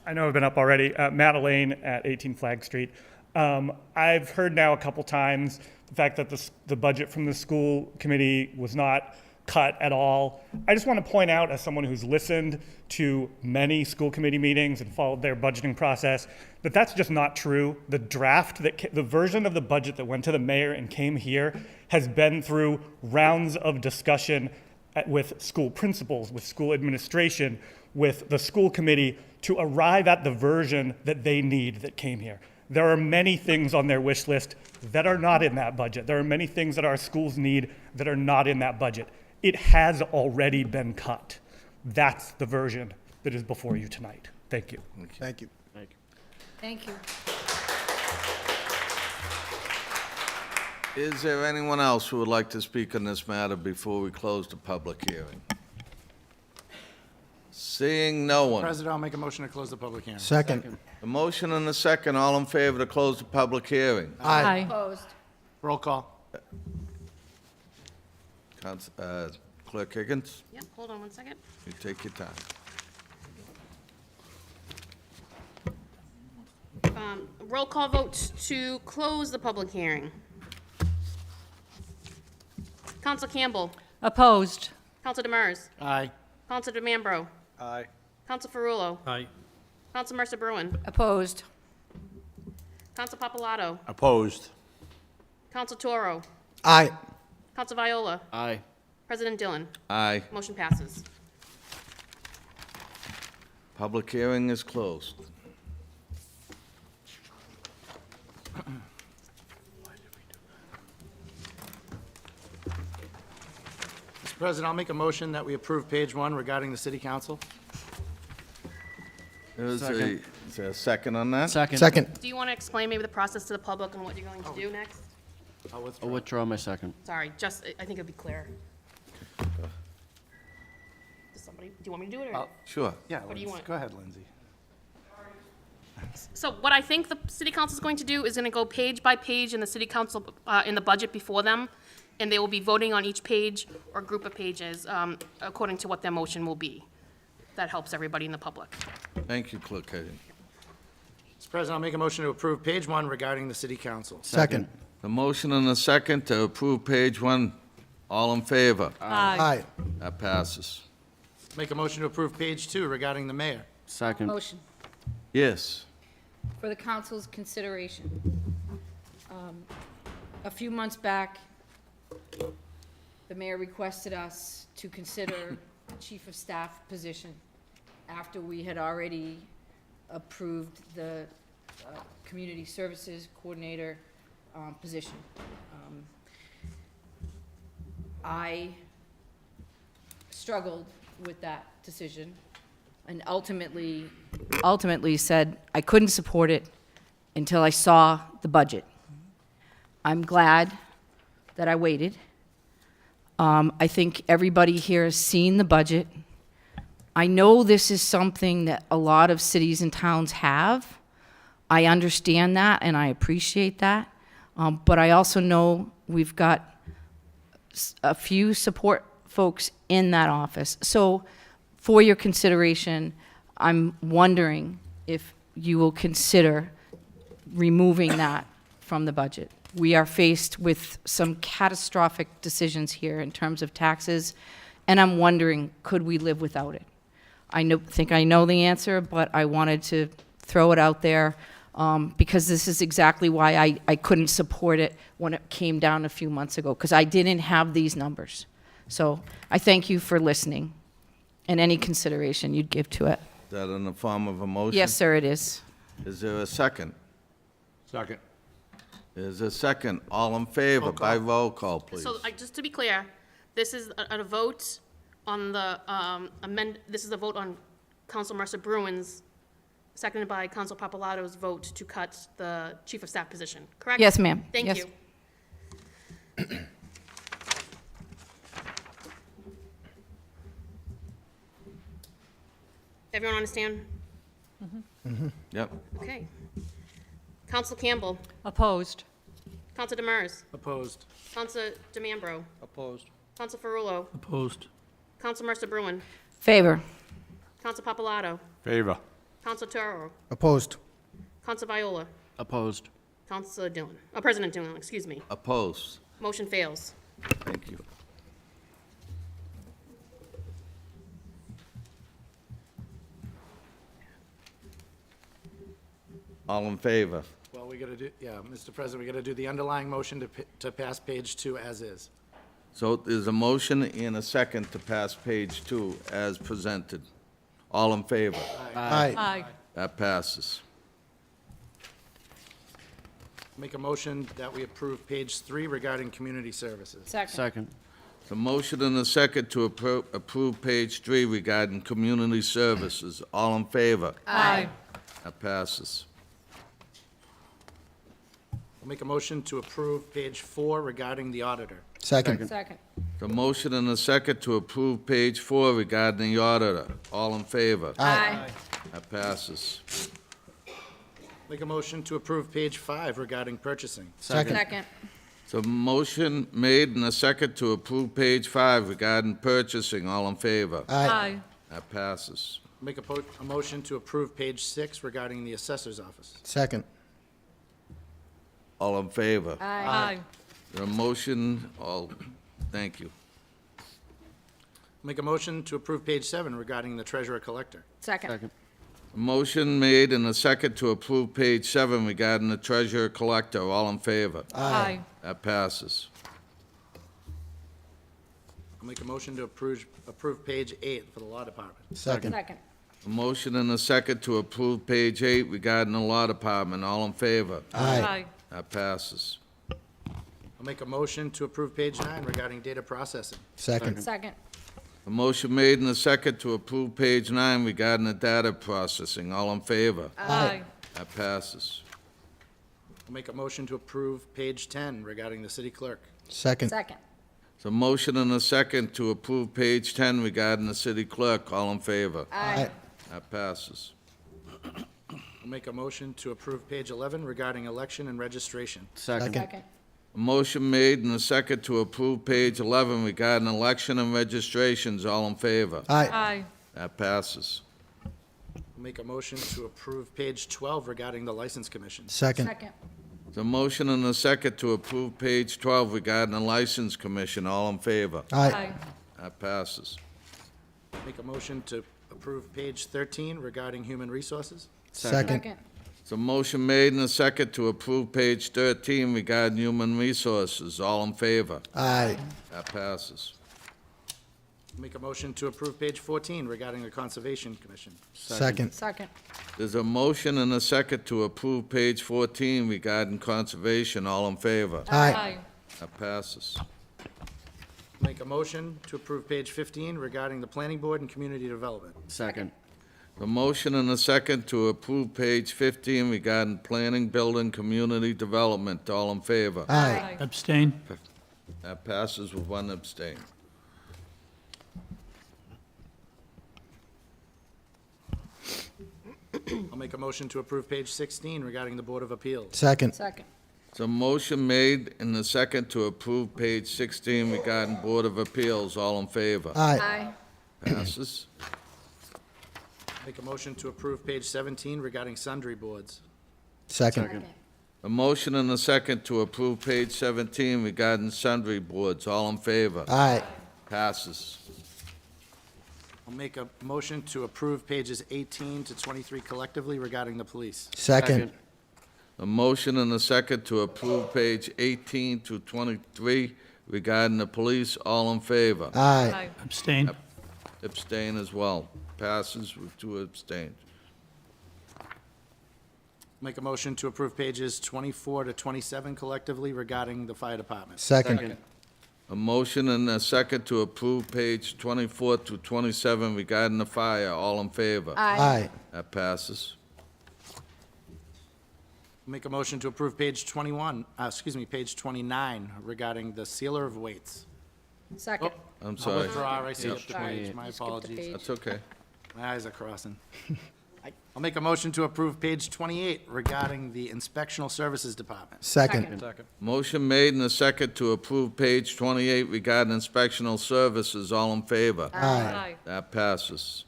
I know I've been up already. Matt Elaine at 18 Flag Street. I've heard now a couple times the fact that the budget from the school committee was not cut at all. I just want to point out, as someone who's listened to many school committee meetings and followed their budgeting process, that that's just not true. The draft, the version of the budget that went to the mayor and came here has been through rounds of discussion with school principals, with school administration, with the school committee to arrive at the version that they need that came here. There are many things on their wish list that are not in that budget. There are many things that our schools need that are not in that budget. It has already been cut. That's the version that is before you tonight. Thank you. Thank you. Thank you. Thank you. Is there anyone else who would like to speak on this matter before we close the public hearing? Seeing no one. President, I'll make a motion to close the public hearing. Second. A motion and a second. All in favor to close the public hearing? Aye. Opposed. Roll call. Clerk Higgins, Yep, hold on one second. you take your time. Roll call vote to close the public hearing. Counsel Campbell. Opposed. Counsel Demers. Aye. Counsel DeMambro. Aye. Counsel Ferrullo. Aye. Counsel Mercer Bruin. Opposed. Counsel Papalato. Opposed. Counsel Toro. Aye. Counsel Viola. Aye. President Dillon. Aye. Motion passes. Public hearing is closed. President, I'll make a motion that we approve page 1 regarding the city council. Is there a second on that? Second. Do you want to explain maybe the process to the public and what you're going to do next? I'll withdraw my second. Sorry, just, I think it'd be clear. Does somebody, do you want me to do it, or? Sure. Yeah, What do you want? go ahead, Lindsay. So what I think the city council is going to do is going to go page by page in the city council, in the budget before them, and they will be voting on each page or group of pages, according to what their motion will be. That helps everybody in the public. Thank you, Clerk Katie. Mr. President, I'll make a motion to approve page 1 regarding the city council. Second. The motion and a second to approve page 1. All in favor? Aye. That passes. Make a motion to approve page 2 regarding the mayor. Second. Motion Yes. for the council's consideration. A few months back, the mayor requested us to consider a chief of staff position after we had already approved the community services coordinator position. I struggled with that decision and ultimately said I couldn't support it until I saw the budget. I'm glad that I waited. I think everybody here has seen the budget. I know this is something that a lot of cities and towns have. I understand that and I appreciate that. But I also know we've got a few support folks in that office. So for your consideration, I'm wondering if you will consider removing that from the budget. We are faced with some catastrophic decisions here in terms of taxes, and I'm wondering, could we live without it? Think I know the answer, but I wanted to throw it out there because this is exactly why I couldn't support it when it came down a few months ago, because I didn't have these numbers. So I thank you for listening and any consideration you'd give to it. Is that in the form of a motion? Yes, sir, it is. Is there a second? Second. Is there a second? All in favor, by roll call, please. So, just to be clear, this is a vote on the this is a vote on Council Mercer Bruin's, seconded by Council Papalato's vote to cut the chief of staff position, correct? Yes, ma'am. Thank Yes. you. Everyone understand? Yep. Okay. Council Campbell, Opposed. Council Demers, Opposed. Council DeMambro, Opposed. Council Ferrullo, Opposed. Council Mercer Bruin, Favor. Council Papalato, Favor. Council Toro, Opposed. Council Viola, Opposed. Council Dillon, President Dillon, excuse me. Opposed? Motion fails. Thank you. All in favor? Well, we gotta do, yeah, Mr. President, we gotta do the underlying motion to pass page 2 as is. So there's a motion and a second to pass page 2 as presented. All in favor? Aye. Aye. That passes. Make a motion that we approve page 3 regarding community services. Second. The motion and a second to approve page 3 regarding community services. All in favor? Aye. That passes. I'll make a motion to approve page 4 regarding the auditor. Second. Second. The motion and a second to approve page 4 regarding the auditor. All in favor? Aye. That passes. Make a motion to approve page 5 regarding purchasing. Second. So motion made and a second to approve page 5 regarding purchasing. All in favor? Aye. That passes. Make a motion to approve page 6 regarding the assessor's office. Second. All in favor? Aye. The motion, thank you. Make a motion to approve page 7 regarding the treasurer collector. Second. Motion made and a second to approve page 7 regarding the treasurer collector. All in favor? Aye. That passes. I'll make a motion to approve page 8 for the law department. Second. Second. A motion and a second to approve page 8 regarding the law department. All in favor? Aye. That passes. I'll make a motion to approve page 9 regarding data processing. Second. Second. A motion made and a second to approve page 9 regarding the data processing. All in favor? Aye. That passes. I'll make a motion to approve page 10 regarding the city clerk. Second. Second. So motion and a second to approve page 10 regarding the city clerk. All in favor? Aye. That passes. I'll make a motion to approve page 11 regarding election and registration. Second. Second. A motion made and a second to approve page 11 regarding election and registrations. All in favor? Aye. Aye. That passes. I'll make a motion to approve page 12 regarding the license commission. Second. Second. The motion and a second to approve page 12 regarding the license commission. All in favor? Aye. That passes. Make a motion to approve page 13 regarding human resources. Second. Second. It's a motion made and a second to approve page 13 regarding human resources. All in favor? Aye. That passes. Make a motion to approve page 14 regarding the conservation commission. Second. Second. There's a motion and a second to approve page 14 regarding conservation. All in favor? Aye. That passes. Make a motion to approve page 15 regarding the planning board and community development. Second. A motion and a second to approve page 15 regarding planning, building, community development. All in favor? Aye. Abstain? That passes with one abstain. I'll make a motion to approve page 16 regarding the Board of Appeals. Second. Second. It's a motion made and a second to approve page 16 regarding Board of Appeals. All in favor? Aye. Aye. Passes. Make a motion to approve page 17 regarding sundry boards. Second. A motion and a second to approve page 17 regarding sundry boards. All in favor? Aye. Passes. I'll make a motion to approve pages 18 to 23 collectively regarding the police. Second. A motion and a second to approve page 18 to 23 regarding the police. All in favor? Aye. Abstain? Abstain as well. Passes with two abstains. Make a motion to approve pages 24 to 27 collectively regarding the fire department. Second. A motion and a second to approve page 24 to 27 regarding the fire. All in favor? Aye. That passes. Make a motion to approve page page 29 regarding the sealer of weights. Second. I'm I'll sorry. withdraw, I skipped the Sorry, page, my you skipped the apologies. page. That's okay. My eyes are crossing. I'll make a motion to approve page 28 regarding the inspectional services department. Second. Motion made and a second to approve page 28 regarding inspectional services. All in favor? Aye. That passes.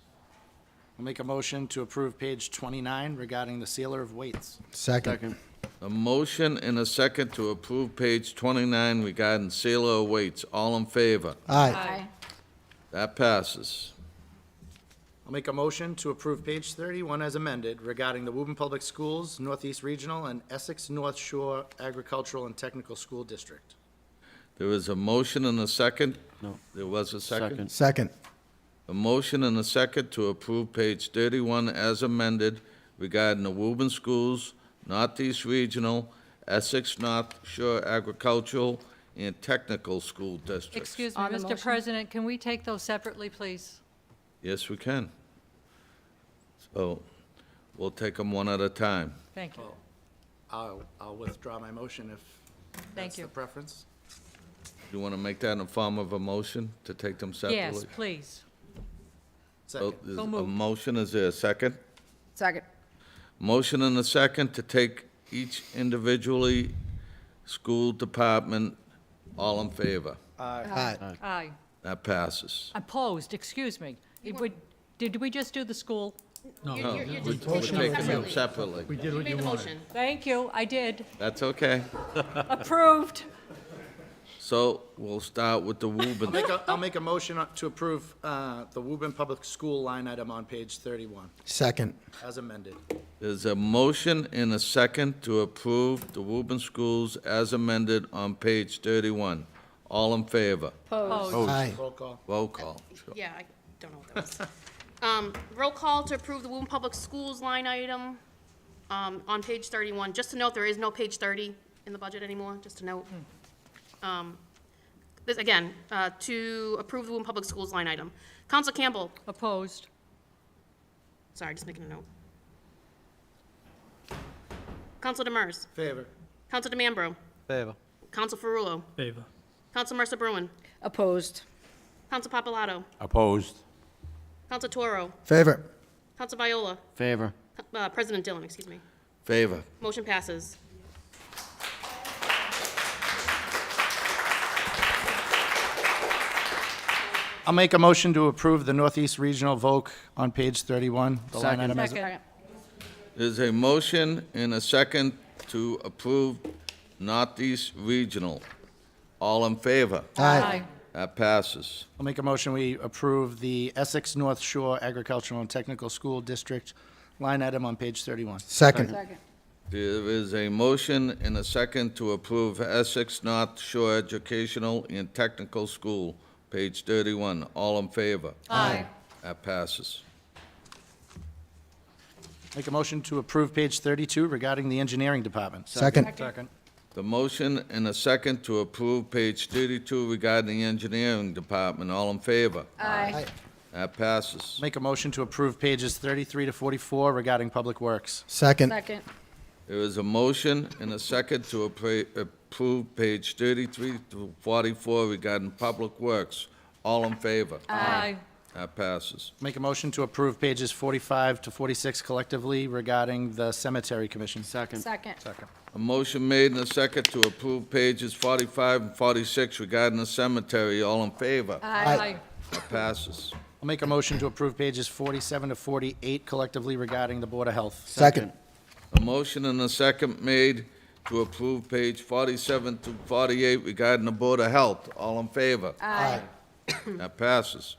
I'll make a motion to approve page 29 regarding the sealer of weights. Second. A motion and a second to approve page 29 regarding sealer of weights. All in favor? Aye. That passes. I'll make a motion to approve page 31 as amended regarding the Woburn Public Schools, Northeast Regional, and Essex North Shore Agricultural and Technical School District. There is a motion and a second? No. There was a second? Second. A motion and a second to approve page 31 as amended regarding the Woburn Schools, Northeast Regional, Essex North Shore Agricultural and Technical School Districts. Excuse me, On the Mr. motion? President, can we take those separately, please? Yes, we can. So, we'll take them one at a time. Thank you. I'll withdraw my motion if Thank that's you. the preference. You want to make that in the form of a motion to take them separately? Yes, please. So, Second. there's So a moved. motion, is there a second? Second. Motion and a second to take each individually school department. All in favor? Aye. Aye. That passes. Opposed, excuse me. Did we just do the school? No. No, You're we're just taking them separately. separately. We did You what made you the wanted. motion. Thank you, I did. That's okay. Approved. So we'll start with the Woburn. I'll make a motion to approve the Woburn Public School line item on page 31 Second. as amended. There's a motion and a second to approve the Woburn Schools as amended on page 31. All in favor? Opposed. Aye. Roll call. Roll call. Sure. Yeah, I don't know what that was. Roll call to approve the Woburn Public Schools line item on page 31. Just to note, there is no page 30 in the budget anymore, just to note. This, again, to approve the Woburn Public Schools line item. Counsel Campbell. Opposed. Sorry, just making a note. Counsel Demers. Favor. Counsel DeMambro. Favor. Counsel Ferrullo. Favor. Counsel Mercer Bruin. Opposed. Counsel Papalato. Opposed. Counsel Toro. Favor. Counsel Viola. Favor. President Dillon, excuse me. Favor. Motion passes. I'll make a motion to approve the Northeast Regional VOC on page 31. The line item as- Second. There's a motion and a second to approve Northeast Regional. All in favor? Aye. That passes. I'll make a motion, we approve the Essex North Shore Agricultural and Technical School District line item on page 31. Second. There is a motion and a second to approve Essex North Shore Educational and Technical School, page 31. All in favor? Aye. That passes. Make a motion to approve page 32 regarding the Engineering Department. Second. The motion and a second to approve page 32 regarding the Engineering Department. All in favor? Aye. That passes. Make a motion to approve pages 33 to 44 regarding Public Works. Second. Second. There is a motion and a second to approve page 33 to 44 regarding Public Works. All in favor? Aye. That passes. Make a motion to approve pages 45 to 46 collectively regarding the Cemetery Commission. Second. Second. A motion made and a second to approve pages 45 and 46 regarding the cemetery. All in favor? Aye. That passes. I'll make a motion to approve pages 47 to 48 collectively regarding the Board of Health. Second. A motion and a second made to approve page 47 to 48 regarding the Board of Health. All in favor? Aye. That passes.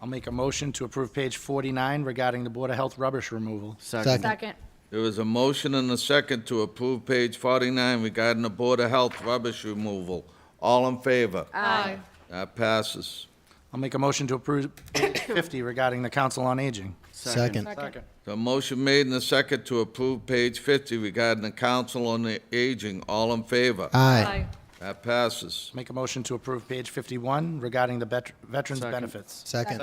I'll make a motion to approve page 49 regarding the Board of Health rubbish removal. Second. Second. There is a motion and a second to approve page 49 regarding the Board of Health rubbish removal. All in favor? Aye. That passes. I'll make a motion to approve page 50 regarding the Council on Aging. Second. The motion made and a second to approve page 50 regarding the Council on the Aging. All in favor? Aye. That passes. Make a motion to approve page 51 regarding the Veterans Benefits. Second.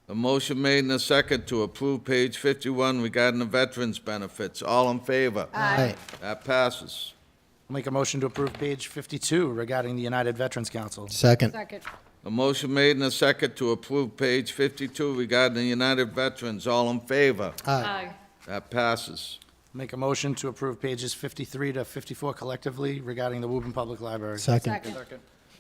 The motion made and a second to approve page 51 regarding the Veterans Benefits. All in favor? Aye. That passes. I'll make a motion to approve page 52 regarding the United Veterans Council. Second. Second. A motion made and a second to approve page 52 regarding the United Veterans. All in favor? Aye. That passes. Make a motion to approve pages 53 to 54 collectively regarding the Woburn Public Library. Second.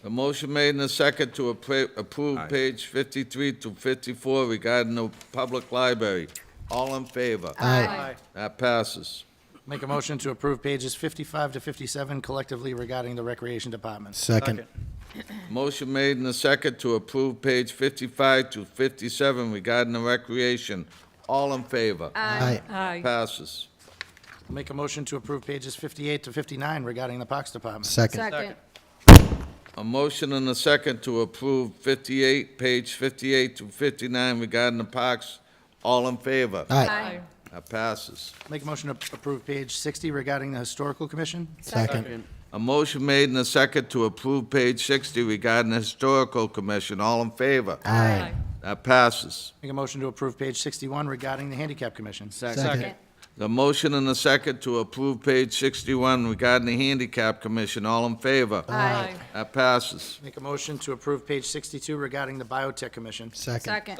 A motion made and a second to approve page 53 to 54 regarding the Public Library. All in favor? Aye. That passes. Make a motion to approve pages 55 to 57 collectively regarding the Recreation Department. Second. Motion made and a second to approve page 55 to 57 regarding the Recreation. All in favor? Aye. Aye. Passes. Make a motion to approve pages 58 to 59 regarding the Parks Department. Second. Second. A motion and a second to approve page 58 to 59 regarding the parks. All in favor? Aye. That passes. Make a motion to approve page 60 regarding the Historical Commission. Second. A motion made and a second to approve page 60 regarding the Historical Commission. All in favor? Aye. That passes. Make a motion to approve page 61 regarding the Handicap Commission. Second. The motion and a second to approve page 61 regarding the Handicap Commission. All in favor? Aye. That passes. Make a motion to approve page 62 regarding the Biotech Commission. Second.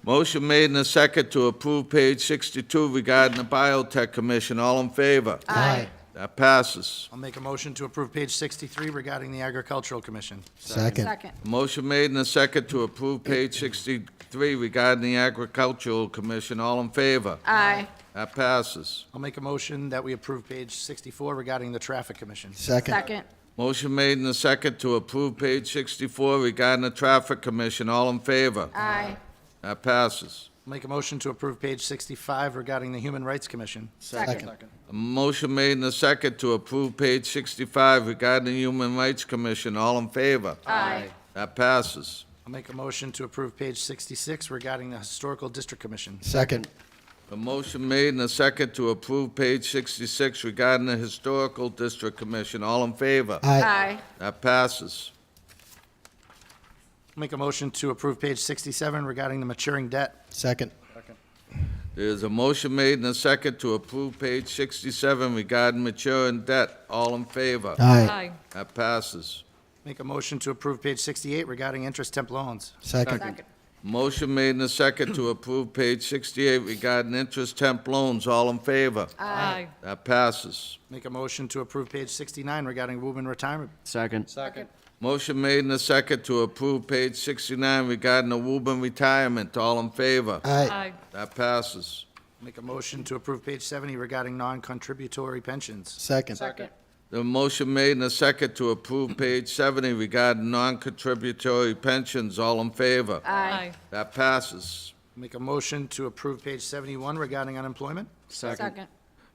Motion made and a second to approve page 62 regarding the Biotech Commission. All in favor? Aye. That passes. I'll make a motion to approve page 63 regarding the Agricultural Commission. Second. Second. Motion made and a second to approve page 63 regarding the Agricultural Commission. All in favor? Aye. That passes. I'll make a motion that we approve page 64 regarding the Traffic Commission. Second. Second. Motion made and a second to approve page 64 regarding the Traffic Commission. All in favor? Aye. That passes. I'll make a motion to approve page 65 regarding the Human Rights Commission. Second. A motion made and a second to approve page 65 regarding the Human Rights Commission. All in favor? Aye. That passes. I'll make a motion to approve page 66 regarding the Historical District Commission. Second. A motion made and a second to approve page 66 regarding the Historical District Commission. All in favor? Aye. That passes. Make a motion to approve page 67 regarding the maturing debt. Second. There's a motion made and a second to approve page 67 regarding maturing debt. All in favor? Aye. That passes. Make a motion to approve page 68 regarding interest temp loans. Second. Motion made and a second to approve page 68 regarding interest temp loans. All in favor? Aye. That passes. Make a motion to approve page 69 regarding Woburn retirement. Second. Motion made and a second to approve page 69 regarding the Woburn retirement. All in favor? Aye. That passes. Make a motion to approve page 70 regarding non-contributory pensions. Second. The motion made and a second to approve page 70 regarding non-contributory pensions. All in favor? Aye. That passes. Make a motion to approve page 71 regarding unemployment. Second.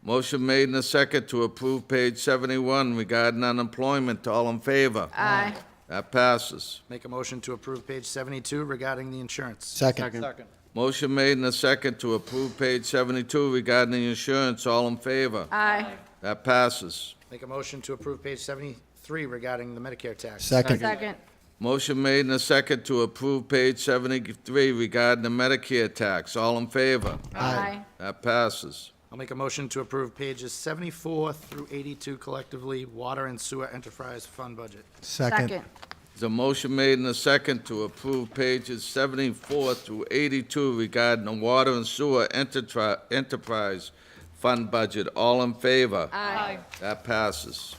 Motion made and a second to approve page 71 regarding unemployment. All in favor? Aye. That passes. Make a motion to approve page 72 regarding the insurance. Second. Motion made and a second to approve page 72 regarding the insurance. All in favor? Aye. That passes. Make a motion to approve page 73 regarding the Medicare tax. Second. Second. Motion made and a second to approve page 73 regarding the Medicare tax. All in favor? Aye. That passes. I'll make a motion to approve pages 74 through 82 collectively, water and sewer enterprise fund budget. Second. There's a motion made and a second to approve pages 74 through 82 regarding the water and sewer enterprise fund budget. All in favor? Aye. That passes.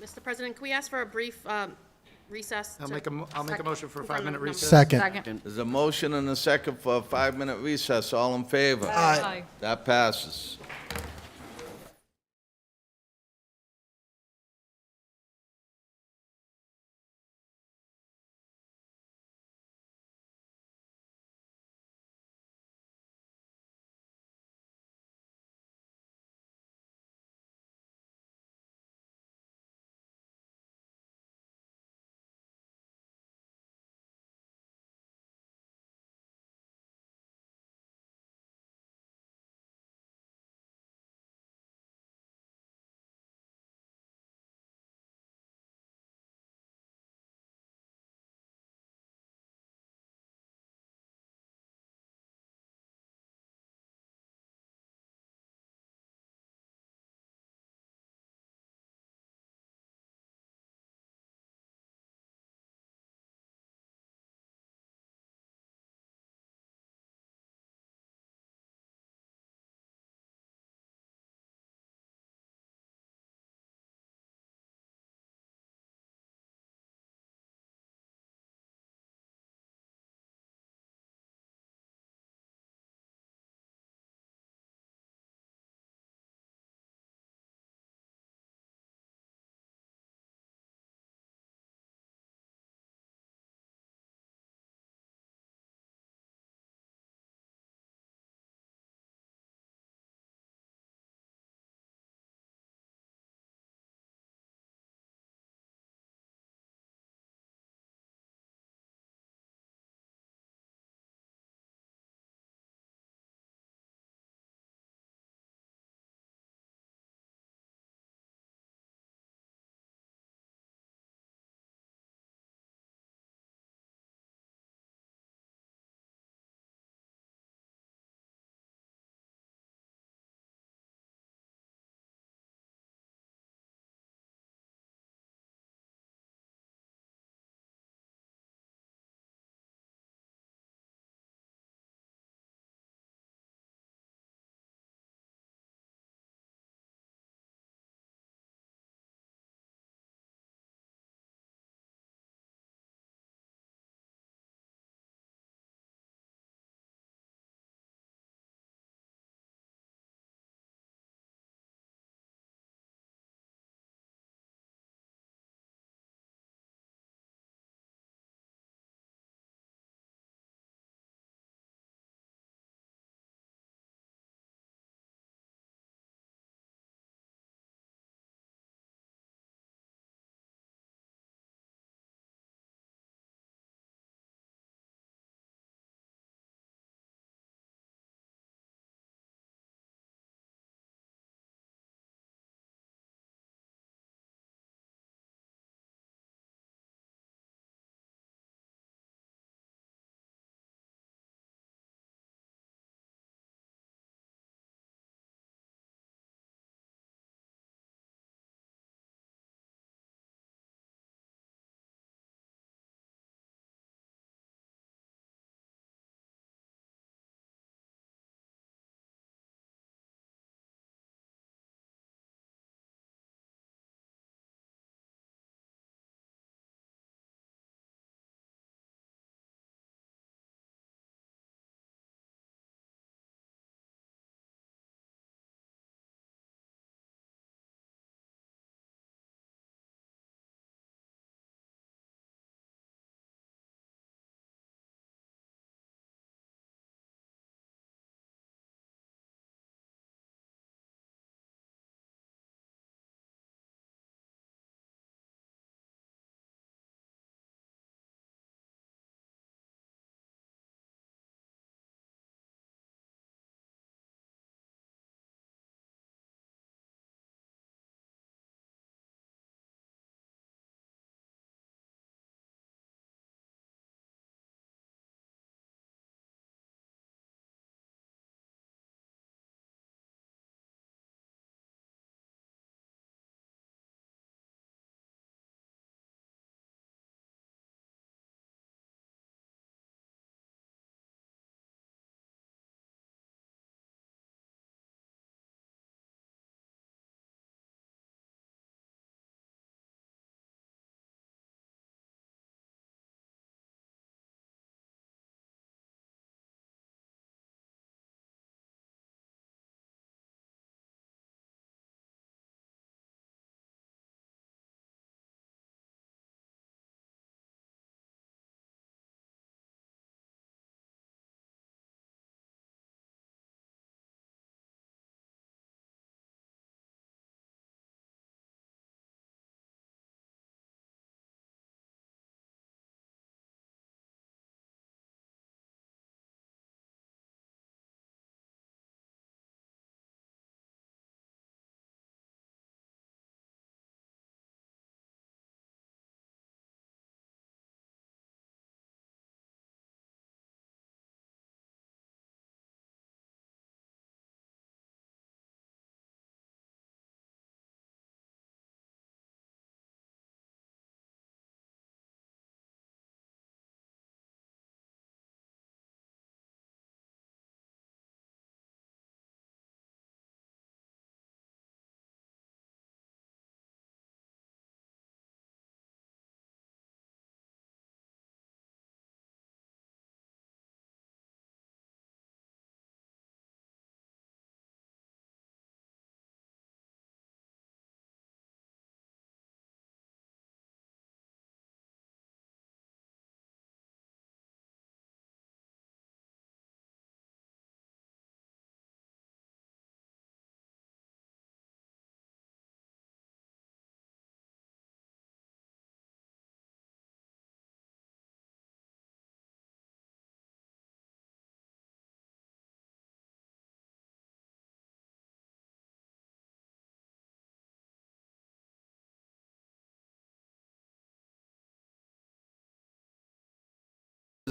Mr. President, can we ask for a brief recess? I'll to- make a motion for a Second. 5-minute recess. Second. There's a motion and a second for a 5-minute recess. All in favor? Aye. That passes.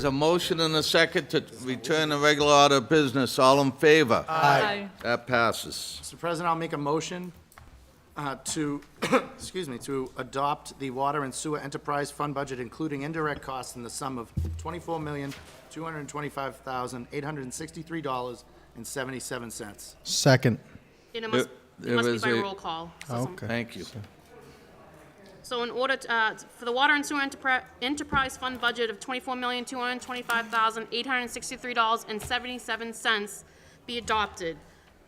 There's a motion and a second to return to regular order of business. All in favor? Aye. That passes. Mr. President, I'll make a motion to, excuse me, to adopt the Water and Sewer Enterprise Fund budget, including indirect costs in the sum of $24,225,863.77. Second. And it must be by roll call. Okay. Thank you. So in order to, for the Water and Sewer Enterprise Fund budget of $24,225,863.77 be adopted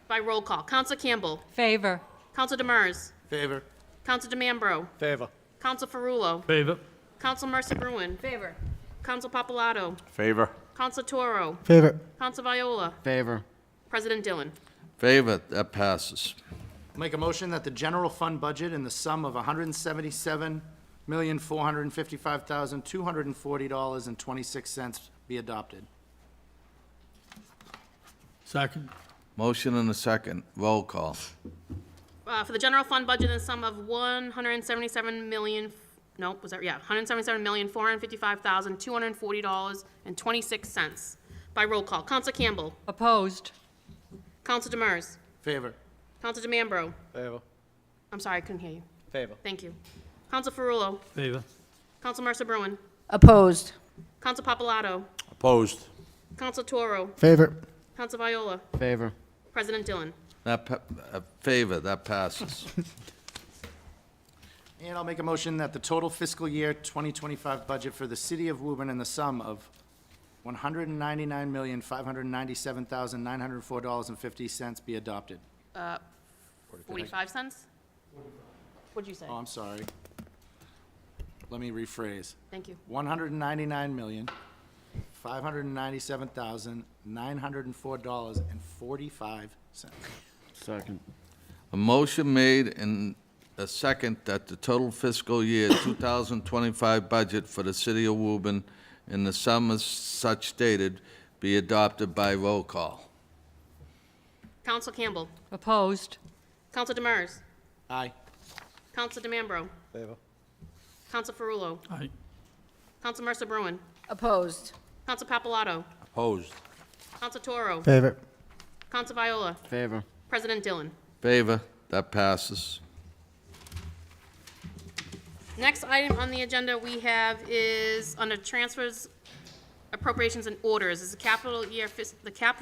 by roll call. Counselor Campbell. Favor. Counselor Demers. Favor. Counselor DeMambro. Favor. Counselor Ferrulo. Favor. Counselor Mercer Bruin. Favor. Counselor Papalato. Favor. Counselor Toro. Favor. Counselor Viola. Favor. President Dillon. Favor. That passes. Make a motion that the general fund budget in the sum of $177,455,240.26 be adopted. Second. Motion and a second. Roll call. For the general fund budget in the sum of $177,455,240.26 by roll call. Counselor Campbell. Opposed. Counselor Demers. Favor. Counselor DeMambro. Favor. I'm sorry, I couldn't hear you. Favor. Thank you. Counselor Ferrulo. Favor. Counselor Mercer Bruin. Opposed. Counselor Papalato. Opposed. Counselor Toro. Favor. Counselor Viola. Favor. President Dillon. Favor. That passes. And I'll make a motion that the total fiscal year 2025 budget for the city of Woburn in the sum of $199,597,904.50 be adopted. 45 cents? What'd you say? Oh, I'm sorry. Let me rephrase. Thank you. $199,597,904.45. Second. A motion made and a second that the total fiscal year 2025 budget for the city of Woburn in the sum as such stated be adopted by roll call. Counselor Campbell. Opposed. Counselor Demers. Aye. Counselor DeMambro. Favor. Counselor Ferrulo. Aye. Counselor Mercer Bruin. Opposed. Counselor Papalato. Opposed. Counselor Toro. Favor. Counselor Viola. Favor. President Dillon. Favor. That passes. Next item on the agenda we have is under transfers, appropriations, and orders. Is the capital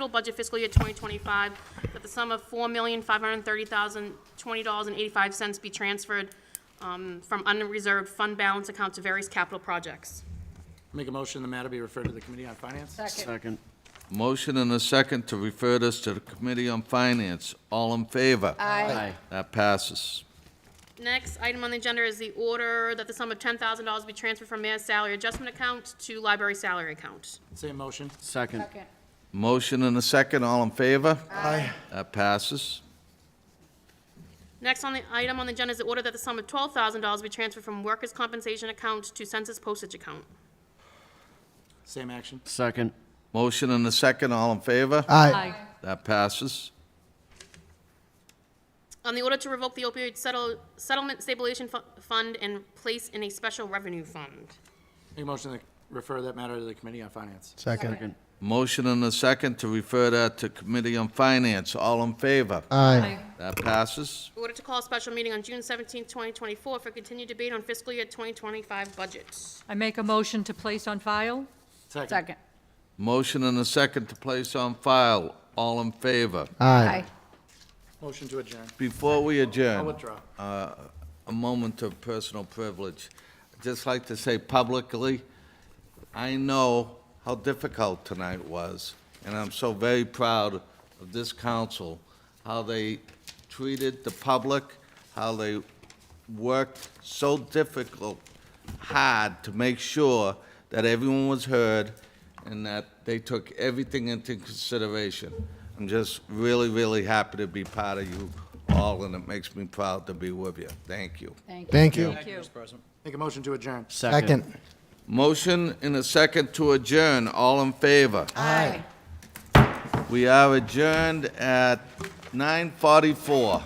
budget fiscal year 2025 that the sum of $4,530,020.85 be transferred from unreserved fund balance account to various capital projects. Make a motion the matter be referred to the Committee on Finance. Second. Motion and a second to refer this to the Committee on Finance. All in favor? Aye. That passes. Next item on the agenda is the order that the sum of $10,000 be transferred from mayor's salary adjustment account to library salary account. Same motion. Second. Motion and a second. All in favor? Aye. That passes. Next on the item on the agenda is the order that the sum of $12,000 be transferred from workers' compensation account to census postage account. Same action. Second. Motion and a second. All in favor? Aye. That passes. On the order to revoke the opioid settlement stabilization fund and place in a special revenue fund. Make a motion to refer that matter to the Committee on Finance. Second. Motion and a second to refer that to Committee on Finance. All in favor? Aye. That passes. Order to call a special meeting on June 17, 2024 for continued debate on fiscal year 2025 budget. I make a motion to place on file. Second. Motion and a second to place on file. All in favor? Aye. Motion to adjourn. Before we adjourn, I'll withdraw. a moment of personal privilege. I'd just like to say publicly, I know how difficult tonight was, and I'm so very proud of this council, how they treated the public, how they worked so hard to make sure that everyone was heard and that they took everything into consideration. I'm just really, really happy to be part of you all, and it makes me proud to be with you. Thank you. Thank you. Thank you. Make a motion to adjourn. Second. Motion and a second to adjourn. All in favor? Aye. We are adjourned at 9:44.